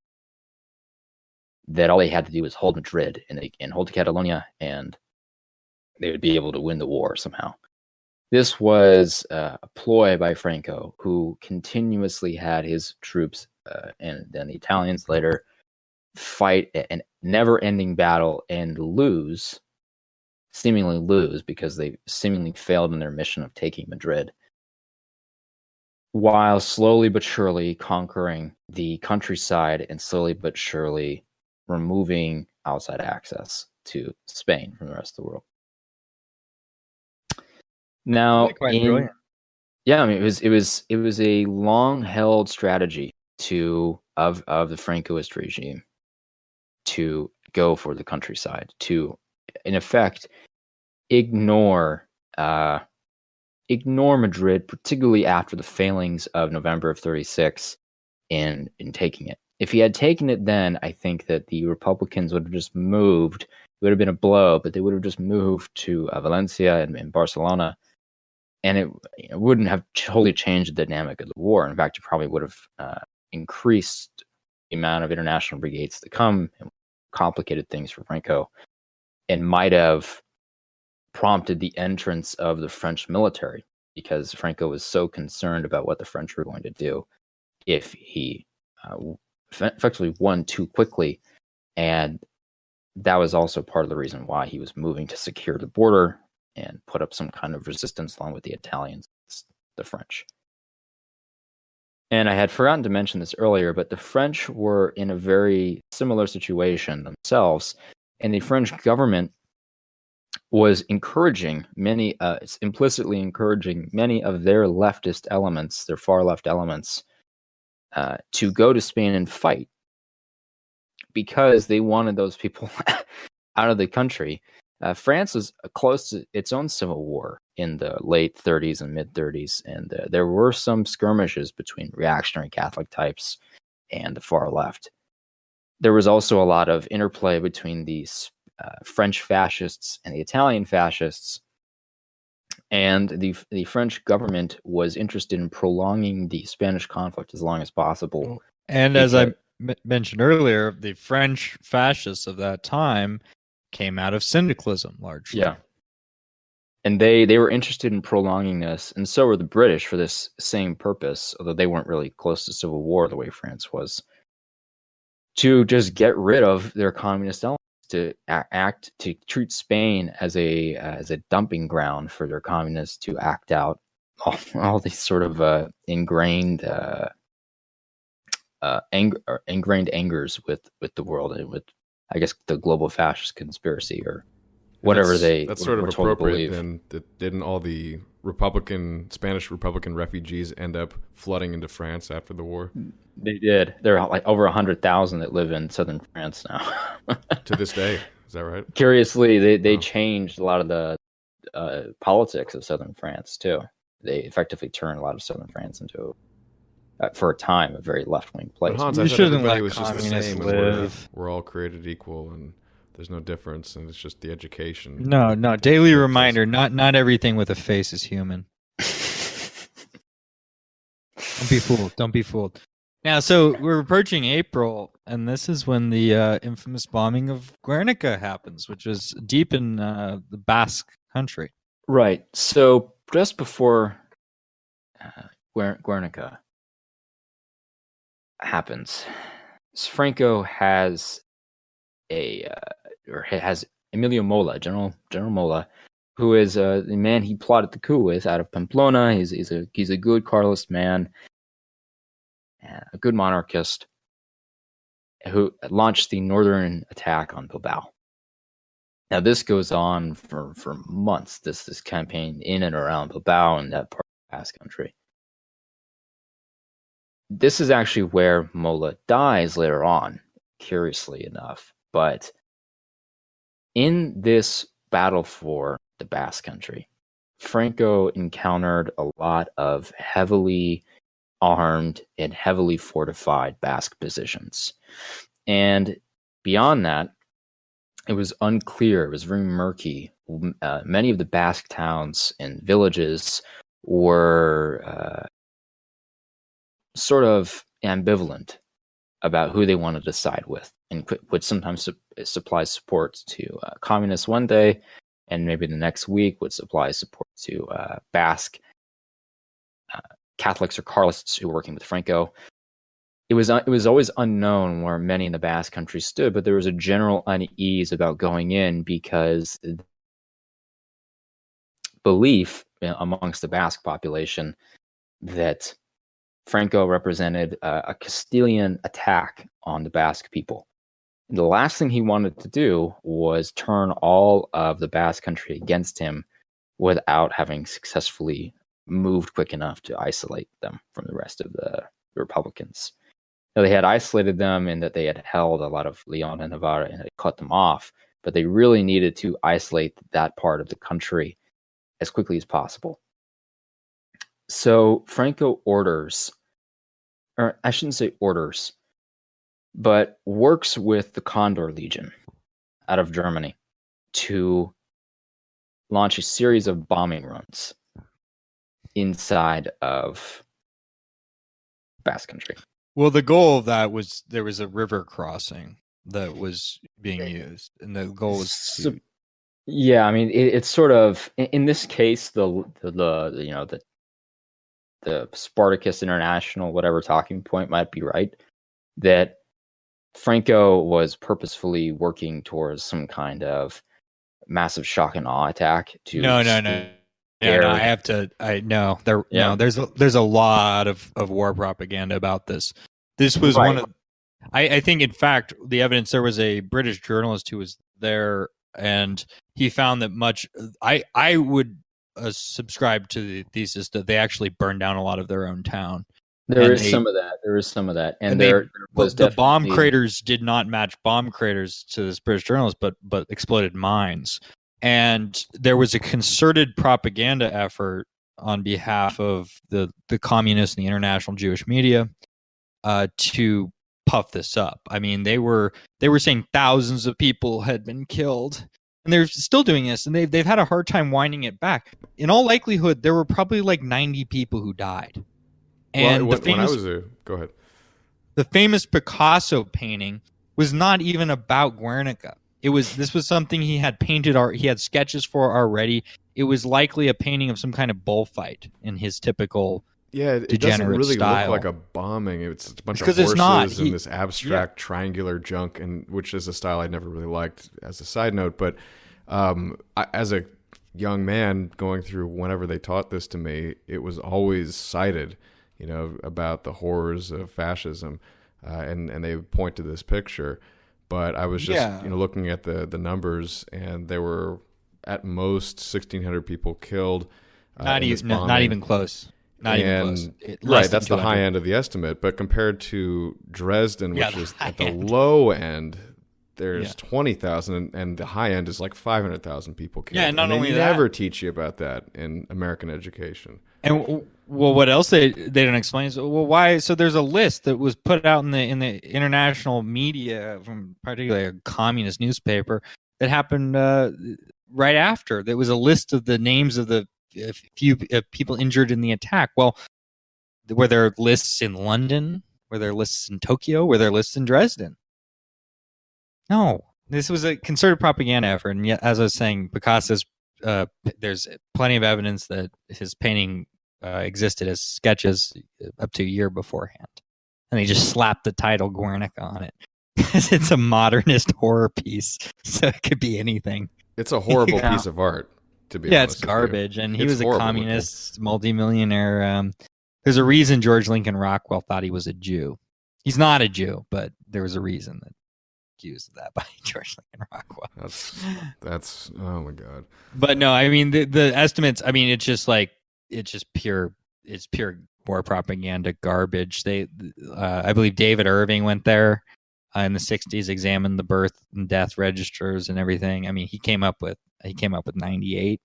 that all they had to do was hold Madrid and hold Catalonia, and they would be able to win the war somehow. This was a ploy by Franco, who continuously had his troops and then the Italians later fight an never-ending battle and seemingly lose, because they seemingly failed in their mission of taking Madrid, while slowly but surely conquering the countryside and slowly but surely removing outside access to Spain from the rest of the world. Now, it was a long-held strategy of the Francoist regime to go for the countryside, to in effect, ignore Madrid, particularly after the failings of November of 36 in taking it. If he had taken it then, I think that the Republicans would have just moved. It would have been a blow, but they would have just moved to Valencia and Barcelona, and it wouldn't have totally changed the dynamic of the war. In fact, it probably would have increased the amount of international brigades to come and complicated things for Franco, and might have prompted the entrance of the French military, because Franco was so concerned about what the French were going to do if he effectively won too quickly. And that was also part of the reason why he was moving to secure the border and put up some kind of resistance along with the Italians, the French. And I had forgotten to mention this earlier, but the French were in a very similar situation themselves, and the French government was encouraging implicitly encouraging many of their leftist elements, their far left elements, to go to Spain and fight, because they wanted those people out of the country. France was close to its own civil war in the late 30s and mid 30s, and there were some skirmishes between reactionary Catholic types and the far left. There was also a lot of interplay between these French fascists and the Italian fascists, and the French government was interested in prolonging the Spanish conflict as long as possible. And as I mentioned earlier, the French fascists of that time came out of syndicalism largely. Yeah. And they were interested in prolonging this, and so were the British for this same purpose, although they weren't really close to civil war the way France was, to just get rid of their communist elements, to treat Spain as a dumping ground for their communists to act out all these sort of ingrained angers with the world, and with, I guess, the global fascist conspiracy, or whatever that's sort of appropriate. Then didn't all the Spanish Republican refugees end up flooding into France after the war? They did. There are like over 100,000 that live in southern France now. To this day, is that right? Curiously, they changed a lot of the politics of southern France too. They effectively turned a lot of southern France into, for a time, a very left-wing place. But Hans, I shouldn't let communists live. We're all created equal, and there's no difference, and it's just the education. No. Daily reminder: not everything with a face is human. Don't be fooled. Now, so we're approaching April, and this is when the infamous bombing of Guernica happens, which is deep in the Basque country. Right. So just before Guernica happens, Franco has has Emilio Mola, General Mola, who is the man he plotted the coup with out of Pamplona. He's a good Carlist man, a good monarchist, who launched the northern attack on Bilbao. Now this goes on for months. This campaign in and around Bilbao and that part of the Basque country. This is actually where Mola dies later on, curiously enough. But in this battle for the Basque country, Franco encountered a lot of heavily armed and heavily fortified Basque positions. And beyond that, it was unclear, it was very murky. Many of the Basque towns and villages were sort of ambivalent about who they wanted to side with, and would sometimes supply support to communists one day, and maybe the next week would supply support to Basque Catholics or Carlists who were working with Franco. It was always unknown where many in the Basque country stood, but there was a general unease about going in, because belief amongst the Basque population that Franco represented a Castilian attack on the Basque people. And the last thing he wanted to do was turn all of the Basque country against him without having successfully moved quick enough to isolate them from the rest of the Republicans. Now, they had isolated them in that they had held a lot of Leon and Navarra and had cut them off, but they really needed to isolate that part of the country as quickly as possible. So Franco orders, or I shouldn't say orders, but works with the Condor Legion out of Germany to launch a series of bombing runs inside of Basque Country. Well, the goal of that was there was a river crossing that was being used, and the goal was to... Yeah, I mean, it's sort of in this case the Spartacus International, whatever talking point might be right, that Franco was purposefully working towards some kind of massive shock and awe attack. No, I have to. There's a lot of war propaganda about this. This was one of. I think, in fact, the evidence. There was a British journalist who was there, and he found that much. I would subscribe to the thesis that they actually burned down a lot of their own town. There is some of that, and there was the bomb craters did not match bomb craters to this British journalist, but exploded mines. And there was a concerted propaganda effort on behalf of the communists and the international Jewish media to puff this up. I mean, they were saying thousands of people had been killed, and they're still doing this, and they've had a hard time winding it back. In all likelihood, there were probably like 90 people who died. And go ahead. The famous Picasso painting was not even about Guernica. This was something he had painted. He had sketches for already. It was likely a painting of some kind of bullfight in his typical it doesn't really style. Look like a bombing. It's a bunch of horses and this abstract triangular junk, and which is a style I never really liked. As a side note, but as a young man going through whenever they taught this to me, it was always cited. About the horrors of fascism, and they point to this picture. But I was just looking at the numbers, and there were at most 1,600 people killed. Not even close. Right, that's the high end of the estimate. But compared to Dresden, which is at the low end, there's 20,000, and the high end is like 500,000 people killed. Yeah, and not only they that, never teach you about that in American education. And what else they didn't explain is why. So there's a list that was put out in the international media from particularly a communist newspaper that happened right after. There was a list of the names of the few people injured in the attack. Well, were there lists in London? Were there lists in Tokyo? Were there lists in Dresden? No, this was a concerted propaganda effort. And yet, as I was saying, Picasso's there's plenty of evidence that his painting existed as sketches up to a year beforehand, and they just slapped the title Guernica on it because it's a modernist horror piece, so it could be anything. It's a horrible piece of art, to be honest. It's garbage, and he was a communist multimillionaire. There's a reason George Lincoln Rockwell thought he was a Jew. He's not a Jew, but there was a reason that accused of that by George Lincoln Rockwell. That's oh my god. But no, I mean the estimates. I mean it's just pure war propaganda garbage. I believe David Irving went there in the 60s, examined the birth and death registers and everything. I mean he came up with 98.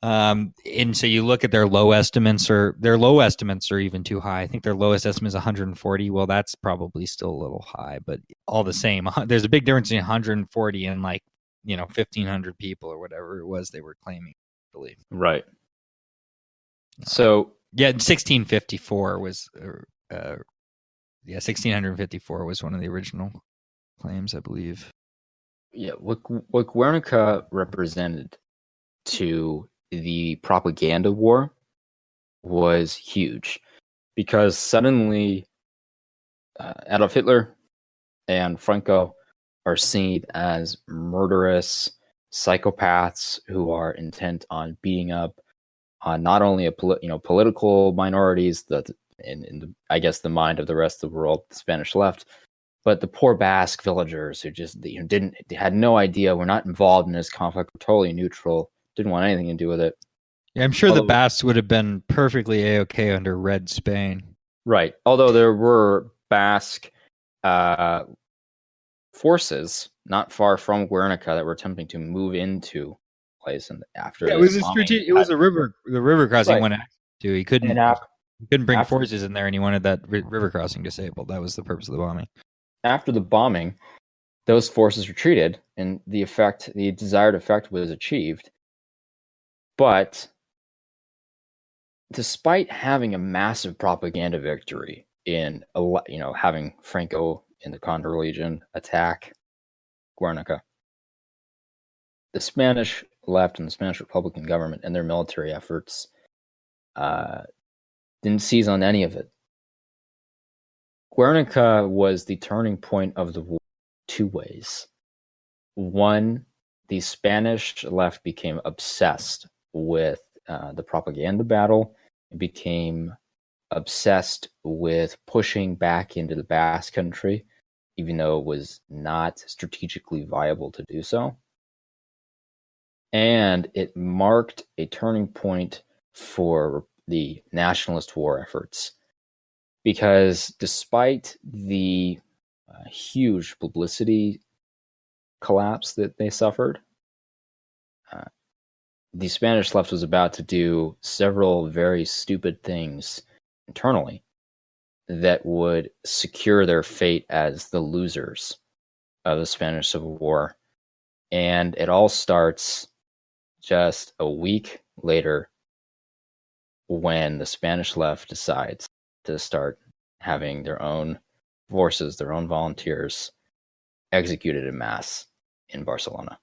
And so you look at their low estimates, or their low estimates are even too high. I think their lowest estimate is 140. Well, that's probably still a little high, but all the same, there's a big difference in 140 and 1,500 people or whatever it was they were claiming, I believe. Right. So 1654 was, 1654 was one of the original claims, I believe. Yeah, what Guernica represented to the propaganda war was huge, because suddenly Adolf Hitler and Franco are seen as murderous psychopaths who are intent on beating up not only political minorities that in I guess the mind of the rest of the world, the Spanish left, but the poor Basque villagers who just had no idea, were not involved in this conflict, were totally neutral, didn't want anything to do with it. Yeah, I'm sure the Basques would have been perfectly A-okay under Red Spain. Right. Although there were Basque forces not far from Guernica that were attempting to move into place. And after it was bombing, it was a river. The river crossing Right. went to. He couldn't And bring after- forces in there, and he wanted that river crossing disabled. That was the purpose of the bombing. after the bombing, those forces retreated, and the desired effect was achieved. But despite having a massive propaganda victory in, having Franco in the Condor Legion attack Guernica, the Spanish left and the Spanish Republican government and their military efforts didn't seize on any of it. Guernica was the turning point of the war two ways. One, the Spanish left became obsessed with the propaganda battle and became obsessed with pushing back into the Basque Country, even though it was not strategically viable to do so. And it marked a turning point for the nationalist war efforts, because despite the huge publicity collapse that they suffered, the Spanish left was about to do several very stupid things internally that would secure their fate as the losers of the Spanish Civil War. And it all starts just a week later when the Spanish left decides to start having their own forces, their own volunteers, executed en masse in Barcelona.